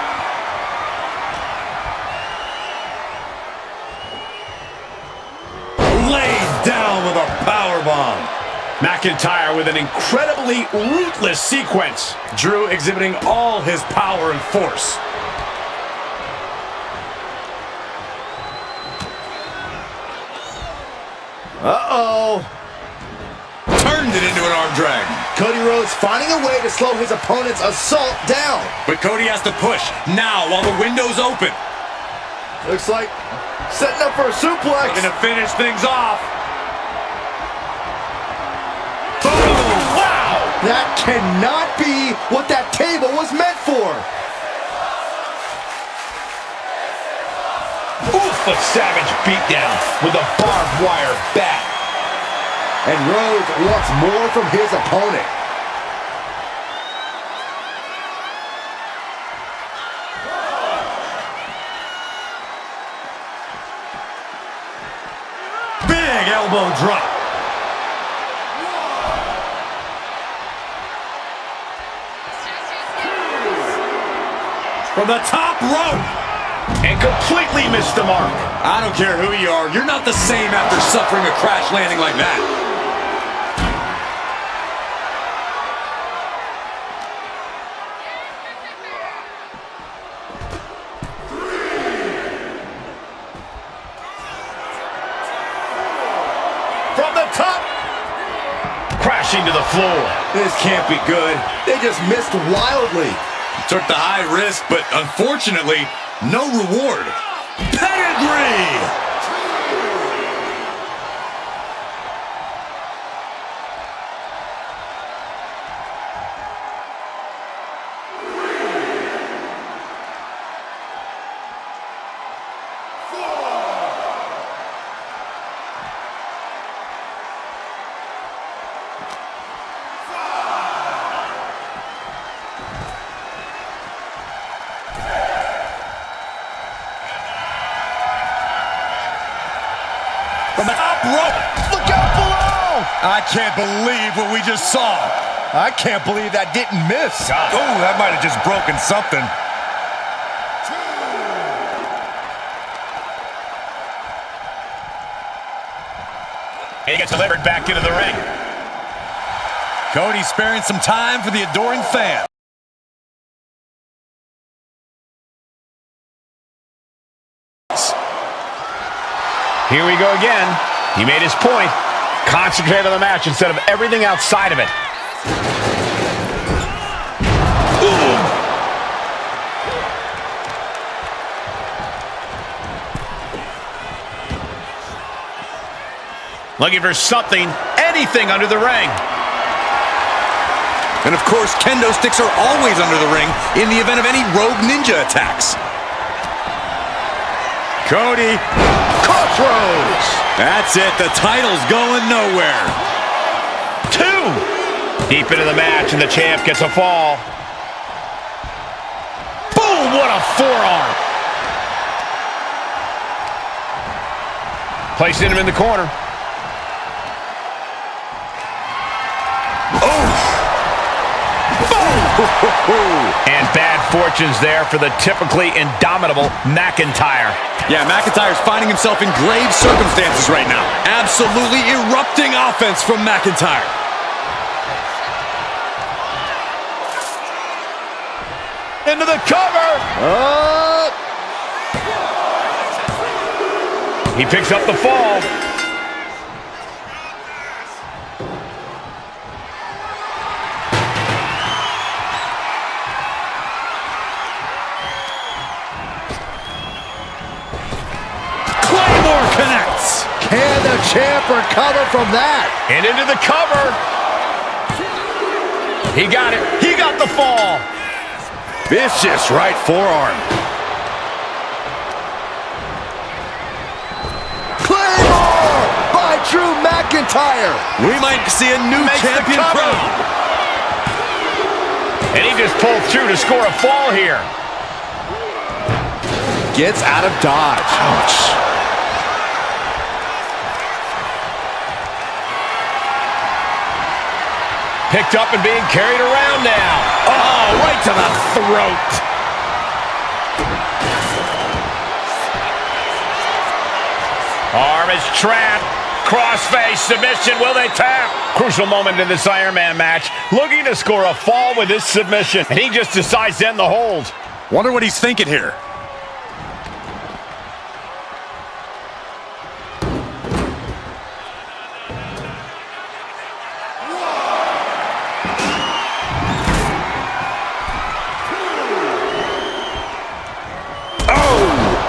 Laid down with a powerbomb. McIntyre with an incredibly ruthless sequence. Drew exhibiting all his power and force. Uh-oh. Turned it into an arm drag. Cody Rhodes finding a way to slow his opponent's assault down. But Cody has to push now while the window's open. Looks like setting up for a suplex. Looking to finish things off. Boom! Wow! That cannot be what that table was meant for. Oof, a savage beatdown with a barbed wire bat. And Rhodes wants more from his opponent. Big elbow drop. From the top rope. And completely missed the mark. I don't care who you are, you're not the same after suffering a crash landing like that. From the top. Crashing to the floor. This can't be good. They just missed wildly. Took the high risk, but unfortunately, no reward. Pedigree! From the top rope. Look out below! I can't believe what we just saw. I can't believe that didn't miss. Oh, that might have just broken something. He gets delivered back into the ring. Cody sparing some time for the adoring fan. Here we go again. He made his point. Concentrate on the match instead of everything outside of it. Ooh. Looking for something, anything under the ring. And of course, kendo sticks are always under the ring in the event of any rogue ninja attacks. Cody. Crossroads. That's it. The title's going nowhere. 2. Deep into the match, and the champ gets a fall. Boom! What a forearm. Placing him in the corner. And bad fortunes there for the typically indomitable McIntyre. Yeah, McIntyre's finding himself in grave circumstances right now. Absolutely erupting offense from McIntyre. Into the cover. He picks up the fall. Connects. Can the champ recover from that? And into the cover. He got it. He got the fall. Vicious right forearm. Claymore by Drew McIntyre. We might see a new champion crowned. And he just pulled through to score a fall here. Gets out of dodge. Ouch. Picked up and being carried around now. Oh, right to the throat. Arm is trapped. Crossface submission. Will they tap? Crucial moment in this Iron Man match. Looking to score a fall with this submission. And he just decides to end the hold. Wonder what he's thinking here.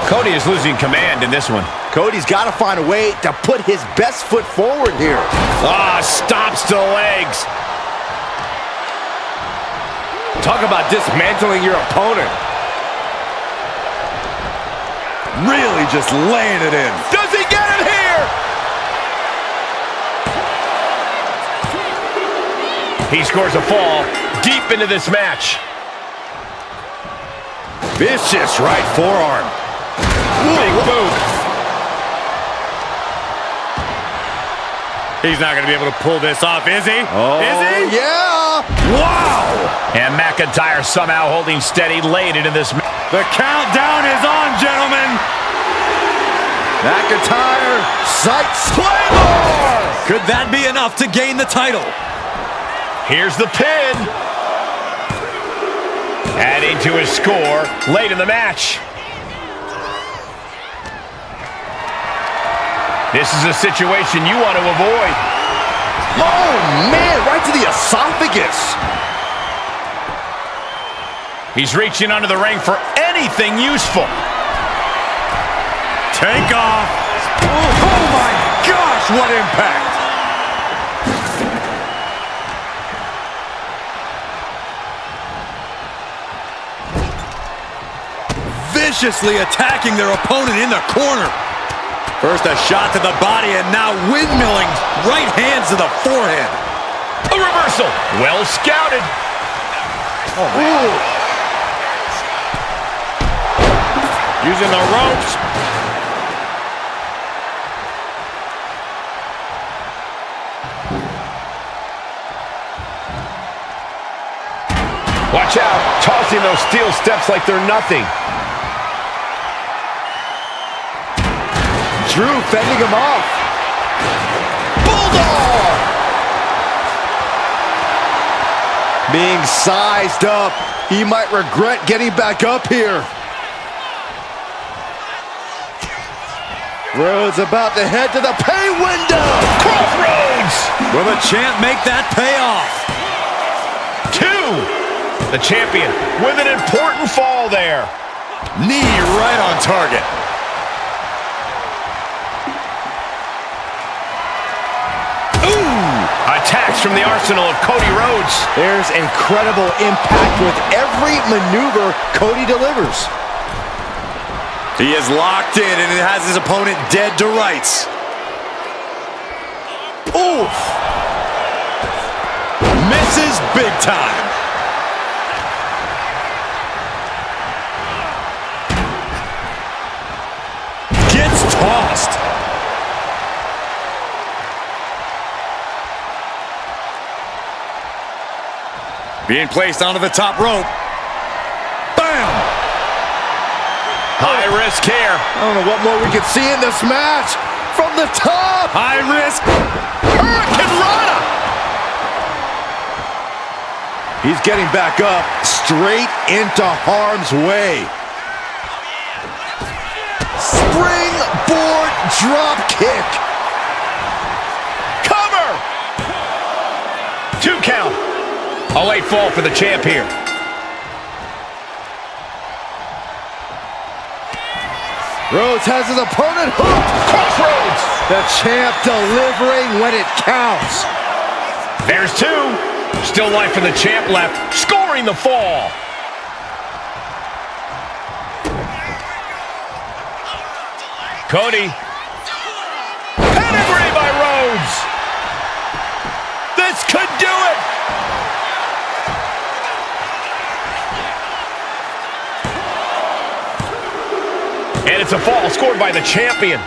Cody is losing command in this one. Cody's got to find a way to put his best foot forward here. Stops to the legs. Talk about dismantling your opponent. Really just laying it in. Does he get it here? He scores a fall deep into this match. Vicious right forearm. Big boot. He's not going to be able to pull this off, is he? Oh, is he? Yeah. Wow. And McIntyre somehow holding steady late into this match. The countdown is on, gentlemen. McIntyre sights Claymore. Could that be enough to gain the title? Here's the pin. Adding to his score late in the match. This is a situation you want to avoid. Oh, man, right to the esophagus. He's reaching under the ring for anything useful. Take off. Oh, my gosh, what impact. Viciously attacking their opponent in the corner. First a shot to the body and now windmilling right hands to the forehead. A reversal. Well scouted. Oh, man. Using the ropes. Watch out, tossing those steel steps like they're nothing. Drew fending him off. Bulldog! Being sized up. He might regret getting back up here. Rhodes about to head to the pay window. Crossroads! Will the champ make that pay off? 2. The champion with an important fall there. Knee right on target. Attacks from the arsenal of Cody Rhodes. There's incredible impact with every maneuver Cody delivers. He is locked in and it has his opponent dead to rights. Oof! Misses big time. Gets tossed. Being placed onto the top rope. Bam! High risk here. I don't know what more we could see in this match. From the top. High risk. Hurricane Rana. He's getting back up. Straight into harm's way. Springboard drop kick. Cover! 2 count. A late fall for the champ here. Rhodes has his opponent hooked. Crossroads! The champ delivering when it counts. There's 2. Still life for the champ left, scoring the fall. Cody. Pedigree by Rhodes. This could do it. And it's a fall scored by the champion.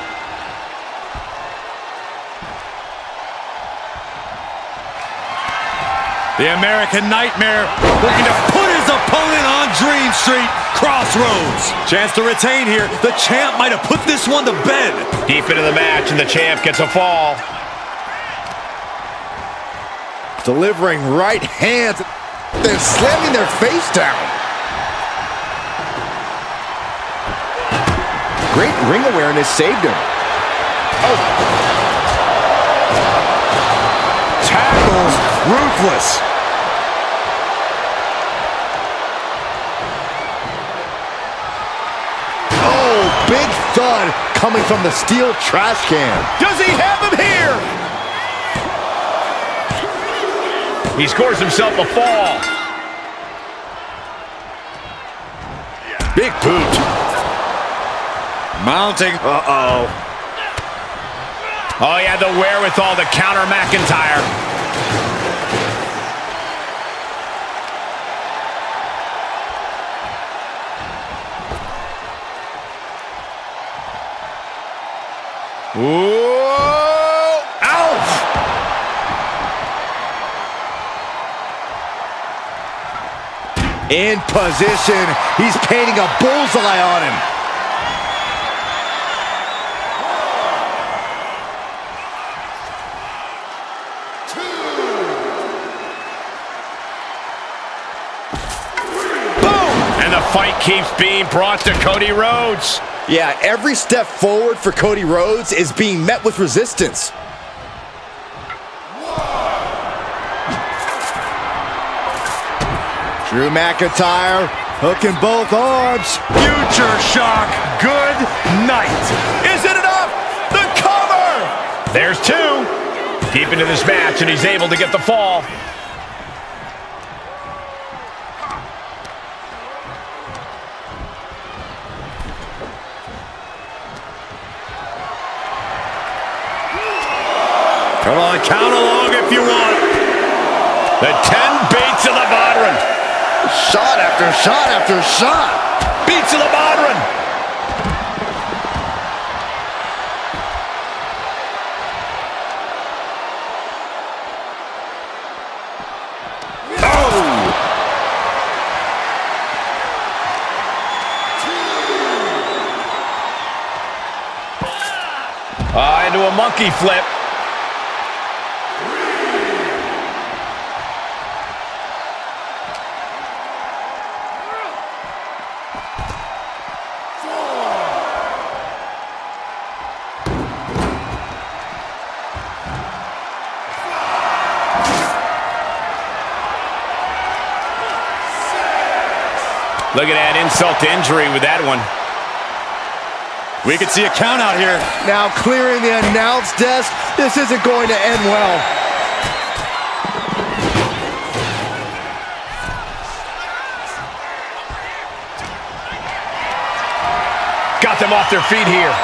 The American Nightmare looking to put his opponent on Dream Street. Crossroads. Chance to retain here. The champ might have put this one to bed. Deep into the match, and the champ gets a fall. Delivering right hands. They're slamming their face down. Great ring awareness saved him. Oh. Tackles ruthless. Oh, big thud coming from the steel trash can. Does he have him here? He scores himself a fall. Big boot. Mounting. Uh-oh. Oh, he had the wherewithal to counter McIntyre. Whoa! Ouch! In position. He's painting a bullseye on him. Fight keeps being brought to Cody Rhodes. Yeah, every step forward for Cody Rhodes is being met with resistance. Drew McIntyre hooking both arms. Future shock. Good night. Is it enough? The cover! There's 2. Deep into this match, and he's able to get the fall. Come on, count along if you want. The 10 beats of the Bodhrán. Shot after shot after shot. Beats of the Bodhrán. Into a monkey flip. Look at that insult to injury with that one. We could see a count out here. Now clearing the announce desk. This isn't going to end well. Got them off their feet here.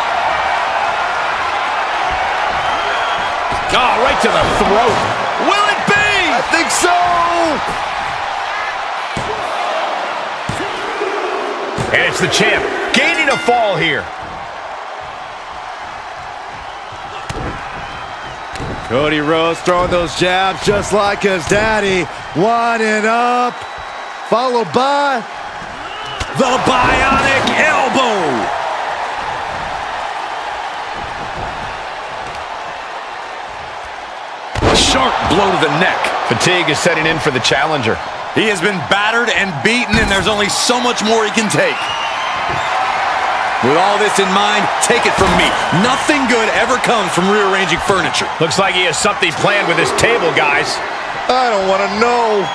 Oh, right to the throat. Will it be? I think so. And it's the champ gaining a fall here. Cody Rhodes throwing those jabs just like his daddy. Winding up. Followed by The bionic elbow. A sharp blow to the neck. Fatigue is setting in for the challenger. He has been battered and beaten, and there's only so much more he can take. With all this in mind, take it from me. Nothing good ever comes from rearranging furniture. Looks like he has something planned with his table, guys. I don't want to know.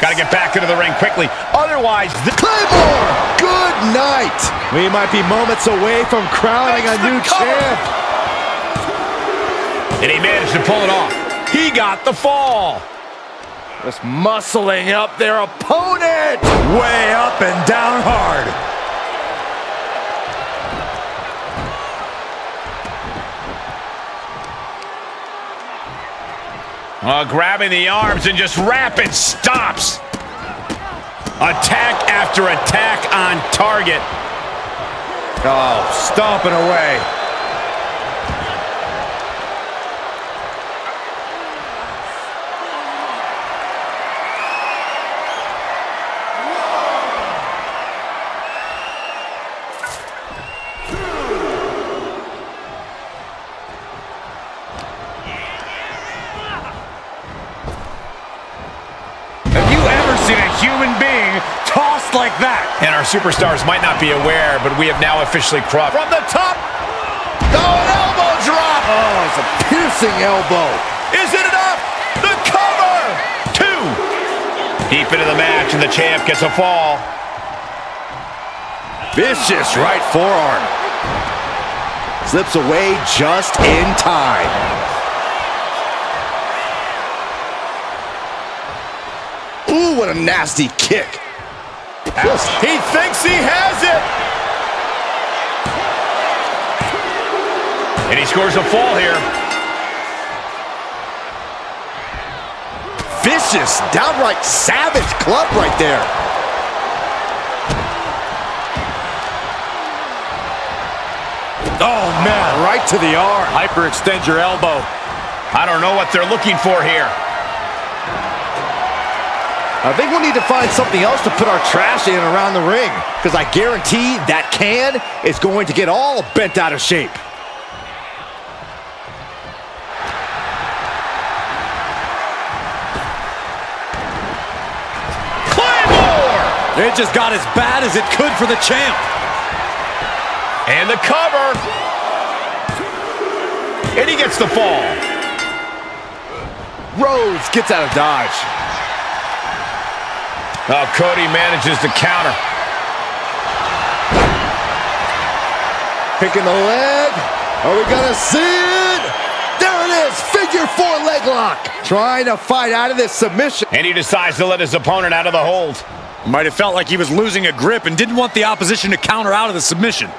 Got to get back into the ring quickly. Otherwise, Claymore! Good night! We might be moments away from crowning a new champ. And he managed to pull it off. He got the fall. Just muscling up their opponent. Way up and down hard. Grabbing the arms and just rapid stops. Attack after attack on target. Oh, stomping away. Seen a human being tossed like that. And our superstars might not be aware, but we have now officially crossed. From the top. Oh, an elbow drop. Oh, it's a piercing elbow. Is it enough? The cover. 2. Deep into the match, and the champ gets a fall. Vicious right forearm. Slips away just in time. Ooh, what a nasty kick. He thinks he has it. And he scores a fall here. Vicious, downright savage club right there. Oh, man. Right to the arm. Hyperextend your elbow. I don't know what they're looking for here. I think we'll need to find something else to put our trash in around the ring, because I guarantee that can is going to get all bent out of shape. Claymore! It just got as bad as it could for the champ. And the cover. And he gets the fall. Rhodes gets out of dodge. Oh, Cody manages to counter. Picking the leg. Are we gonna see it? There it is, figure 4 leg lock. Trying to fight out of this submission. And he decides to let his opponent out of the hold. Might have felt like he was losing a grip and didn't want the opposition to counter out of the submission.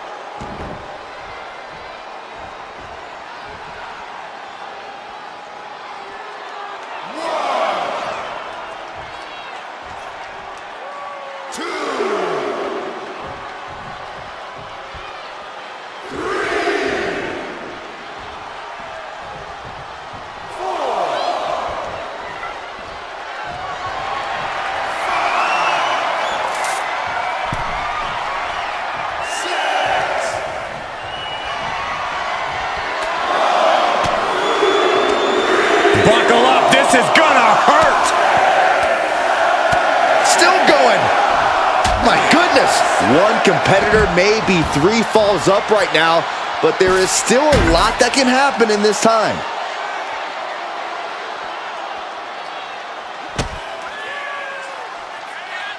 One competitor may be 3 falls up right now, but there is still a lot that can happen in this time.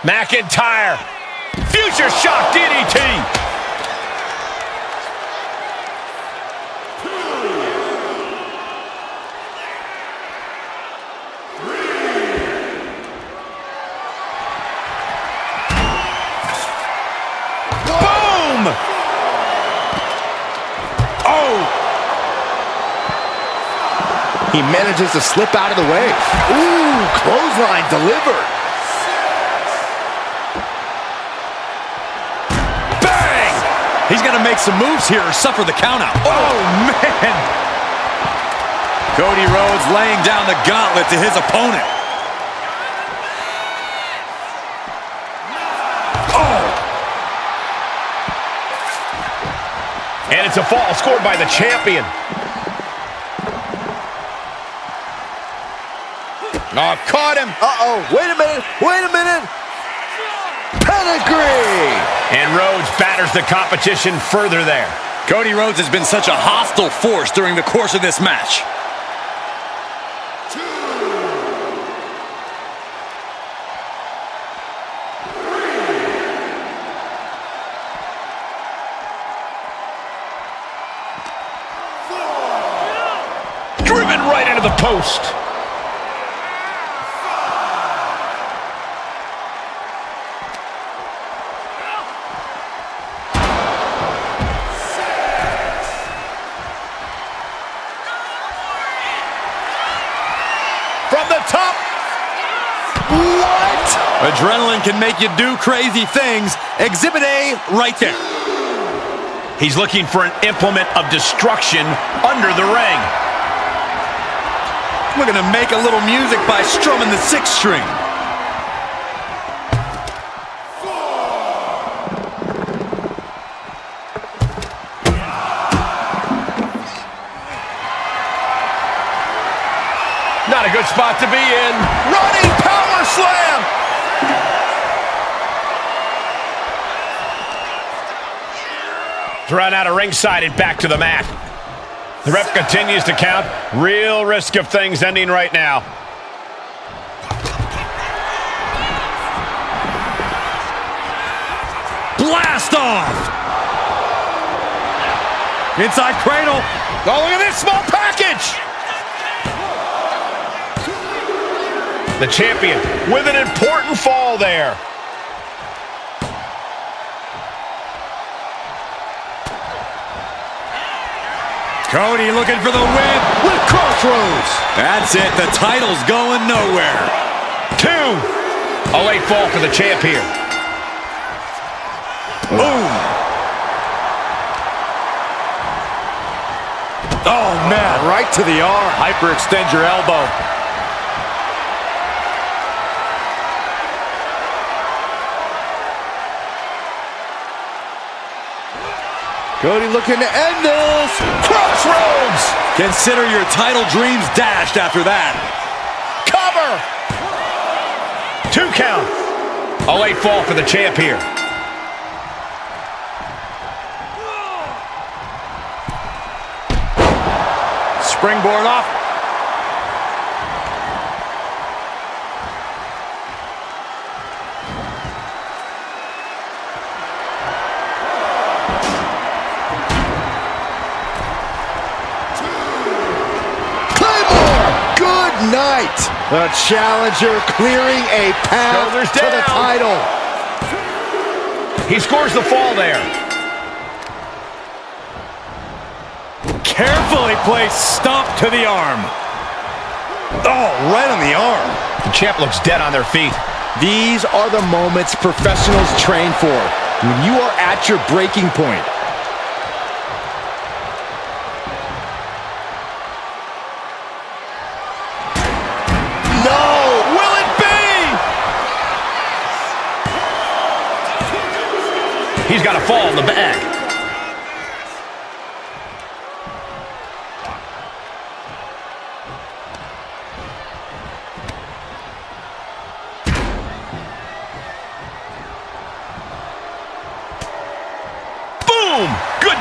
McIntyre. Future shock DDT. Boom! Oh! He manages to slip out of the way. Ooh, clothesline delivered. He's going to make some moves here or suffer the countout. Oh, man! Cody Rhodes laying down the gauntlet to his opponent. Oh! And it's a fall scored by the champion. Oh, caught him. Uh-oh, wait a minute, wait a minute. Pedigree! And Rhodes batters the competition further there. Cody Rhodes has been such a hostile force during the course of this match. Driven right into the post. From the top. What? Adrenaline can make you do crazy things. Exhibit A right there. He's looking for an implement of destruction under the ring. Looking to make a little music by strumming the 6th string. Not a good spot to be in. Running power slam. Thrown out of ringside and back to the mat. The ref continues to count. Real risk of things ending right now. Blast off! Inside cradle. Oh, look at this small package. The champion with an important fall there. Cody looking for the win with crossroads. That's it. The title's going nowhere. 2. A late fall for the champ here. Boom. Oh, man. Right to the arm. Hyperextend your elbow. Cody looking to end this. Crossroads. Consider your title dreams dashed after that. Cover. 2 count. A late fall for the champ here. Springboard off. Night. The challenger clearing a path Shoulders to the down. title. He scores the fall there. Carefully placed stomp to the arm. Oh, right on the arm. The champ looks dead on their feet. These are the moments professionals train for. When you are at your breaking point. He's got a fall in the bag.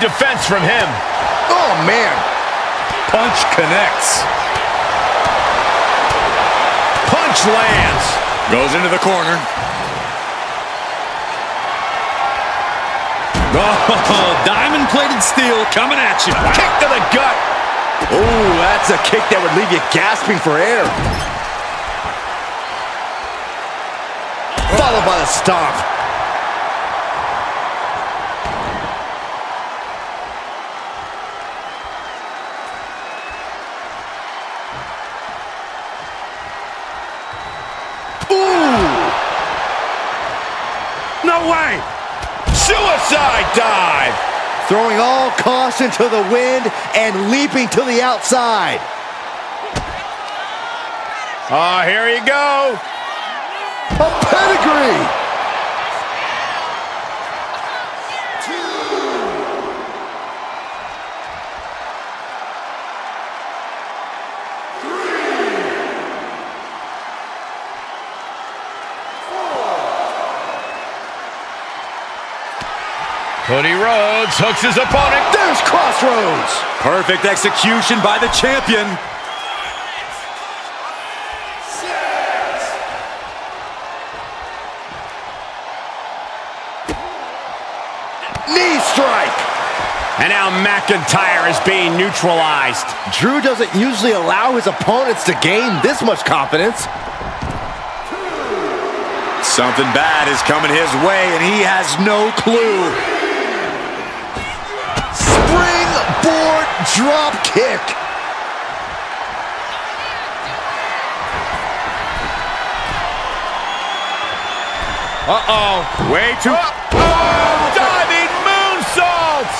defense from him. Oh, man. Punch connects. Punch lands. Goes into the corner. Oh, diamond-plated steel coming at you. Kick to the gut. Oh, that's a kick that would leave you gasping for air. Followed by the stomp. No way! Suicide dive. Throwing all caution to the wind and leaping to the outside. Oh, here you go. A pedigree. Cody Rhodes hooks his opponent. There's Crossroads. Perfect execution by the champion. Knee strike. And now McIntyre is being neutralized. Drew doesn't usually allow his opponents to gain this much confidence. Something bad is coming his way, and he has no clue. Springboard drop kick. Uh-oh. Way too... diving moonsault!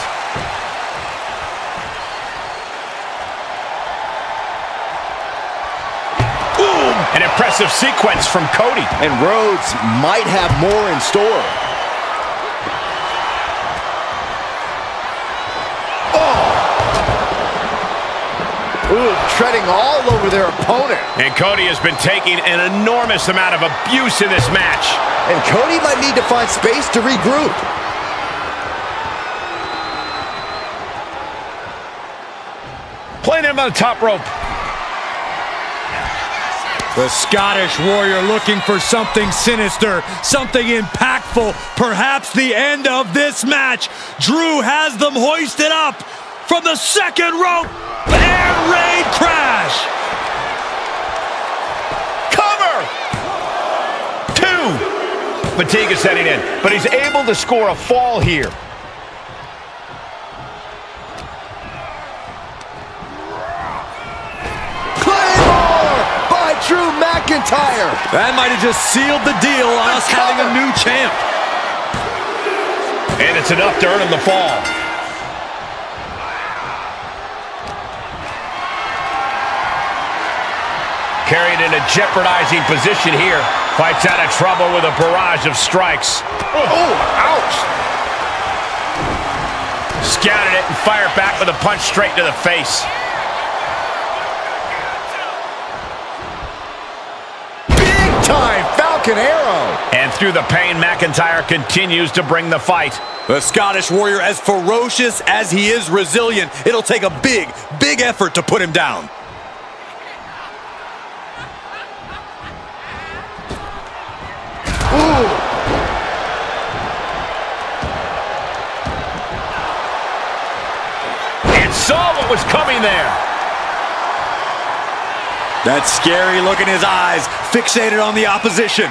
Boom! An impressive sequence from Cody. And Rhodes might have more in store. Ooh, treading all over their opponent. And Cody has been taking an enormous amount of abuse in this match. And Cody might need to find space to regroup. Playing him on the top rope. The Scottish Warrior looking for something sinister, something impactful, perhaps the end of this match. Drew has them hoisted up from the second rope. Air raid crash. Cover! 2. Fatigue is setting in, but he's able to score a fall here. Drew McIntyre. That might have just sealed the deal on us having a new champ. And it's enough to earn him the fall. Carried in a jeopardizing position here. Fights out of trouble with a barrage of strikes. Oh, ouch. Scouted it and fired back with a punch straight to the face. Time Falcon Arrow. And through the pain, McIntyre continues to bring the fight. The Scottish Warrior, as ferocious as he is resilient, it'll take a big, big effort to put him down. Ooh. And saw what was coming there. That scary look in his eyes, fixated on the opposition.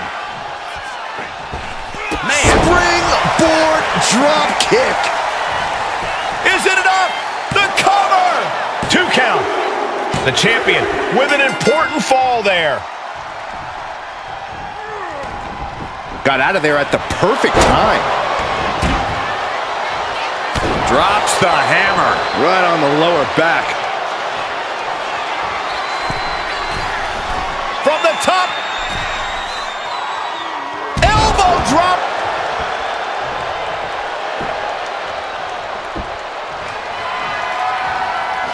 Man. Springboard drop kick. Is it enough? The cover! 2 count. The champion with an important fall there. Got out of there at the perfect time. Drops the hammer. Right on the lower back. From the top. Elbow drop.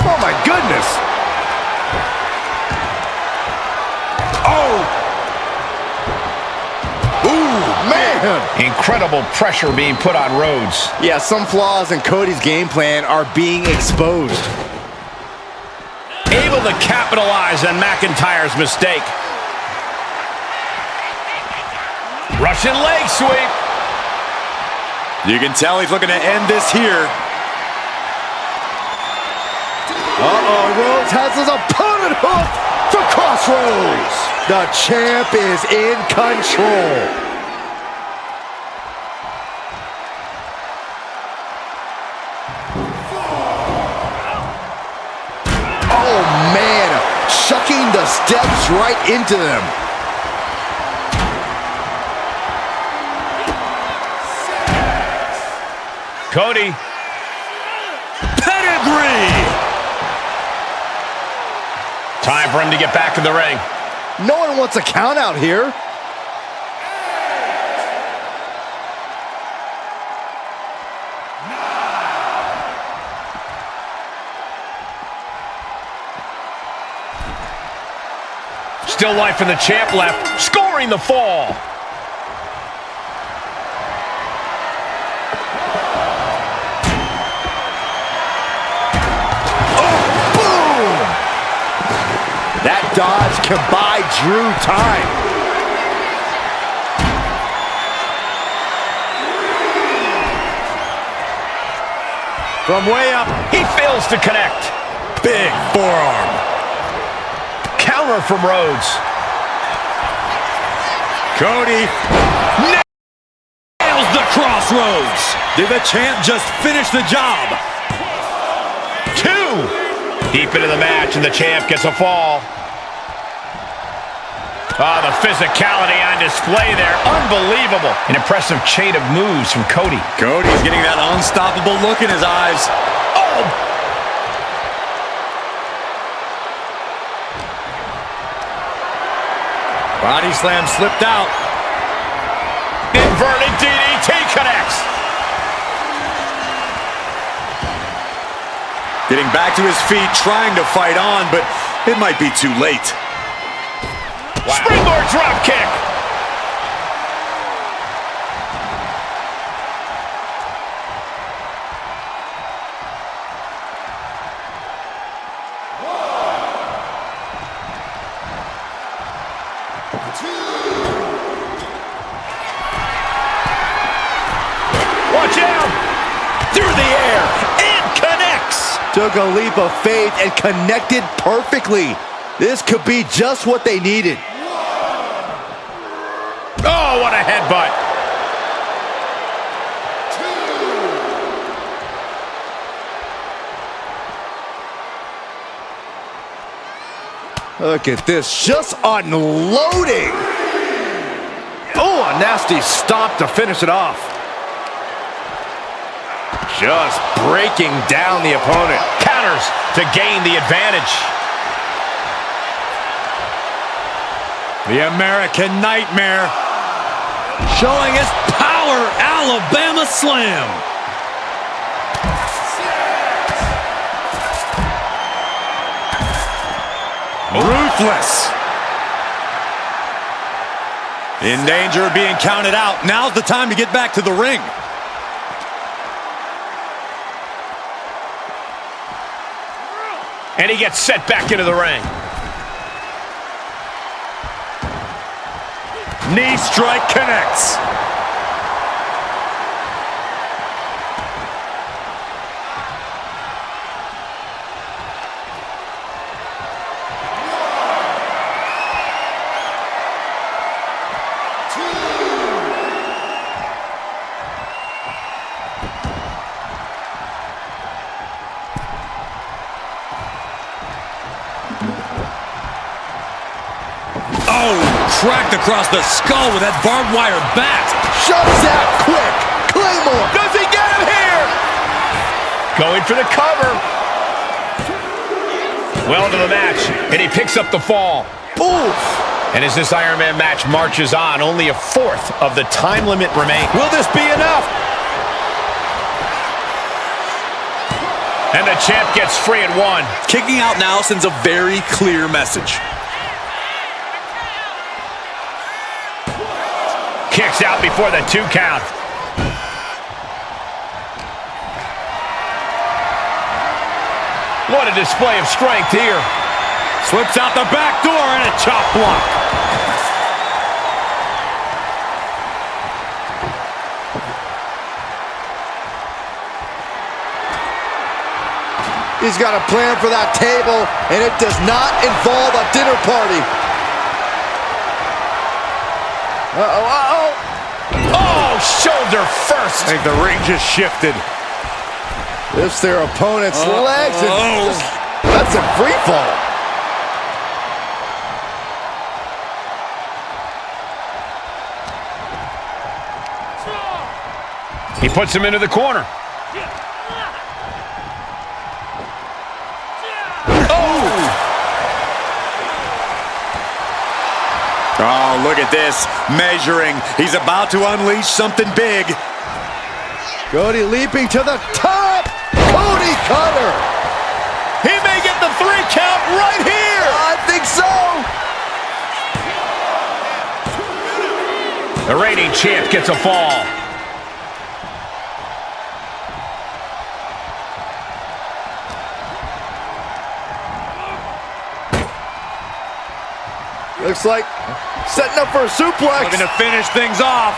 Oh my goodness. Oh. Ooh, man! Incredible pressure being put on Rhodes. Yeah, some flaws in Cody's game plan are being exposed. Able to capitalize on McIntyre's mistake. Russian leg sweep. You can tell he's looking to end this here. Uh-oh, Rhodes has his opponent hooked for Crossroads. The champ is in control. Oh, man, chucking the steps right into them. Cody. Pedigree! Time for him to get back in the ring. No one wants a count out here. Still life in the champ left, scoring the fall. That dodge can buy Drew time. From way up, he fails to connect. Big forearm. Counter from Rhodes. Cody Nails the Crossroads. did the champ just finish the job? 2. Deep into the match, and the champ gets a fall. Oh, the physicality on display there. Unbelievable. An impressive chain of moves from Cody. Cody's getting that unstoppable look in his eyes. Oh! Body slam slipped out. Inverted DDT connects. Getting back to his feet, trying to fight on, but it might be too late. Wow. Springboard drop kick. Watch out! Through the air, and connects! Took a leap of faith and connected perfectly. This could be just what they needed. Oh, what a headbutt! Look at this, just unloading. Oh, a nasty stomp to finish it off. Just breaking down the opponent. Counters to gain the advantage. The American Nightmare. Showing his power, Alabama Slam. Ruthless. In danger of being counted out. Now's the time to get back to the ring. And he gets set back into the ring. Knee strike connects. Oh, cracked across the skull with that barbed wire bat. Shoves out quick. Claymore. Does he get him here? Going for the cover. Well into the match, and he picks up the fall. Oof. And as this Iron Man match marches on, only a fourth of the time limit remains. Will this be enough? And the champ gets free at 1. Kicking out now sends a very clear message. Kicks out before the 2 count. What a display of strength here. Slips out the back door and a chop block. He's got a plan for that table, and it does not involve a dinner party. Uh-oh, uh-oh. Oh, shoulder first. I think the ring just shifted. Lifts their opponent's legs and just lets him free fall. He puts him into the corner. Oh, look at this. Measuring. He's about to unleash something big. Cody leaping to the top. Cody cutter. He may get the 3 count right here. I think so. The reigning champ gets a fall. Looks like setting up for a suplex. Looking to finish things off.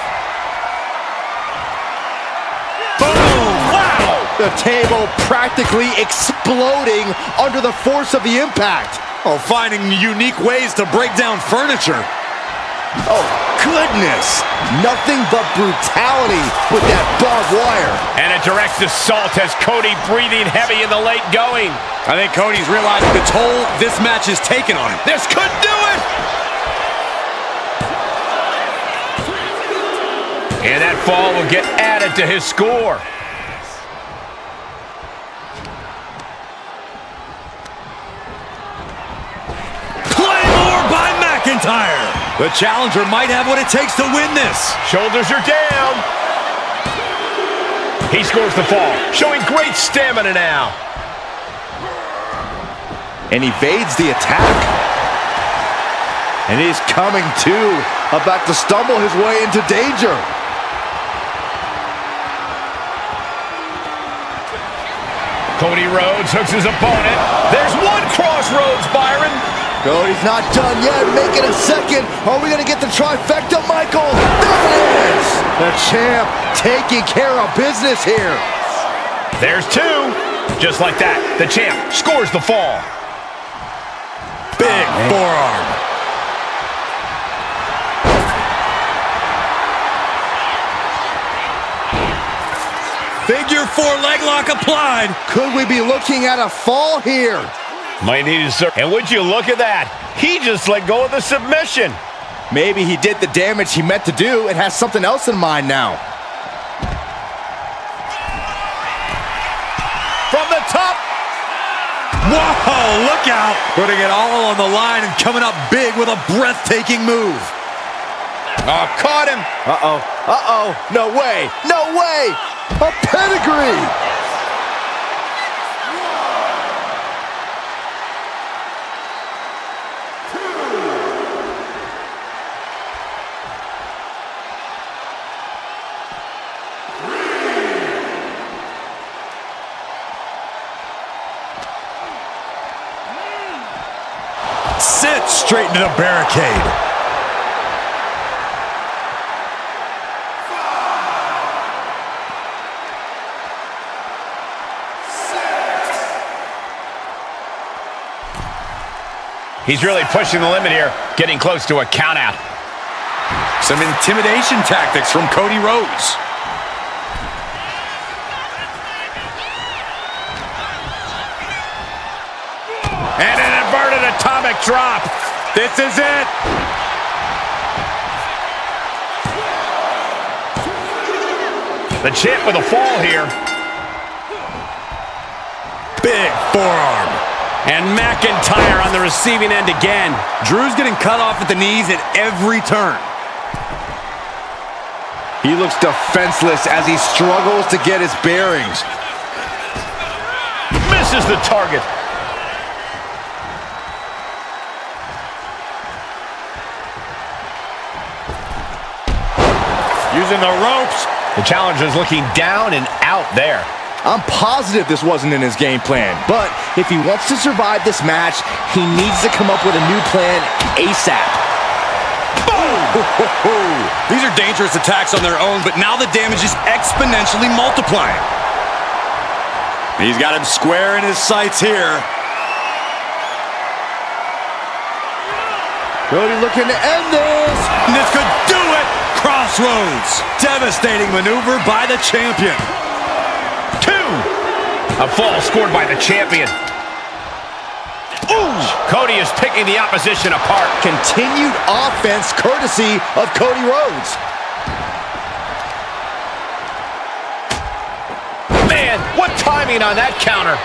Boom! Wow! The table practically exploding under the force of the impact. Oh, finding unique ways to break down furniture. Oh, goodness. Nothing but brutality with that barbed wire. And a direct assault has Cody breathing heavy in the late going. I think Cody's realized the toll this match has taken on him. This could do it! And that fall will get added to his score. Claymore by McIntyre. The challenger might have what it takes to win this. Shoulders are down. He scores the fall, showing great stamina now. And evades the attack. And he's coming to, about to stumble his way into danger. Cody Rhodes hooks his opponent. There's one crossroads, Byron. Cody's not done yet, making a second. Are we gonna get the trifecta, Michael? There it is! The champ taking care of business here. There's 2. Just like that, the champ scores the fall. Big forearm. Figure 4 leg lock applied. Could we be looking at a fall here? Might need to serve. And would you look at that? He just let go of the submission. Maybe he did the damage he meant to do and has something else in mind now. From the top. Whoa, look out. Putting it all on the line and coming up big with a breathtaking move. Oh, caught him. Uh-oh, uh-oh. No way, no way. A pedigree. Sit straight into the barricade. He's really pushing the limit here, getting close to a count out. Some intimidation tactics from Cody Rhodes. And an inverted atomic drop. This is it. The champ with a fall here. Big forearm. And McIntyre on the receiving end again. Drew's getting cut off at the knees at every turn. He looks defenseless as he struggles to get his bearings. Misses the target. Using the ropes. The challenger's looking down and out there. I'm positive this wasn't in his game plan, but if he wants to survive this match, he needs to come up with a new plan ASAP. Boom! These are dangerous attacks on their own, but now the damage is exponentially multiplying. He's got him square in his sights here. Cody looking to end this. And this could do it! Crossroads. Devastating maneuver by the champion. 2. A fall scored by the champion. Ooh! Cody is picking the opposition apart. Continued offense courtesy of Cody Rhodes. Man, what timing on that counter.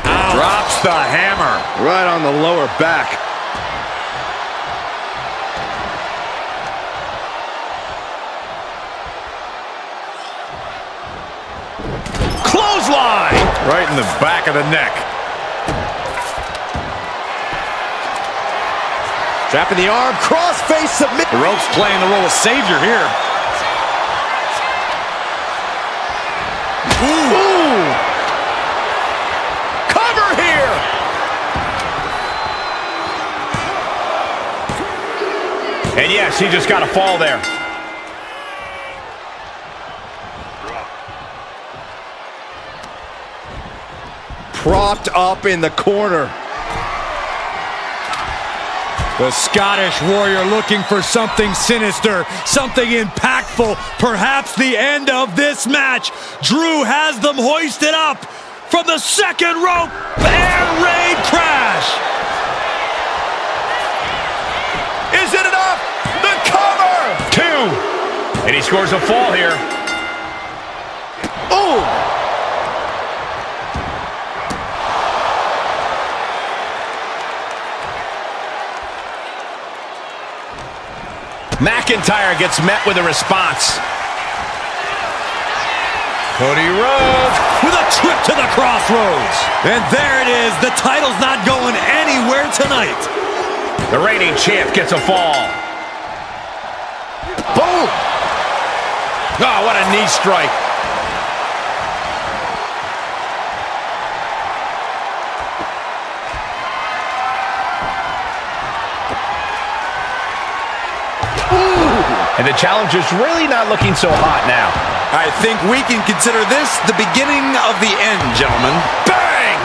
Drops the hammer. Right on the lower back. Clothesline! Right in the back of the neck. Trapping the arm, cross-face submit. The Rhodes playing the role of savior here. Ooh! Cover here! And yes, he just got a fall there. Propped up in the corner. The Scottish Warrior looking for something sinister, something impactful, perhaps the end of this match. Drew has them hoisted up from the second rope. Air raid crash. Is it enough? The cover! 2. And he scores a fall here. Oh! McIntyre gets met with a response. Cody Rhodes With a trip to the crossroads. And there it is. The title's not going anywhere tonight. The reigning champ gets a fall. Boom! Oh, what a knee strike. And the challenger's really not looking so hot now. I think we can consider this the beginning of the end, gentlemen. Bang!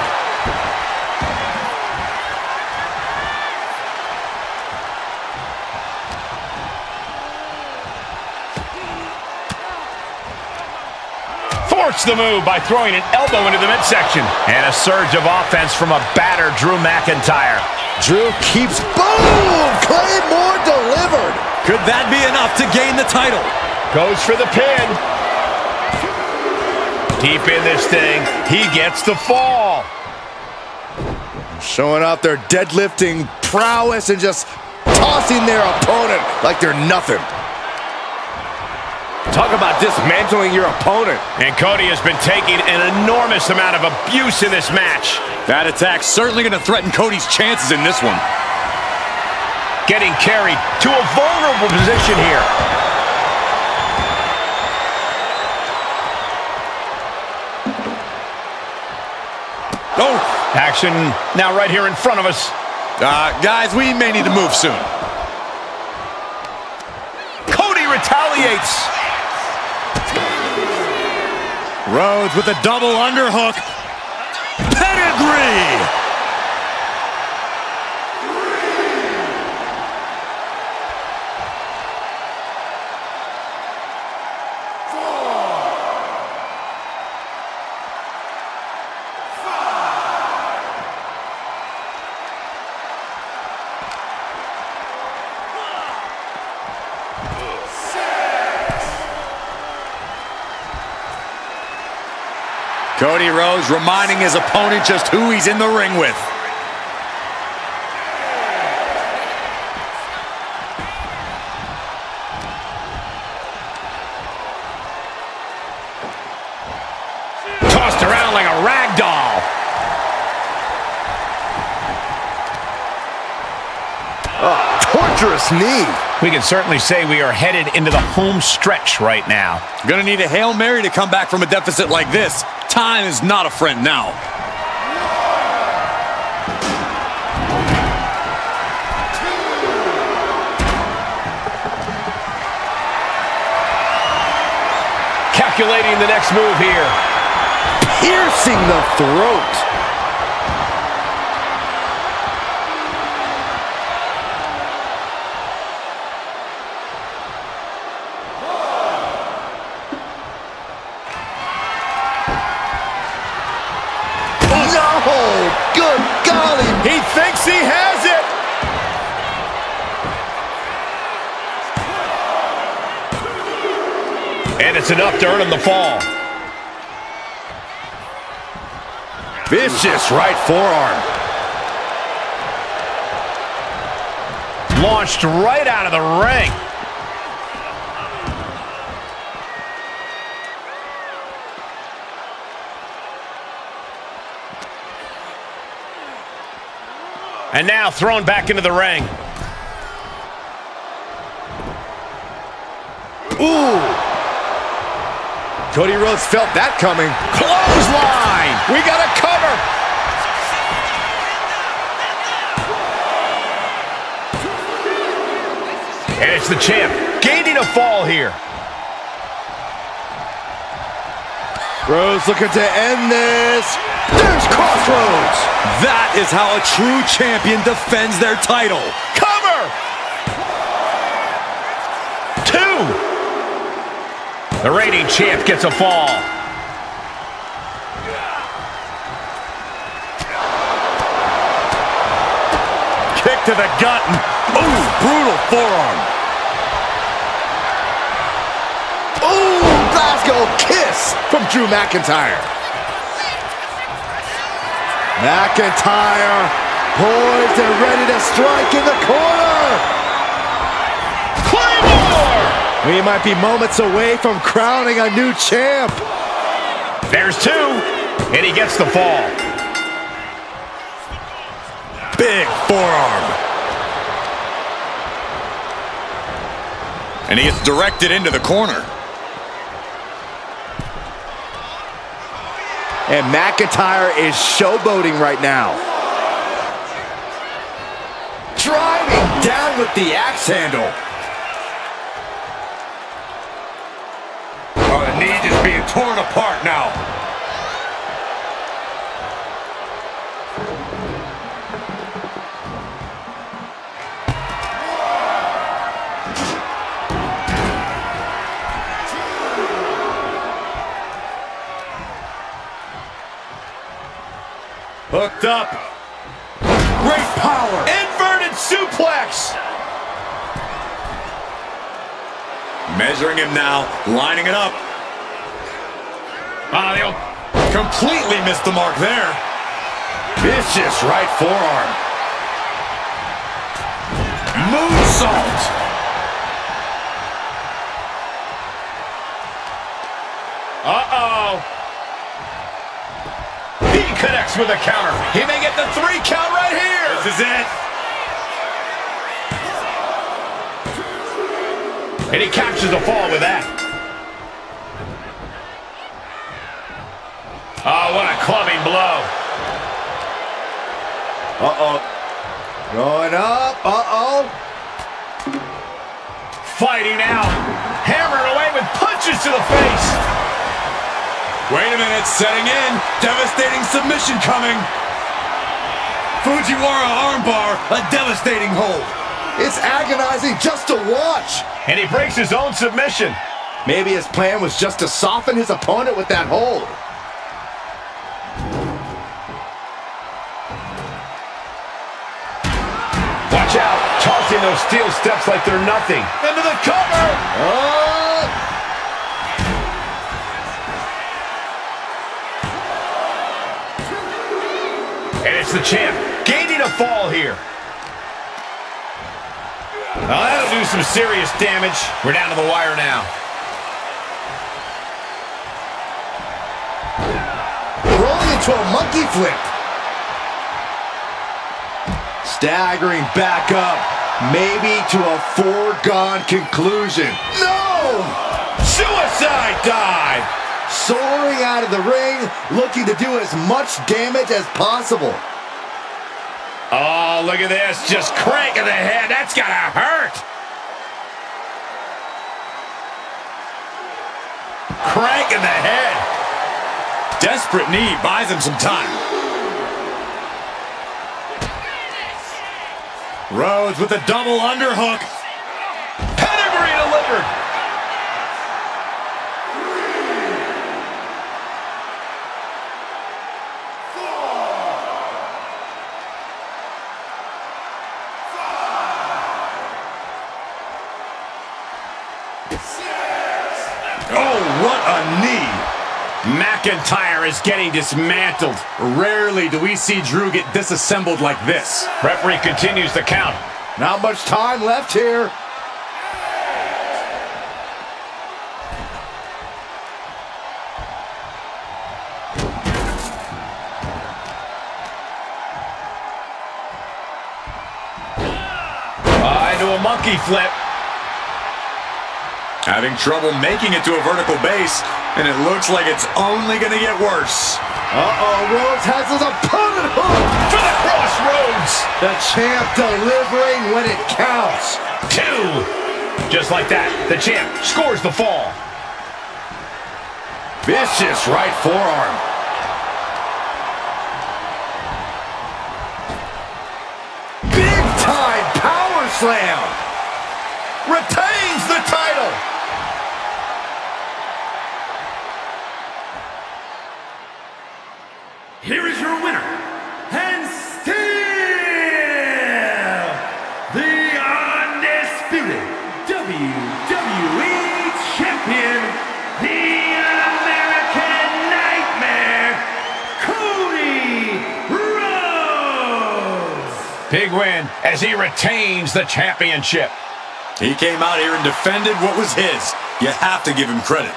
Force the move by throwing an elbow into the midsection. And a surge of offense from a battered Drew McIntyre. Drew keeps, boom! Claymore delivered. Could that be enough to gain the title? Goes for the pin. Deep in this thing, he gets the fall. Showing off their deadlifting prowess and just tossing their opponent like they're nothing. Talk about dismantling your opponent. And Cody has been taking an enormous amount of abuse in this match. That attack's certainly going to threaten Cody's chances in this one. Getting carried to a vulnerable position here. Oh! Action now right here in front of us. Guys, we may need to move soon. Cody retaliates. Rhodes with a double underhook. Pedigree! Cody Rhodes reminding his opponent just who he's in the ring with. Tossed around like a rag doll. Oh, torturous knee. We can certainly say we are headed into the home stretch right now. Gonna need a Hail Mary to come back from a deficit like this. Time is not a friend now. Calculating the next move here. Piercing the throat. Oh, good golly. He thinks he has it. And it's enough to earn him the fall. Vicious right forearm. Launched right out of the ring. And now thrown back into the ring. Ooh. Cody Rhodes felt that coming. Clothesline. We got a cover. And it's the champ gaining a fall here. Rhodes looking to end this. There's Crossroads. That is how a true champion defends their title. Cover. 2. The reigning champ gets a fall. Kick to the gut. Ooh, brutal forearm. Ooh, Glasgow kiss from Drew McIntyre. McIntyre poised and ready to strike in the corner. Claymore! We might be moments away from crowning a new champ. There's 2, and he gets the fall. Big forearm. And he gets directed into the corner. And McIntyre is showboating right now. Driving down with the axe handle. Oh, the knee just being torn apart now. Hooked up. Great power. Inverted suplex. Measuring him now, lining it up. They'll Completely missed the mark there. Vicious right forearm. Moonsault. Uh-oh. He connects with a counter. He may get the 3 count right here. This is it. And he captures a fall with that. Oh, what a clubbing blow. Uh-oh. Going up. Uh-oh. Fighting out. Hammered away with punches to the face. Wait a minute, setting in. Devastating submission coming. Fujiwara armbar, a devastating hold. It's agonizing just to watch. And he breaks his own submission. Maybe his plan was just to soften his opponent with that hold. Watch out. Tossing those steel steps like they're nothing. Into the cover. And it's the champ gaining a fall here. Now that'll do some serious damage. We're down to the wire now. Rolling into a monkey flip. Staggering back up. maybe to a foregone conclusion. No! Suicide dive! Soaring out of the ring, looking to do as much damage as possible. Oh, look at this. Just cranking the head. That's gotta hurt. Cranking the head. Desperate knee buys him some time. Rhodes with a double underhook. Pedigree delivered. Oh, what a knee. McIntyre is getting dismantled. Rarely do we see Drew get disassembled like this. Referee continues the count. Not much time left here. Into a monkey flip. Having trouble making it to a vertical base, and it looks like it's only going to get worse. Uh-oh, Rhodes has his opponent hooked. For the crossroads. The champ delivering when it counts. 2. Just like that, the champ scores the fall. Vicious right forearm. Big time power slam. Retains the title. Here is your winner, and still the undisputed WWE Champion, the American Nightmare, Cody Rhodes. Big win as he retains the championship. He came out here and defended what was his. You have to give him credit.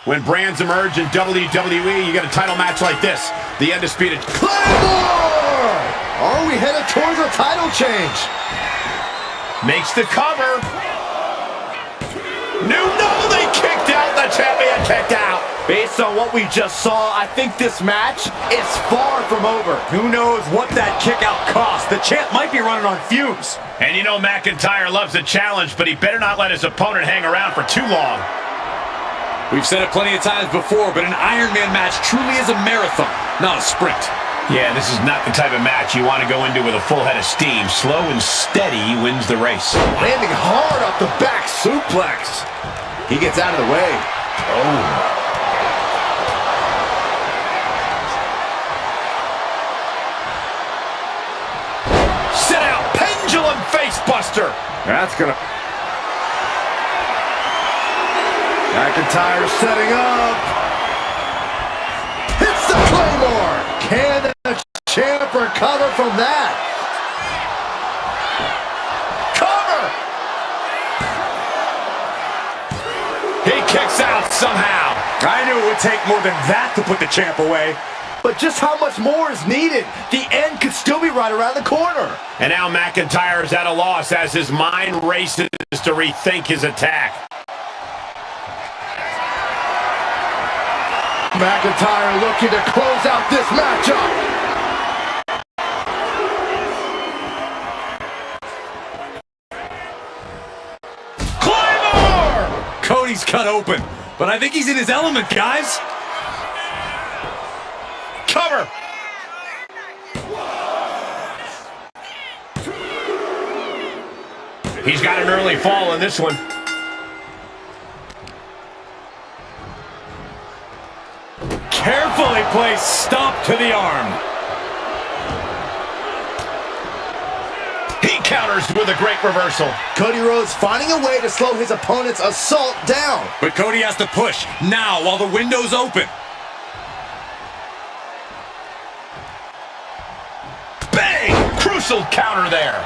When brands emerge in WWE, you get a title match like this. The Undisputed Claymore! Are we headed towards a title change? Makes the cover. No, they kicked out. The champion kicked out. Based on what we just saw, I think this match is far from over. Who knows what that kick out cost? The champ might be running on fumes. And you know McIntyre loves a challenge, but he better not let his opponent hang around for too long. We've said it plenty of times before, but an Iron Man match truly is a marathon, not a sprint. Yeah, this is not the type of match you want to go into with a full head of steam. Slow and steady wins the race. Landing hard off the back suplex. He gets out of the way. Oh. Sit out, pendulum face buster. That's gonna... McIntyre setting up. Hits the Claymore. Can the champ recover from that? Cover! He kicks out somehow. I knew it would take more than that to put the champ away. But just how much more is needed? The end could still be right around the corner. And now McIntyre is at a loss as his mind races to rethink his attack. McIntyre looking to close out this matchup. Claymore! Cody's cut open, but I think he's in his element, guys. Cover! He's got an early fall in this one. Carefully placed stomp to the arm. He counters with a great reversal. Cody Rhodes finding a way to slow his opponent's assault down. But Cody has to push now while the window's open. Bang! Crucial counter there.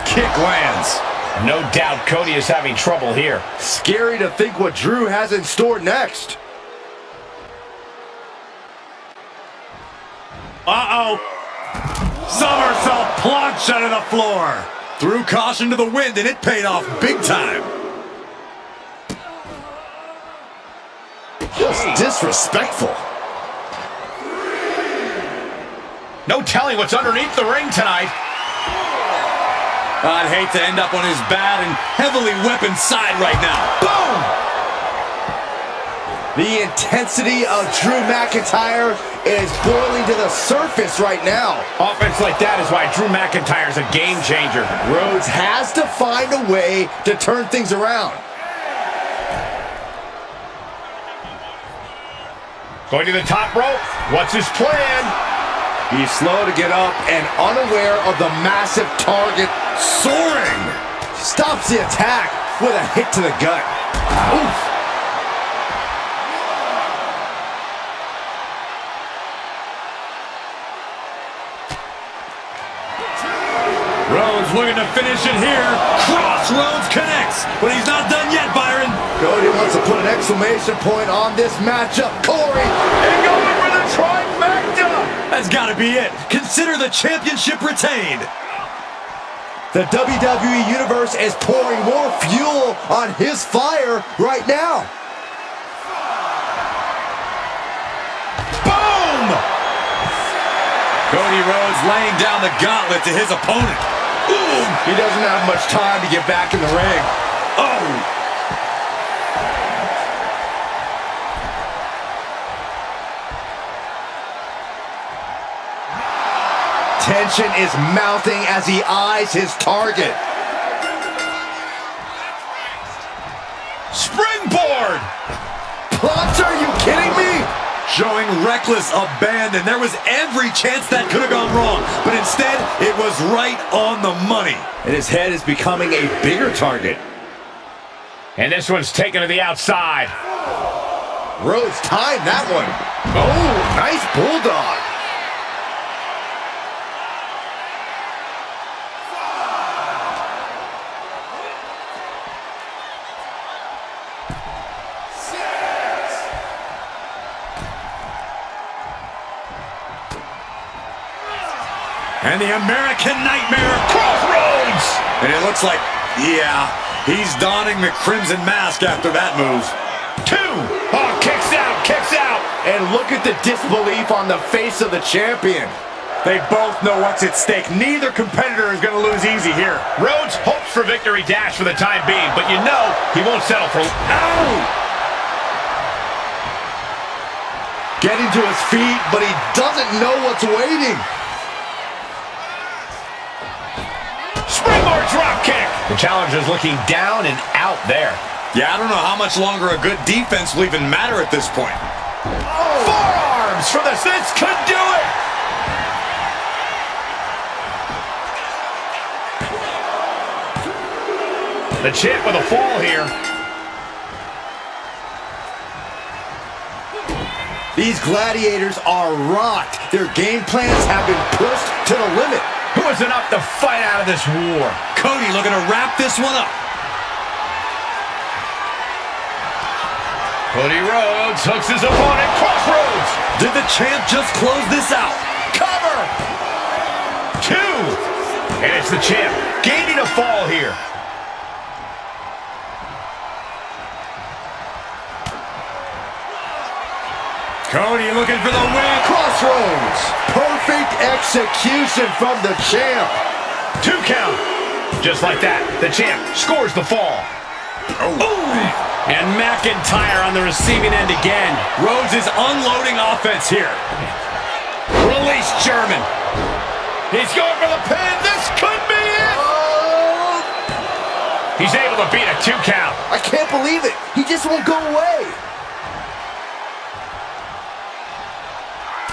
Kick lands. No doubt Cody is having trouble here. Scary to think what Drew has in store next. Uh-oh. Somersault plunge onto the floor. Threw caution to the wind, and it paid off big time. Just disrespectful. No telling what's underneath the ring tonight. I'd hate to end up on his bad and heavily weaponed side right now. Boom! The intensity of Drew McIntyre is boiling to the surface right now. Offense like that is why Drew McIntyre's a game changer. Rhodes has to find a way to turn things around. Going to the top rope. What's his plan? He's slow to get up and unaware of the massive target soaring. Stops the attack with a hit to the gut. Oof. Rhodes looking to finish it here. Crossroads connects, but he's not done yet, Byron. Cody wants to put an exclamation point on this matchup. Corey, and going for the trifecta. That's got to be it. Consider the championship retained. The WWE Universe is pouring more fuel on his fire right now. Boom! Cody Rhodes laying down the gauntlet to his opponent. Boom! He doesn't have much time to get back in the ring. Oh! Tension is mounting as he eyes his target. Springboard! Plus, are you kidding me? Showing reckless abandon. There was every chance that could have gone wrong, but instead, it was right on the money. And his head is becoming a bigger target. And this one's taken to the outside. Rhodes timed that one. Oh, nice bulldog. And the American Nightmare Crossroads! And it looks like, yeah, he's donning the crimson mask after that move. 2. Oh, kicks out, kicks out. And look at the disbelief on the face of the champion. They both know what's at stake. Neither competitor is going to lose easy here. Rhodes hopes for victory dash for the time being, but you know he won't settle for... Ow! Getting to his feet, but he doesn't know what's waiting. Springboard drop kick. The challenger's looking down and out there. Yeah, I don't know how much longer a good defense will even matter at this point. Oh. Forearms for this could do it. The champ with a fall here. These gladiators are rocked. Their game plans have been pushed to the limit. Who is enough to fight out of this war? Cody looking to wrap this one up. Cody Rhodes hooks his opponent. Crossroads. Did the champ just close this out? Cover. 2. And it's the champ gaining a fall here. Cody looking for the win. Crossroads. Perfect execution from the champ. 2 count. Just like that, the champ scores the fall. And McIntyre on the receiving end again. Rhodes is unloading offense here. Release German. He's going for the pin. This could be it. He's able to beat a 2 count. I can't believe it. He just won't go away.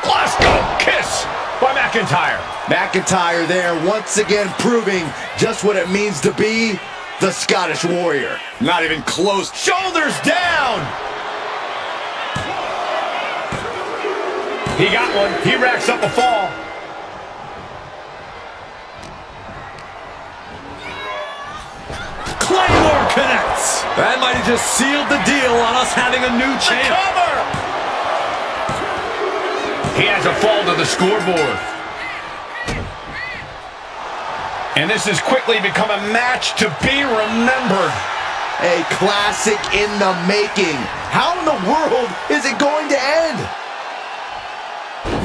Glasgow kiss by McIntyre. McIntyre there once again proving just what it means to be the Scottish Warrior. Not even close. Shoulders down. He got one. He racks up a fall. Claymore connects. That might have just sealed the deal on us having a new champ. Cover. He has a fall to the scoreboard. And this has quickly become a match to be remembered. A classic in the making. How in the world is it going to end?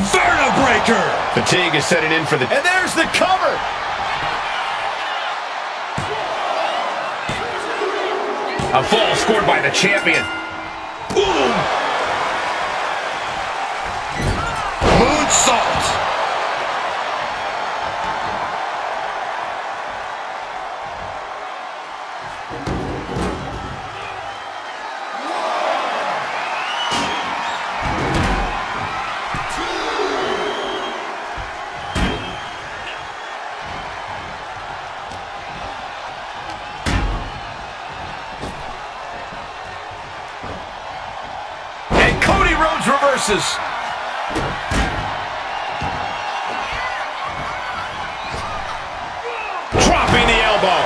Vertebreaker. Fatigue is setting in for the... And there's the cover. A fall scored by the champion. Boom. Moonsault. And Cody Rhodes reverses. Dropping the elbow.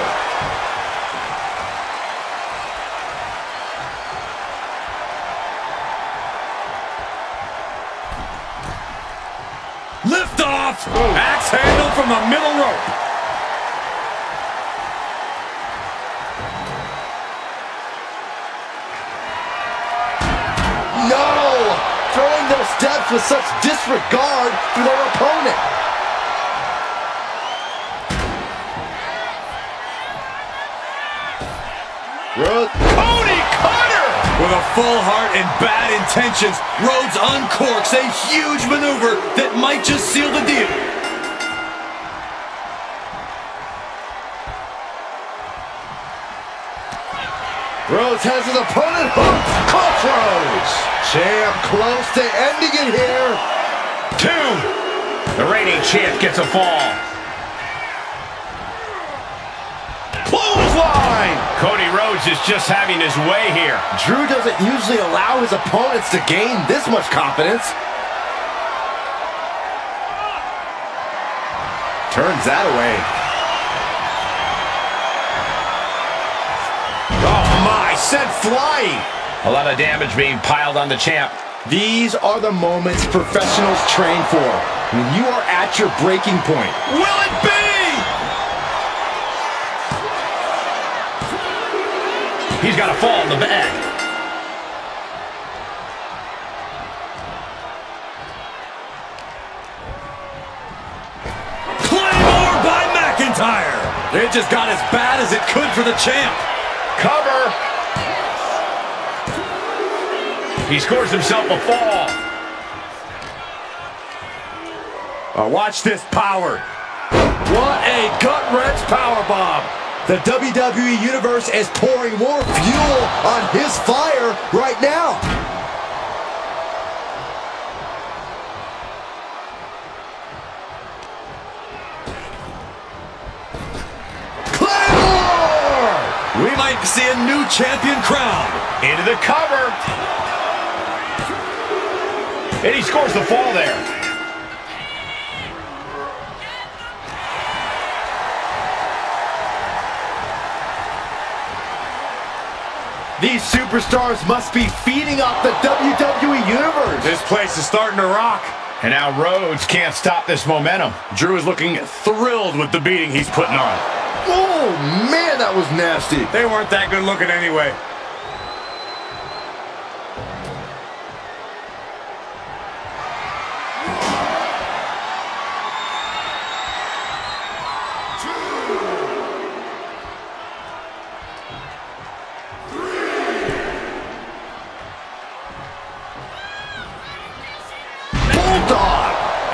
Lift off. Axe handle from the middle rope. No! Throwing those steps with such disregard for their opponent. Cody Cutter! With a full heart and bad intentions, Rhodes uncorks a huge maneuver that might just seal the deal. Rhodes has his opponent hooked. Crossroads. Champ close to ending it here. 2. The reigning champ gets a fall. Clothesline! Cody Rhodes is just having his way here. Drew doesn't usually allow his opponents to gain this much confidence. Turns that away. Oh my, sent flying. A lot of damage being piled on the champ. These are the moments professionals train for. when you are at your breaking point. Will it be? He's got a fall in the bag. Claymore by McIntyre. It just got as bad as it could for the champ. Cover. He scores himself a fall. Watch this power. What a gut-wrench powerbomb. The WWE Universe is pouring more fuel on his fire right now. Claymore! We might see a new champion crowned. Into the cover. And he scores the fall there. These superstars must be feeding off the WWE Universe. This place is starting to rock. And now Rhodes can't stop this momentum. Drew is looking thrilled with the beating he's putting on. Oh, man, that was nasty. They weren't that good looking anyway.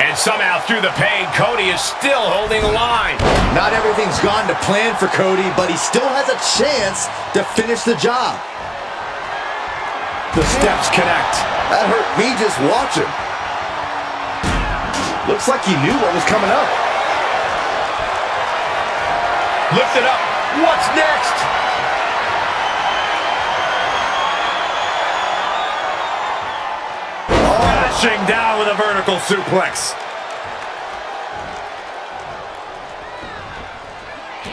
And somehow through the pain, Cody is still holding the line. Not everything's gone to plan for Cody, but he still has a chance to finish the job. The steps connect. That hurt me just watching. Looks like he knew what was coming up. Lift it up. What's next? Crashing down with a vertical suplex.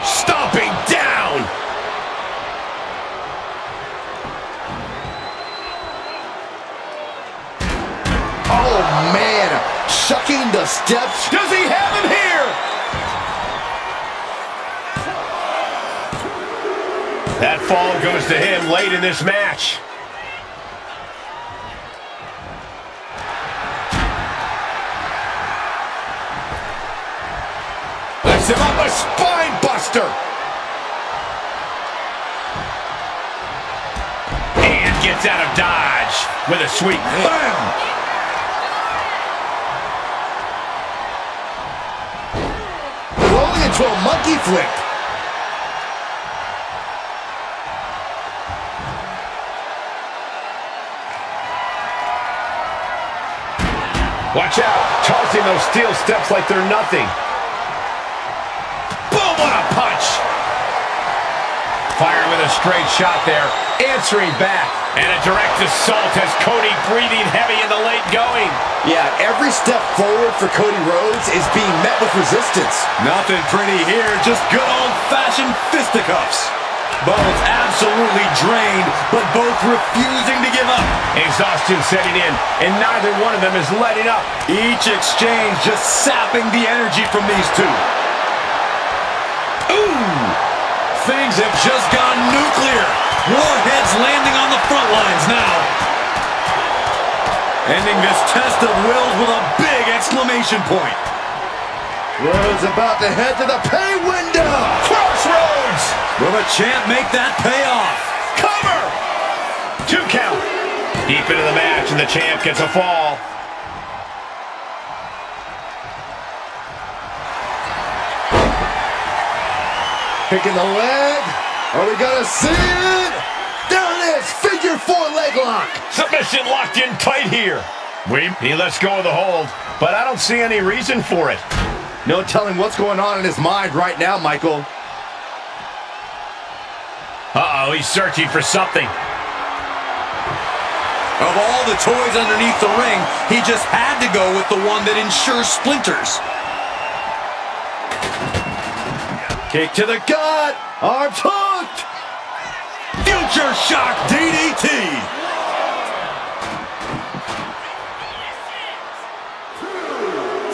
Stomping down. Oh, man. Shucking the steps. Does he have him here? That fall goes to him late in this match. Lifts him up, a spine buster. And gets out of dodge with a sweep. Bam! Rolling into a monkey flip. Watch out, tossing those steel steps like they're nothing. Boom, what a punch! Firing with a straight shot there, answering back. And a direct assault has Cody breathing heavy in the late going. Yeah, every step forward for Cody Rhodes is being met with resistance. Nothing pretty here, just good old-fashioned fisticuffs. Both absolutely drained, but both refusing to give up. Exhaustion setting in, and neither one of them is letting up. Each exchange just sapping the energy from these two. Ooh! Things have just gone nuclear. Warheads landing on the front lines now. Ending this test of wills with a big exclamation point. Rhodes about to head to the pay window. Crossroads! Will the champ make that pay off? Cover! 2 count. Deep into the match, and the champ gets a fall. Picking the leg. Are we gonna see it? There it is. Figure 4 leg lock. Submission locked in tight here. He lets go of the hold, but I don't see any reason for it. No telling what's going on in his mind right now, Michael. Uh-oh, he's searching for something. Of all the toys underneath the ring, he just had to go with the one that ensures splinters. Kick to the gut. Arms hooked. Future Shock DDT.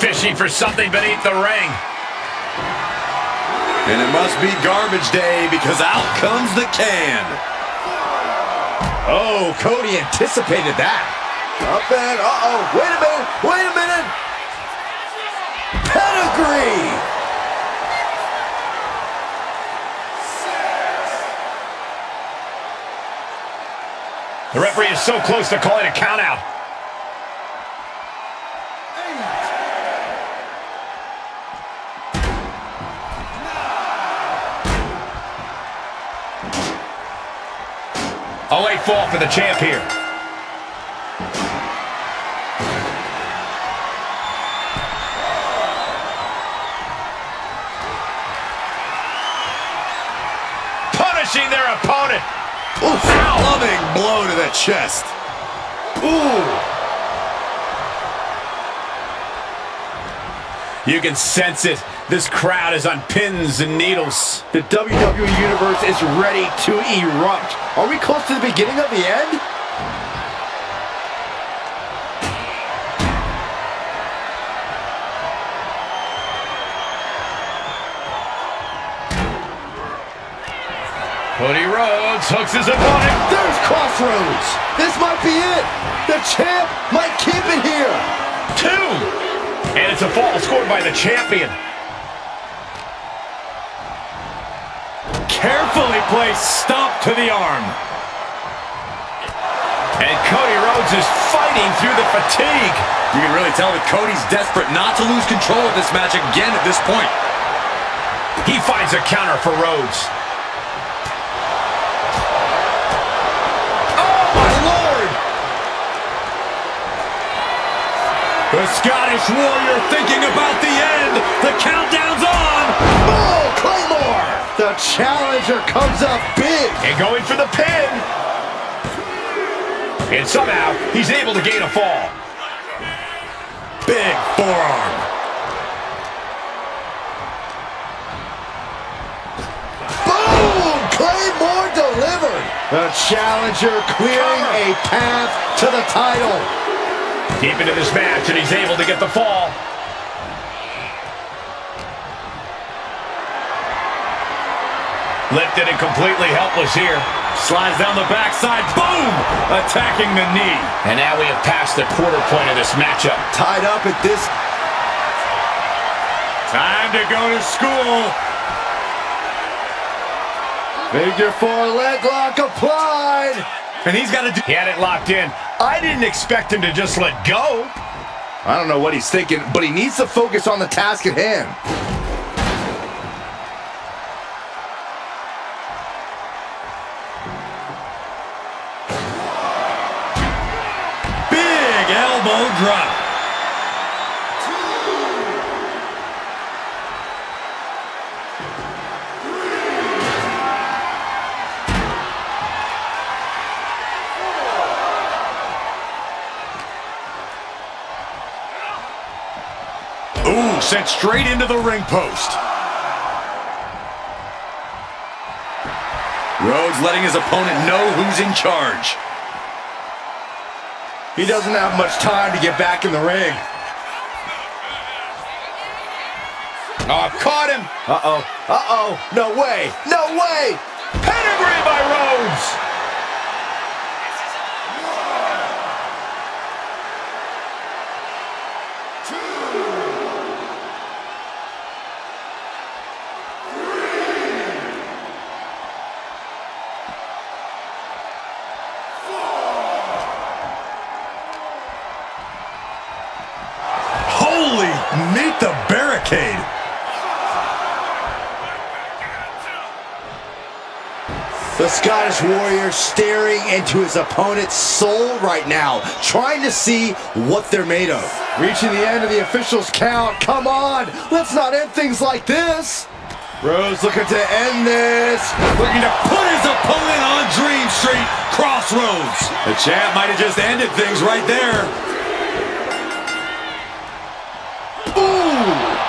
fishing for something beneath the ring. And it must be garbage day because out comes the can. Oh, Cody anticipated that. Up and, wait a minute. Pedigree. The referee is so close to calling a countout. A late fall for the champ here. Punishing their opponent. Ooh, loving blow to the chest. Ooh. You can sense it. This crowd is on pins and needles. The WWE Universe is ready to erupt. Are we close to the beginning of the end? Cody Rhodes hooks his opponent. There's Crossroads. This might be it. The champ might keep it here. 2. And it's a fall scored by the champion. Carefully placed stomp to the arm. And Cody Rhodes is fighting through the fatigue. You can really tell that Cody's desperate not to lose control of this match again at this point. He finds a counter for Rhodes. Oh, my Lord. The Scottish Warrior thinking about the end. The countdown's on. Oh, Claymore. The challenger comes up big. And going for the pin. And somehow, he's able to gain a fall. Big forearm. Boom! Claymore delivered. The challenger clearing a path to the title. Deep into this match, and he's able to get the fall. Lifted and completely helpless here. Slides down the backside. Boom! Attacking the knee. And now we have passed the quarter point of this matchup. Tied up at this. Time to go to school. Figure 4 leg lock applied. And he's got to do. He had it locked in. I didn't expect him to just let go. I don't know what he's thinking, but he needs to focus on the task at hand. Big elbow drop. Ooh, sent straight into the ring post. Rhodes letting his opponent know who's in charge. He doesn't have much time to get back in the ring. Oh, caught him. No way. No way. Pedigree by Rhodes. Holy, meet the barricade. The Scottish Warrior staring into his opponent's soul right now, trying to see what they're made of. Reaching the end of the official's count. Come on, let's not end things like this. Rhodes looking to end this. Looking to put his opponent on Dream Street. Crossroads. The champ might have just ended things right there.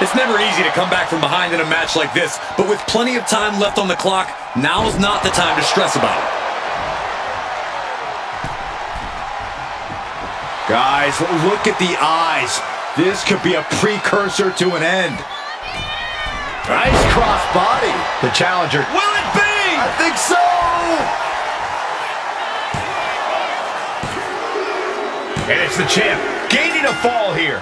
It's never easy to come back from behind in a match like this, but with plenty of time left on the clock, now's not the time to stress about it. Guys, look at the eyes. This could be a precursor to an end. Nice cross body. The challenger. Will it be? I think so. And it's the champ gaining a fall here.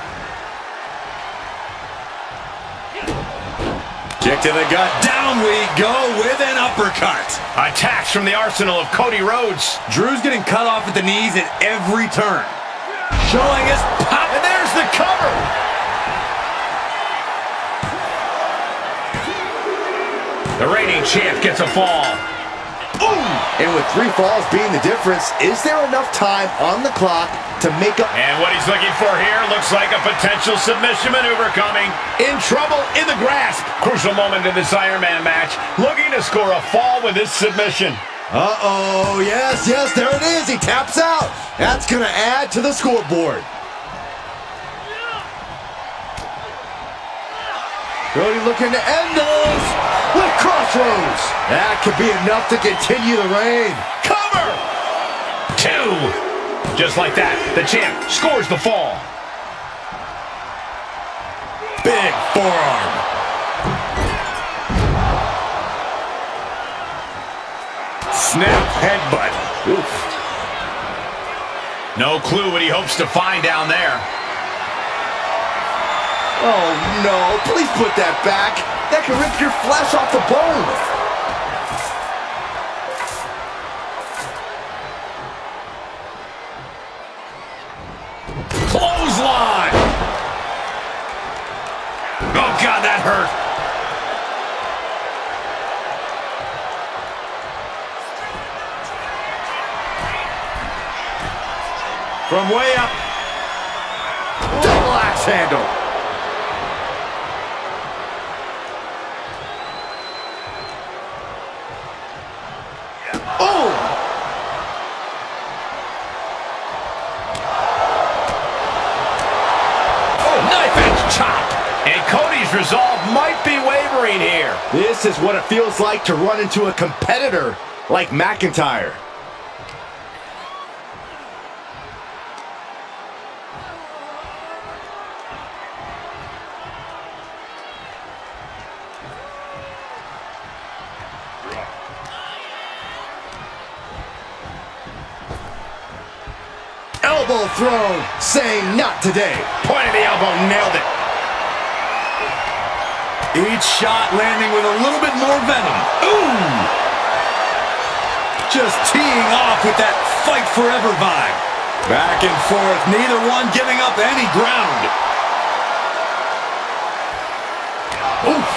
Kick to the gut. Down we go with an uppercut. Attacks from the arsenal of Cody Rhodes. Drew's getting cut off at the knees at every turn. Showing his pop. And there's the cover. The reigning champ gets a fall. Ooh. And with 3 falls being the difference, is there enough time on the clock to make up? And what he's looking for here looks like a potential submission maneuver coming. In trouble in the grasp. Crucial moment in this Iron Man match. Looking to score a fall with this submission. Uh-oh, yes, there it is. He taps out. That's going to add to the scoreboard. Cody looking to end this with crossroads. That could be enough to continue the reign. Cover! 2. Just like that, the champ scores the fall. Big forearm. Snap headbutt. Oof. No clue what he hopes to find down there. Oh, no. Please put that back. That can rip your flesh off the bone. Clothesline! Oh, God, that hurt. From way up. Double axe handle. Oh! Knife edge chop. And Cody's resolve might be wavering here. This is what it feels like to run into a competitor like McIntyre. Elbow thrown, saying not today. Point of the elbow, nailed it. Each shot landing with a little bit more venom. Ooh! Just teeing off with that fight forever vibe. Back and forth, neither one giving up any ground. Oof.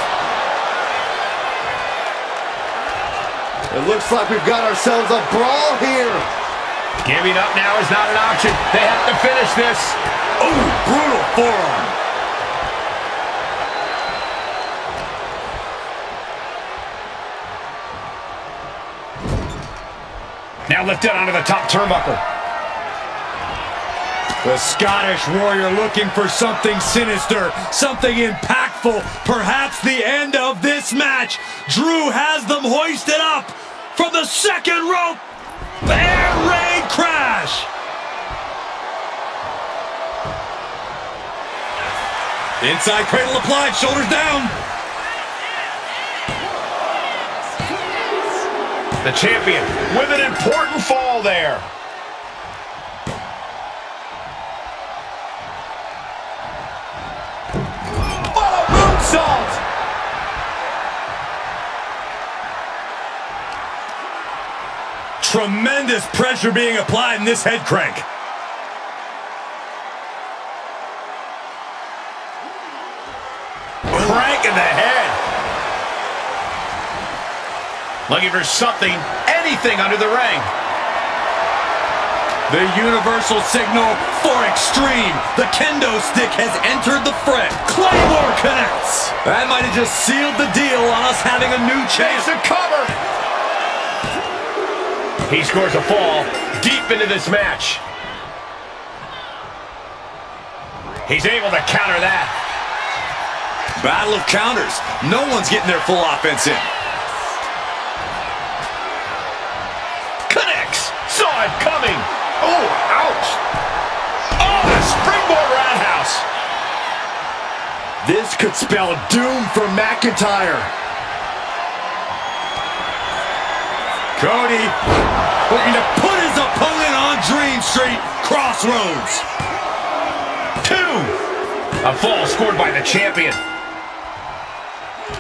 It looks like we've got ourselves a brawl here. Giving up now is not an option. They have to finish this. Ooh, brutal forearm. Now lifted onto the top turnbuckle. The Scottish Warrior looking for something sinister, something impactful, perhaps the end of this match. Drew has them hoisted up from the second rope. Air raid crash. Inside cradle applied, shoulders down. The champion with an important fall there. Oh, moonsault! Tremendous pressure being applied in this head crank. Crank in the head. Looking for something, anything under the ring. The universal signal for extreme. The kendo stick has entered the fray. Claymore connects. That might have just sealed the deal on us having a new champ. Chase the cover. He scores a fall deep into this match. He's able to counter that. Battle of counters. No one's getting their full offense in. Connects. Saw it coming. Oh, ouch. Oh, the springboard roundhouse. match could spell doom for McIntyre. Cody looking to put his opponent on Dream Street. Crossroads. 2. A fall scored by the champion.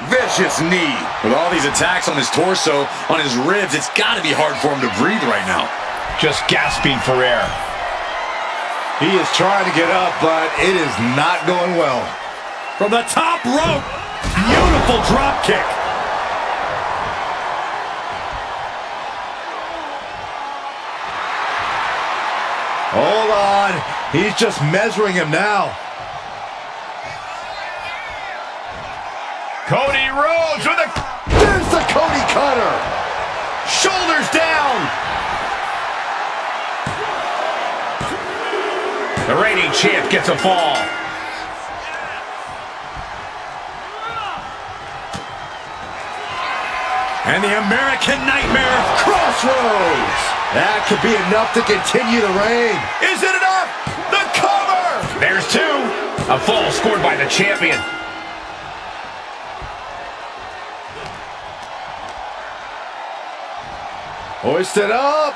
Vicious knee. With all these attacks on his torso, on his ribs, it's got to be hard for him to breathe right now. Just gasping for air. He is trying to get up, but it is not going well. From the top rope. Beautiful drop kick. Hold on. He's just measuring him now. Cody Rhodes with a... There's the Cody Cutter. Shoulders down. The reigning champ gets a fall. And the American Nightmare. Crossroads. That could be enough to continue the reign. Is it enough? The cover! There's 2. A fall scored by the champion. Hoisted up.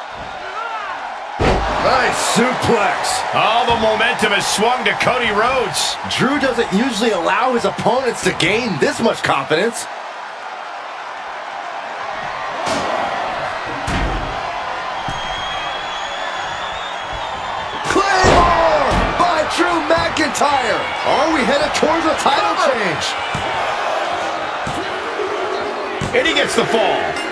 Nice suplex. All the momentum has swung to Cody Rhodes. Drew doesn't usually allow his opponents to gain this much confidence. Claymore by Drew McIntyre. Are we headed towards a title change? And he gets the fall.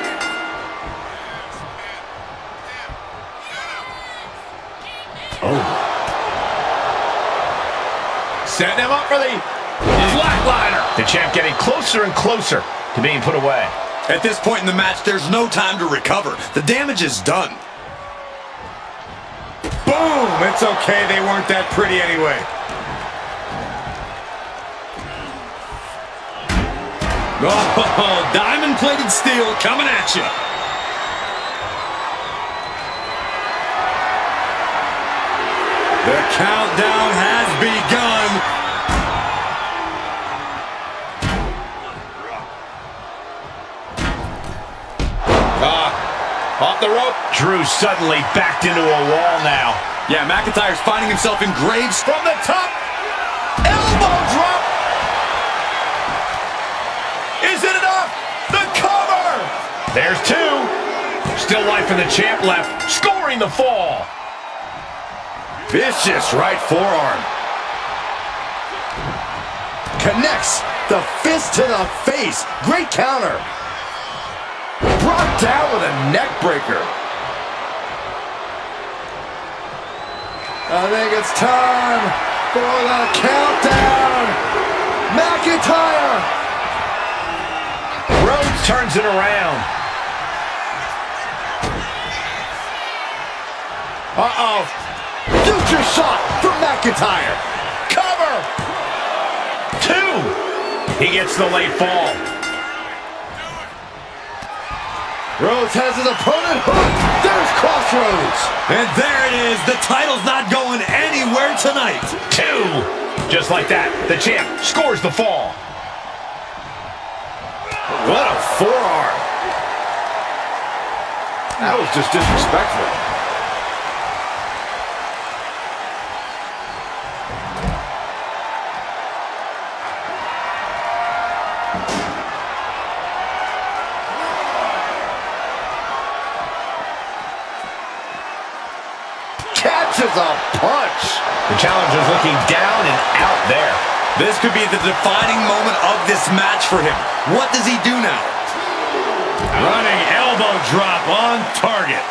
Setting him up for the flatliner. The champ getting closer and closer to being put away. At this point in the match, there's no time to recover. The damage is done. Boom! It's okay, they weren't that pretty anyway. Oh, diamond-plated steel coming at you. The countdown has begun. Off the rope. Drew suddenly backed into a wall now. Yeah, McIntyre's finding himself in graves. From the top. Elbow drop. Is it enough? The cover. There's 2. Still life for the champ left. Scoring the fall. Vicious right forearm. Connects the fist to the face. Great counter. Brought down with a neck breaker. I think it's time for the countdown. McIntyre. Rhodes turns it around. Uh-oh. Future shot from McIntyre. Cover. 2. He gets the late fall. Rhodes has his opponent hooked. There's Crossroads. And there it is. The title's not going anywhere tonight. 2. Just like that, the champ scores the fall. What a forearm. That was just disrespectful. Catches a punch. The challenger's looking down and out there. This could be the defining moment of this match for him. What does he do now? Running elbow drop on target.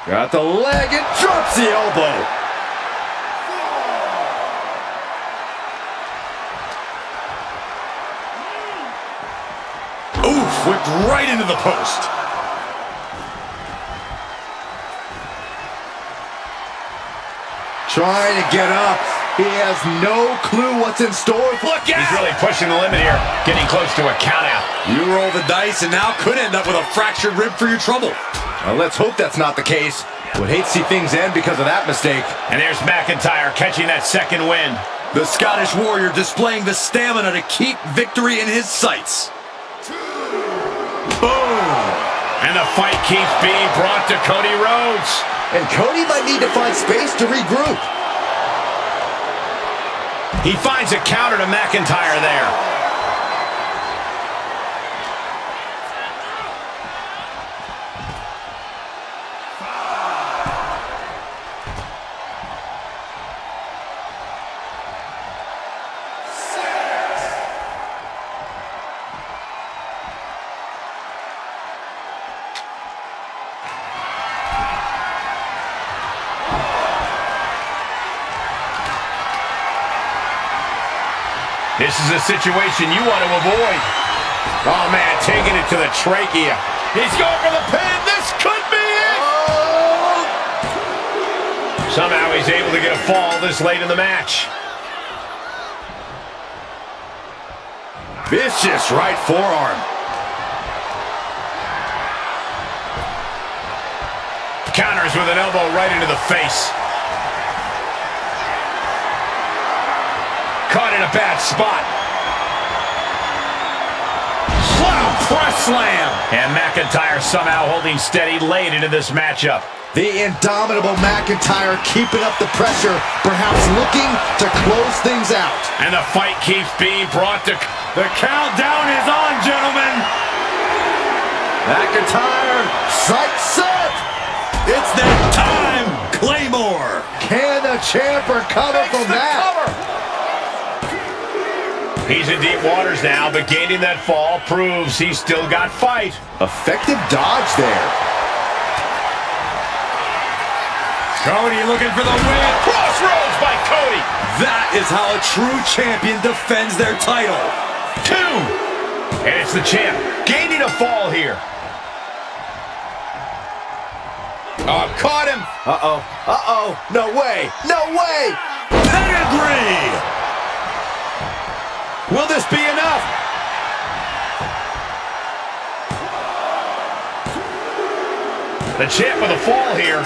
Got the leg and drops the elbow. Oof, whipped right into the post. Trying to get up. He has no clue what's in store. Look out! He's really pushing the limit here, getting close to a countout. You roll the dice and now could end up with a fractured rib for your trouble. Well, let's hope that's not the case. Would hate to see things end because of that mistake. And there's McIntyre catching that second win. The Scottish Warrior displaying the stamina to keep victory in his sights. Boom! And the fight keeps being brought to Cody Rhodes. And Cody might need to find space to regroup. He finds a counter to McIntyre there. This is a situation you want to avoid. Oh, man, taking it to the trachea. He's going for the pin. This could be it. Oh. Somehow he's able to get a fall this late in the match. Vicious right forearm. Counters with an elbow right into the face. Caught in a bad spot. Wow, press slam. And McIntyre somehow holding steady late into this matchup. The indomitable McIntyre keeping up the pressure, perhaps looking to close things out. And the fight keeps being brought to... The countdown is on, gentlemen. McIntyre, sight set. It's that time. Claymore. Can the champ recover from that? Cover. He's in deep waters now, but gaining that fall proves he's still got fight. Effective dodge there. Cody looking for the win. Crossroads by Cody. That is how a true champion defends their title. 2. And it's the champ gaining a fall here. Oh, caught him. Uh-oh. Uh-oh. No way. No way. Pedigree. Will this be enough? The champ with a fall here.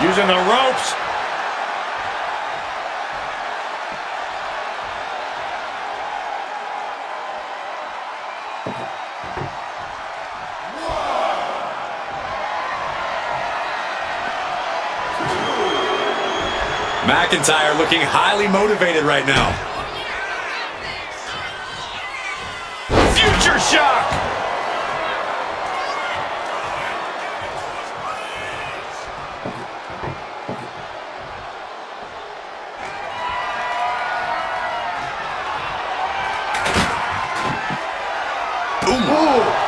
Using the ropes. McIntyre looking highly motivated right now. Future shock. Ooh.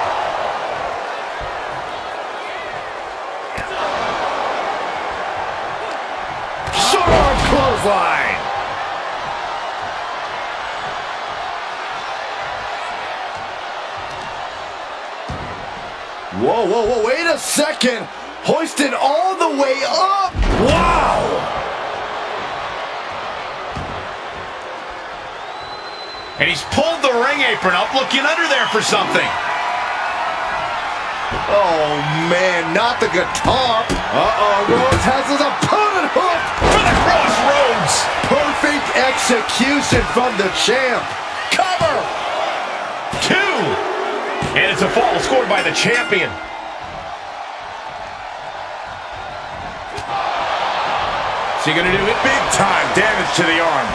Clothesline. Whoa, whoa, whoa, wait a second. Hoisted all the way up. Wow. And he's pulled the ring apron up, looking under there for something. Oh, man, not the guitar. Uh-oh, Rhodes has his opponent hooked. For the crossroads. Perfect execution from the champ. Cover. 2. And it's a fall scored by the champion. Is he going to do it? Big time damage to the arm.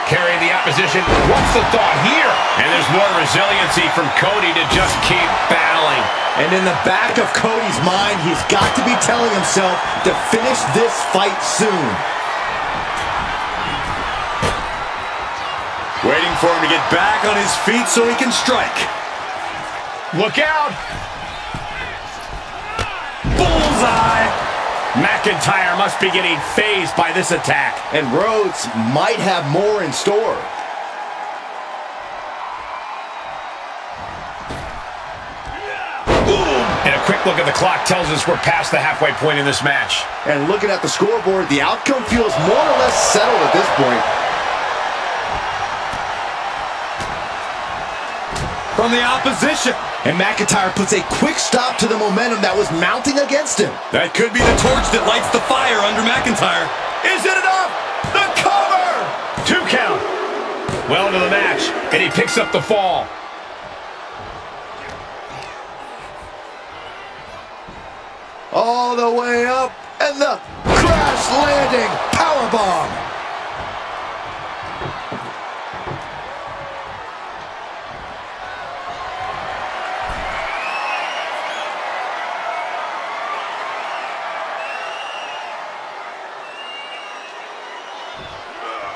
Carrying the opposition. What's the thought here? And there's more resiliency from Cody to just keep battling. And in the back of Cody's mind, he's got to be telling himself to finish this fight soon. Waiting for him to get back on his feet so he can strike. Look out! Bullseye! McIntyre must be getting phased by this attack. And Rhodes might have more in store. Boom! And a quick look at the clock tells us we're past the halfway point in this match. And looking at the scoreboard, the outcome feels more or less settled at this point. From the opposition. And McIntyre puts a quick stop to the momentum that was mounting against him. That could be the torch that lights the fire under McIntyre. Is it enough? The cover! 2 count. Well into the match, and he picks up the fall. All the way up, and the crash landing powerbomb.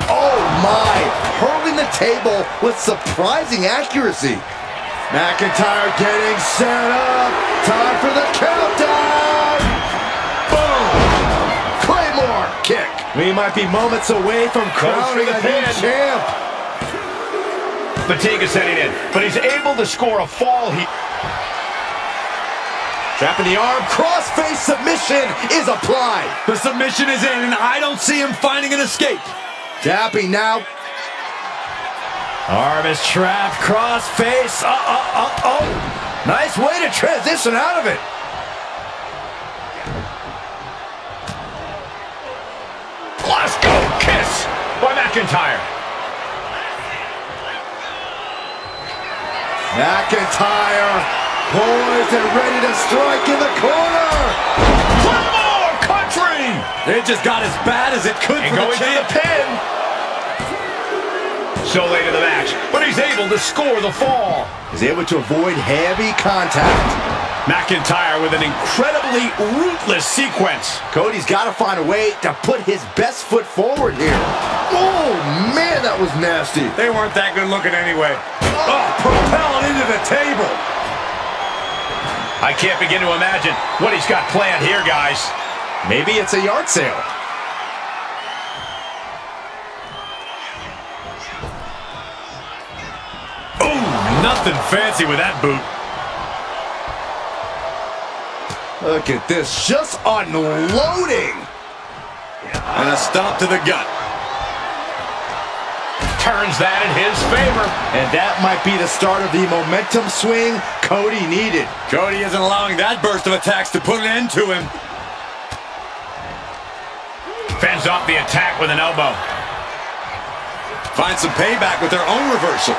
Oh my, hurling the table with surprising accuracy. McIntyre getting set up. Time for the countdown. Boom. Claymore kick. We might be moments away from crowning a new champ. Fatigue is setting in, but he's able to score a fall. Trapping the arm, cross-face submission is applied. The submission is in, and I don't see him finding an escape. Tapping now. Arm is trapped, cross-face. Nice way to transition out of it. Glasgow kiss by McIntyre. McIntyre poised and ready to strike in the corner. One more country. It just got as bad as it could And for going the champ. to the pin. So late in the match, but he's able to score the fall. He's able to avoid heavy contact. McIntyre with an incredibly ruthless sequence. Cody's got to find a way to put his best foot forward here. Oh, man, that was nasty. They weren't that good looking anyway. Oh, propelled into the table. I can't begin to imagine what he's got planned here, guys. Maybe it's a yard sale. Nothing fancy with that boot. Look at this, just unloading. And a stomp to the gut. Turns that in his favor. And that might be the start of the momentum swing Cody needed. Cody isn't allowing that burst of attacks to put an end to him. Fends off the attack with an elbow. Finds some payback with their own reversal.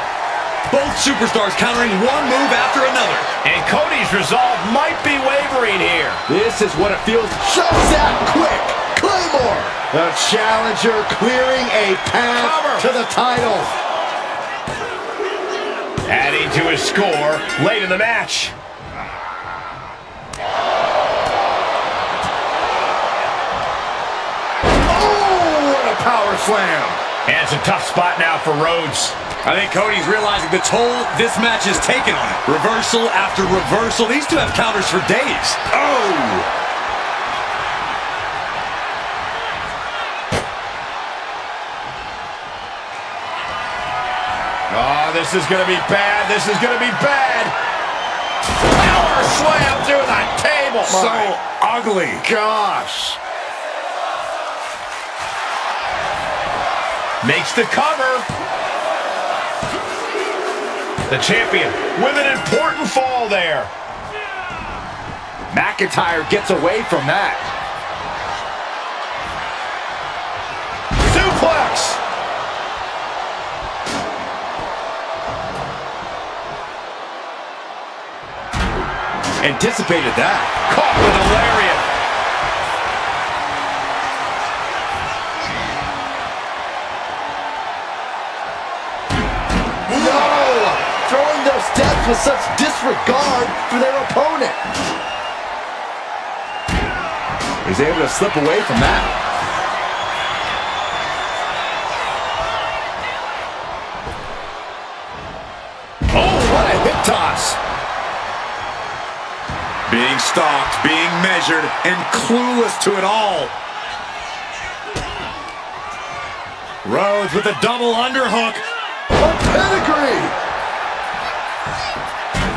Both superstars countering one move after another. And Cody's resolve might be wavering here. This is what it feels just that quick. Claymore. The challenger clearing a path to the title. Adding to his score late in the match. Oh, what a power slam. And it's a tough spot now for Rhodes. I think Cody's realizing the toll this match has taken on him. Reversal after reversal. These two have counters for days. Oh! Oh, this is going to be bad. This is going to be bad. Power slam through the table. So ugly. Gosh. Makes the cover. The champion with an important fall there. McIntyre gets away from that. Suplex. Anticipated that. Caught with a lariat. Throwing those steps with such disregard for their opponent. He's able to slip away from that. Oh, what a hip toss. Being stalked, being measured, and clueless to it all. Rhodes with a double underhook. A pedigree.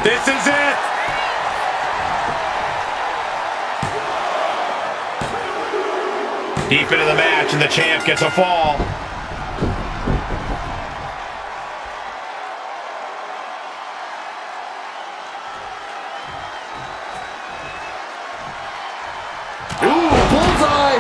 This is it. Deep into the match, and the champ gets a fall. Ooh, bullseye!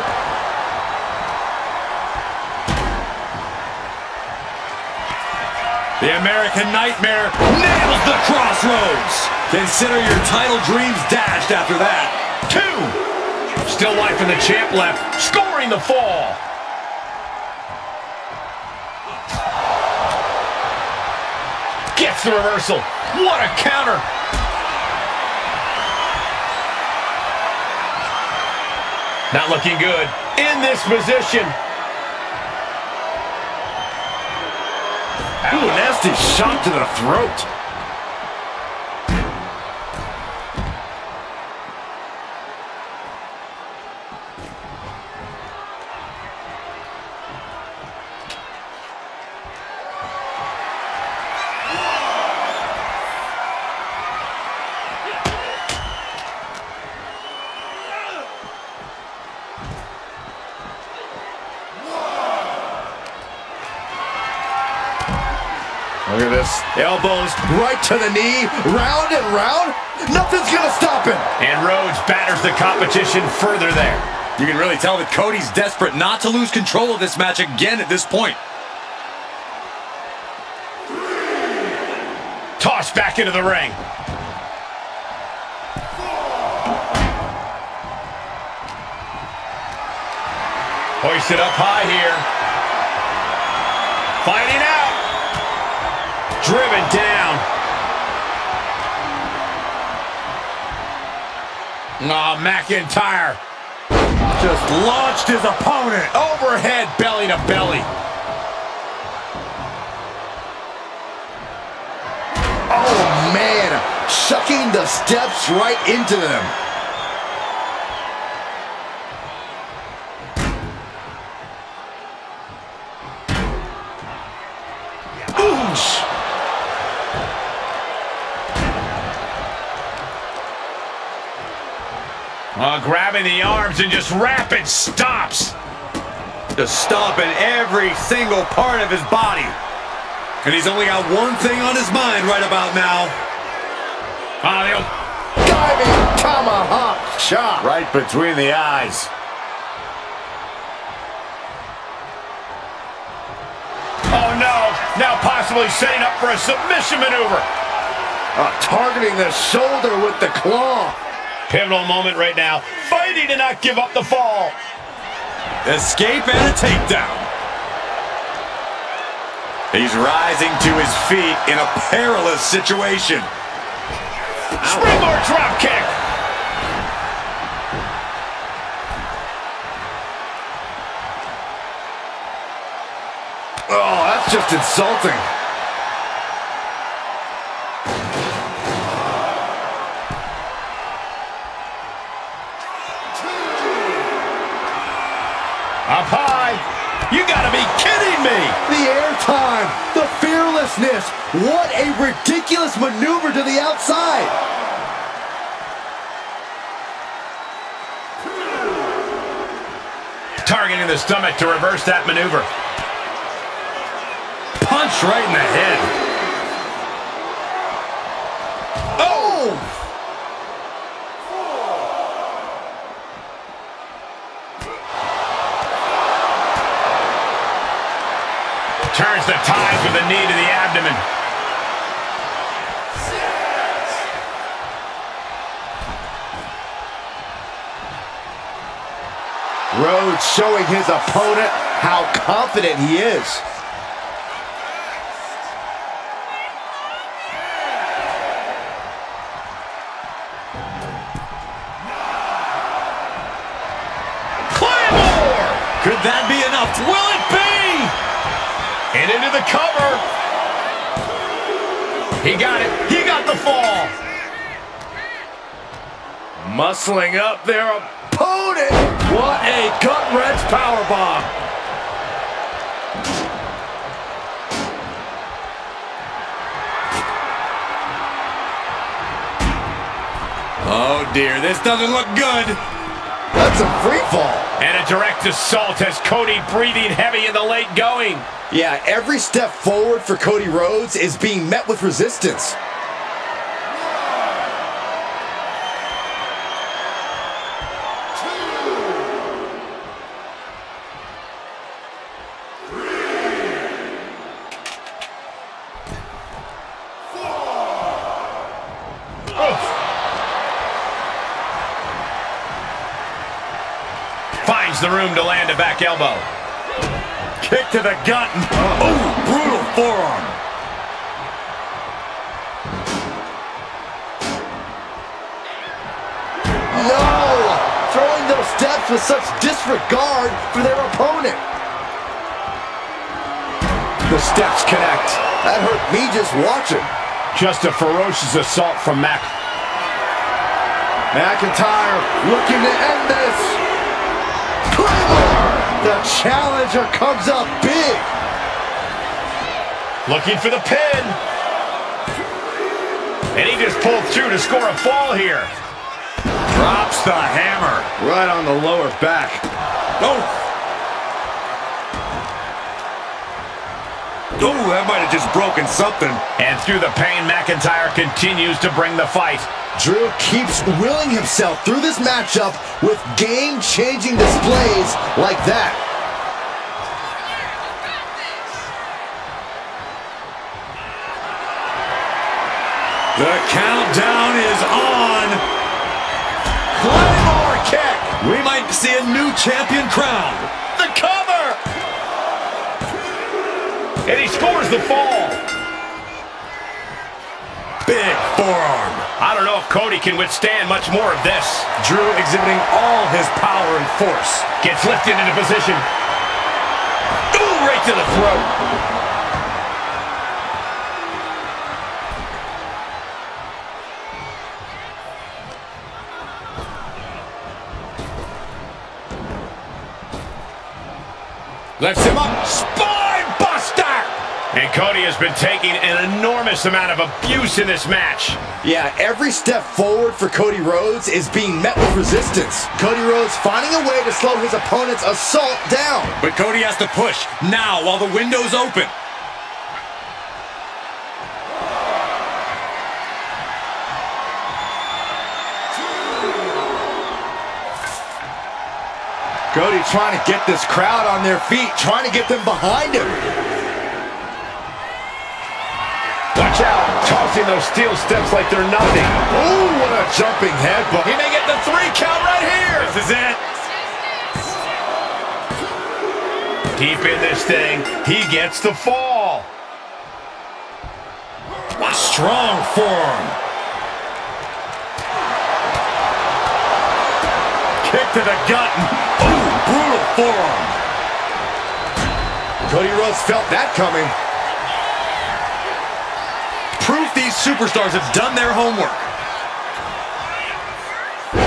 The American Nightmare nails the crossroads. Consider your title dreams dashed after that. 2. Still life in the champ left, scoring the fall. Gets the reversal. What a counter. Not looking good in this position. Ooh, nasty shot to the throat. Look at this. Elbows right to the knee. Round and round. Nothing's going to stop him. And Rhodes batters the competition further there. You can really tell that Cody's desperate not to lose control of this match again at this point. Tossed back into the ring. Hoisted up high here. Fighting out. Driven down. Oh, McIntyre Just launched his opponent. overhead, belly to belly. Oh, man. Shucking the steps right into them. Oosh. Grabbing the arms and just rapid stops. Just stomping every single part of his body. And he's only got one thing on his mind right about now. Diving tomahawk chop. Right between the eyes. Oh no, now possibly setting up for a submission maneuver. Targeting the shoulder with the claw. Pivotal moment right now. Fighting to not give up the fall. Escape and a takedown. He's rising to his feet in a perilous situation. Springboard drop kick. Oh, that's just insulting. Up high. You gotta be kidding me. The airtime, the fearlessness. What a ridiculous maneuver to the outside. Targeting the stomach to reverse that maneuver. Punch right in the head. Oh! Turns the tides with a knee to the abdomen. Rhodes showing his opponent how confident he is. Claymore! Could that be enough? Will it be? And into the cover. He got it. He got the fall. Muscling up their opponent. What a gut-wrench powerbomb. Oh dear, this doesn't look good. That's a free fall. And a direct assault has Cody breathing heavy in the late going. Yeah, every step forward for Cody Rhodes is being met with resistance. Finds the room to land a back elbow. Kick to the gut. Oh, brutal forearm. No! Throwing those steps with such disregard for their opponent. The steps connect. That hurt me just watching. Just a ferocious assault from McIntyre looking to end this. Claymore! The challenger comes up big. Looking for the pin. And he just pulled through to score a fall here. Drops the hammer. Right on the lower back. Oh, that might have just broken something. And through the pain, McIntyre continues to bring the fight. Drew keeps willing himself through this matchup with game-changing displays like that. The countdown is on. Claymore kick. We might see a new champion crowned. The cover! And he scores the fall. Big forearm. I don't know if Cody can withstand much more of this. Drew exhibiting all his power and force. Gets lifted into position. Ooh, right to the throat. Lifts him up. Spine buster! And Cody has been taking an enormous amount of abuse in this match. Yeah, every step forward for Cody Rhodes is being met with resistance. Cody Rhodes finding a way to slow his opponent's assault down. But Cody has to push now while the window's open. Cody trying to get this crowd on their feet, trying to get them behind him. Watch out, tossing those steel steps like they're nothing. Oh, what a jumping headbutt. He may get the 3 count right here. This is it. Deep in this thing, he gets the fall. Strong forearm. Kick to the gut. Ooh, brutal forearm. Cody Rhodes felt that coming. Proof these superstars have done their homework.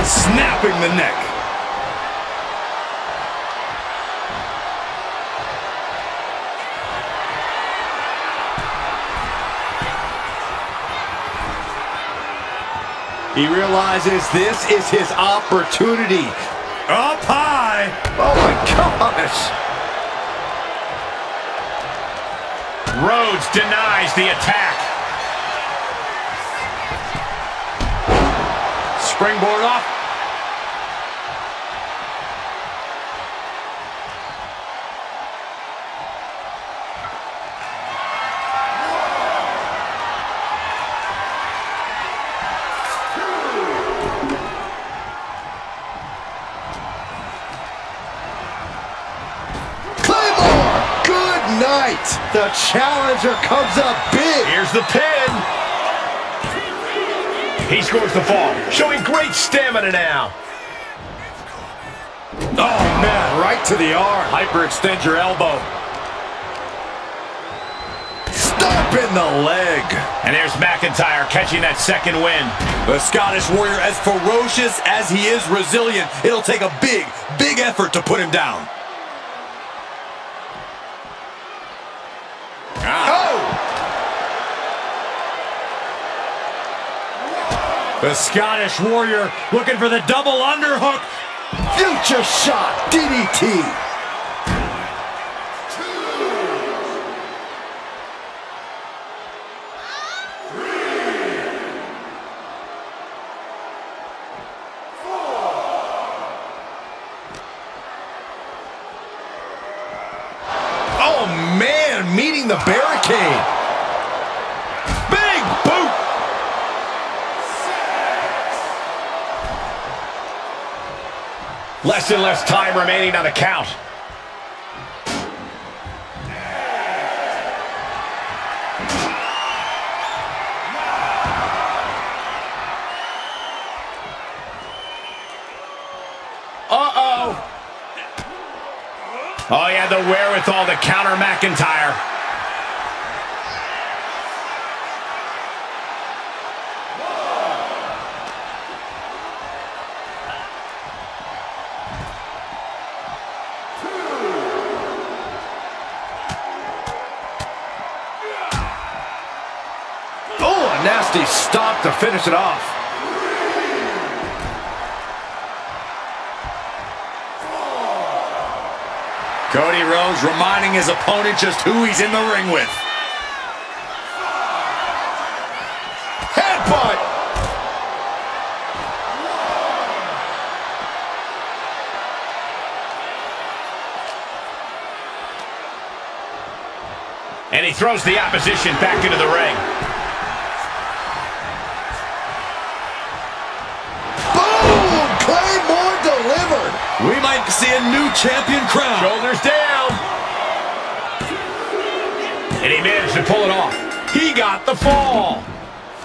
Snapping the neck. He realizes this is his opportunity. Up high. Oh my gosh. Rhodes denies the attack. Springboard off. The challenger comes up big. Here's the pin. He scores the fall, showing great stamina now. Oh, man. Right to the arm. Hyperextend your elbow. Stop in the leg. And there's McIntyre catching that second win. The Scottish Warrior, as ferocious as he is resilient, it'll take a big, big effort to put him down. The Scottish Warrior looking for the double underhook. Future shot, DDT. Oh man, meeting the barricade. Big boot. Less and less time remaining on the count. Uh-oh. Oh, he had the wherewithal to counter McIntyre. Oh, a nasty stop to finish it off. Cody Rhodes reminding his opponent just who he's in the ring with. Headbutt. And he throws the opposition back into the ring. Boom! Claymore delivered. We might see a new champion crown. Shoulders down. And he managed to pull it off. He got the fall.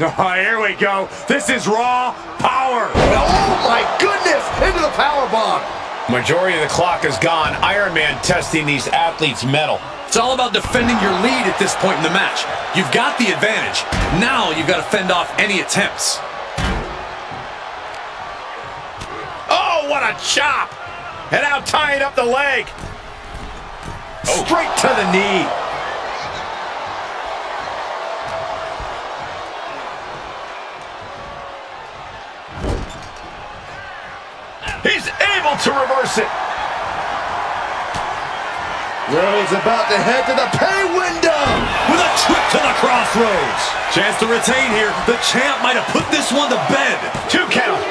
Oh, here we go. This is raw power. Oh my goodness! Into the powerbomb. Majority of the clock is gone. Iron Man testing these athletes' mettle. It's all about defending your lead at this point in the match. You've got the advantage. Now you've got to fend off any attempts. Oh, what a chop! And now tying up the leg. Straight to the knee. He's able to reverse it. Rhodes about to head to the pay window. With a trip to the crossroads. Chance to retain here. The champ might have put this one to bed. 2 count.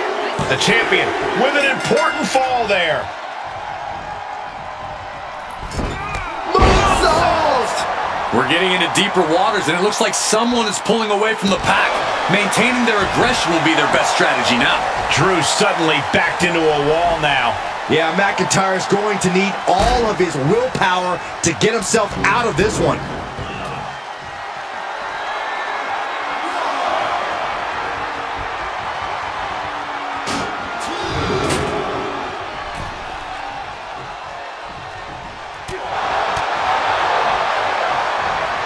The champion with an important fall there. Moonsault. We're getting into deeper waters, and it looks like someone is pulling away from the pack. Maintaining their aggression will be their best strategy now. Drew suddenly backed into a wall now. Yeah, McIntyre is going to need all of his willpower to get himself out of this one.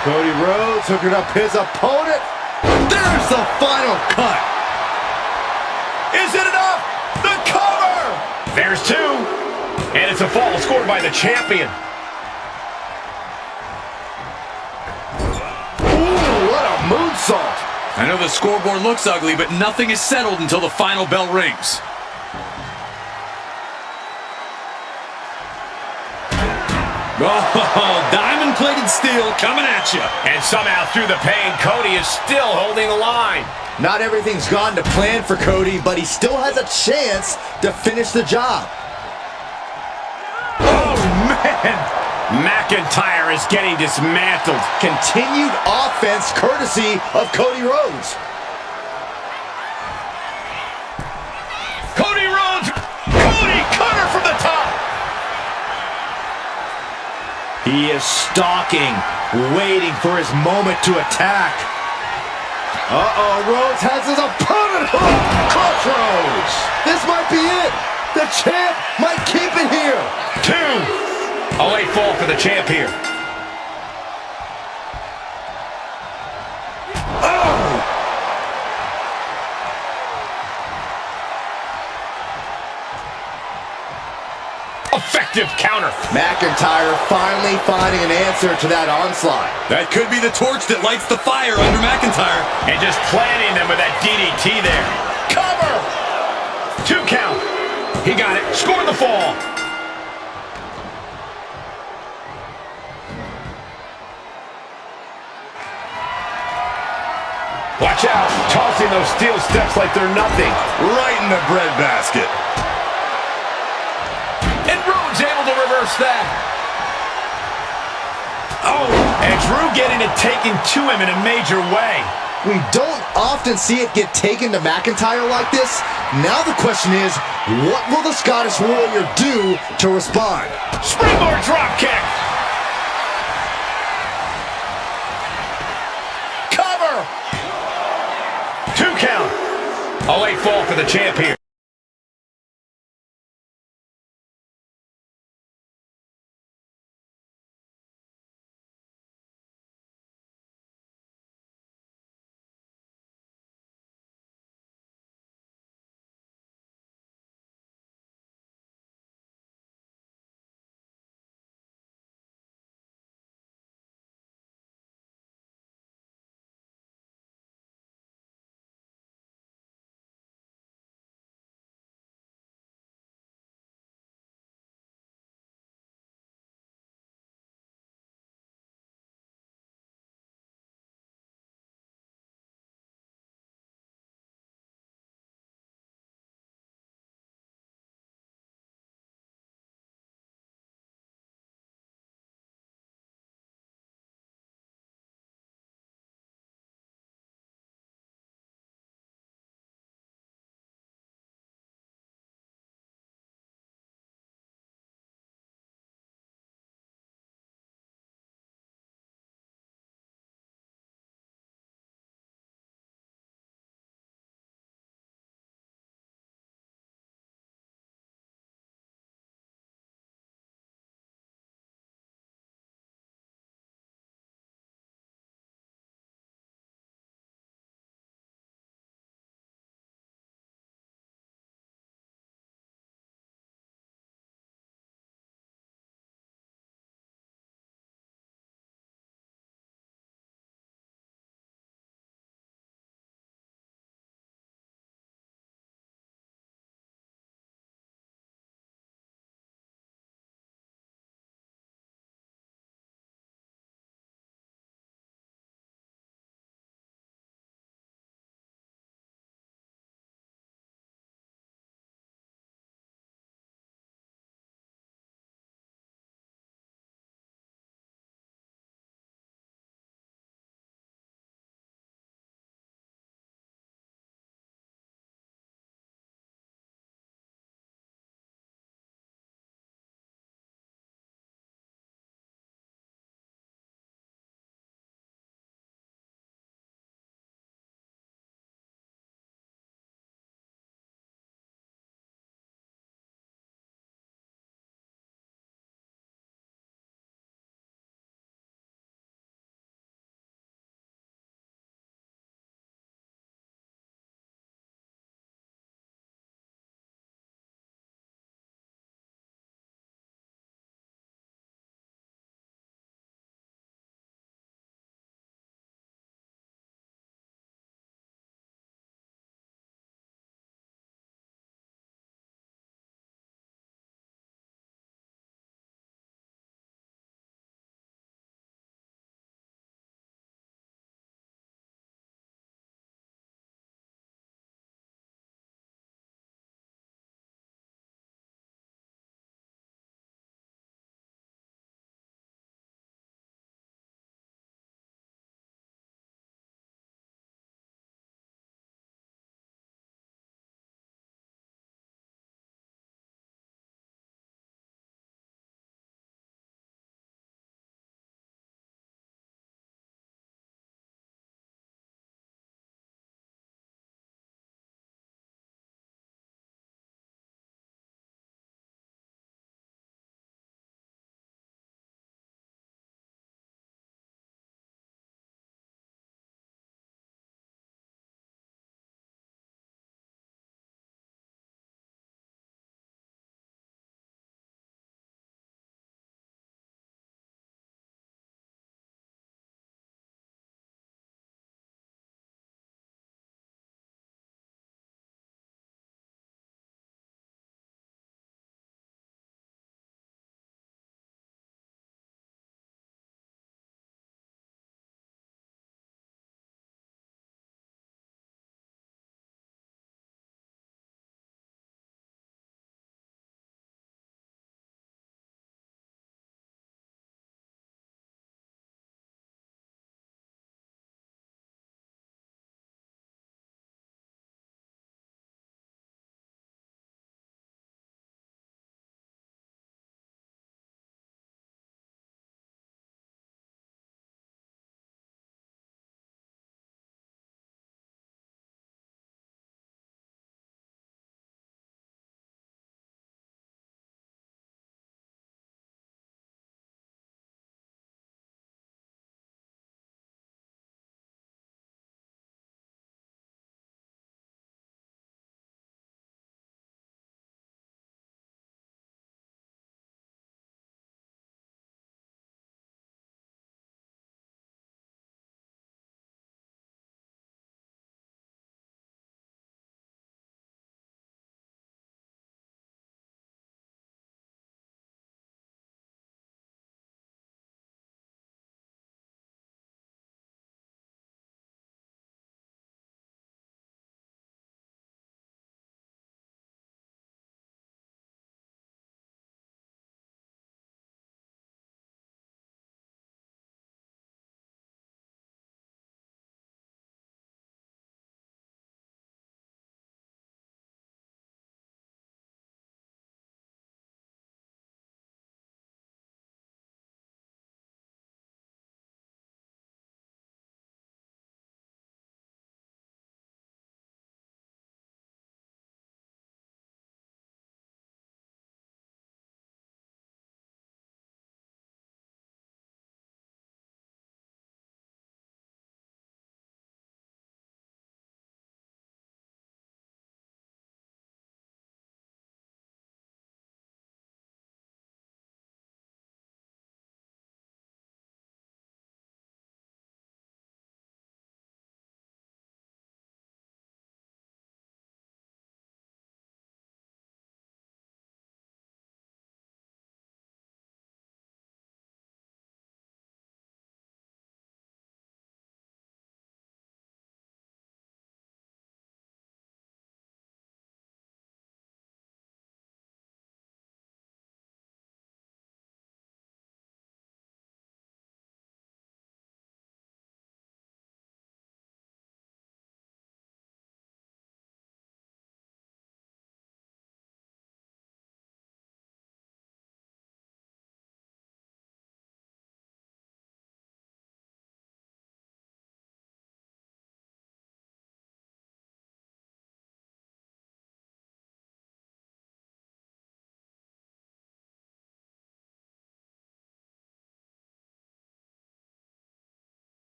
Cody Rhodes hooking up his opponent. There's the final cut. Is it enough? The cover! There's 2. And it's a fall scored by the champion. Ooh, what a moonsault. I know the scoreboard looks ugly, but nothing is settled until the final bell rings. Oh, diamond-plated steel coming at you. And somehow through the pain, Cody is still holding the line. Not everything's gone to plan for Cody, but he still has a chance to finish the job. Oh, man! McIntyre is getting dismantled. Continued offense courtesy of Cody Rhodes. Cody Rhodes! Cody cutter from the top! He is stalking, waiting for his moment to attack. Uh-oh, Rhodes has his opponent hooked. Crossroads. This might be it. The champ might keep it here. 2. A late fall for the champ here. Oh! Effective counter. McIntyre finally finding an answer to that onslaught. That could be the torch that lights the fire under McIntyre. And just planting them with that DDT there. Cover! 2 count. He got it. Scored the fall. Watch out. Tossing those steel steps like they're nothing. Right in the breadbasket. And Rhodes able to reverse that. Oh, and Drew getting it taken to him in a major way. We don't often see it get taken to McIntyre like this. Now the question is, what will the Scottish Warrior do to respond? Springboard drop kick. Cover. 2 count. A late fall for the champ here.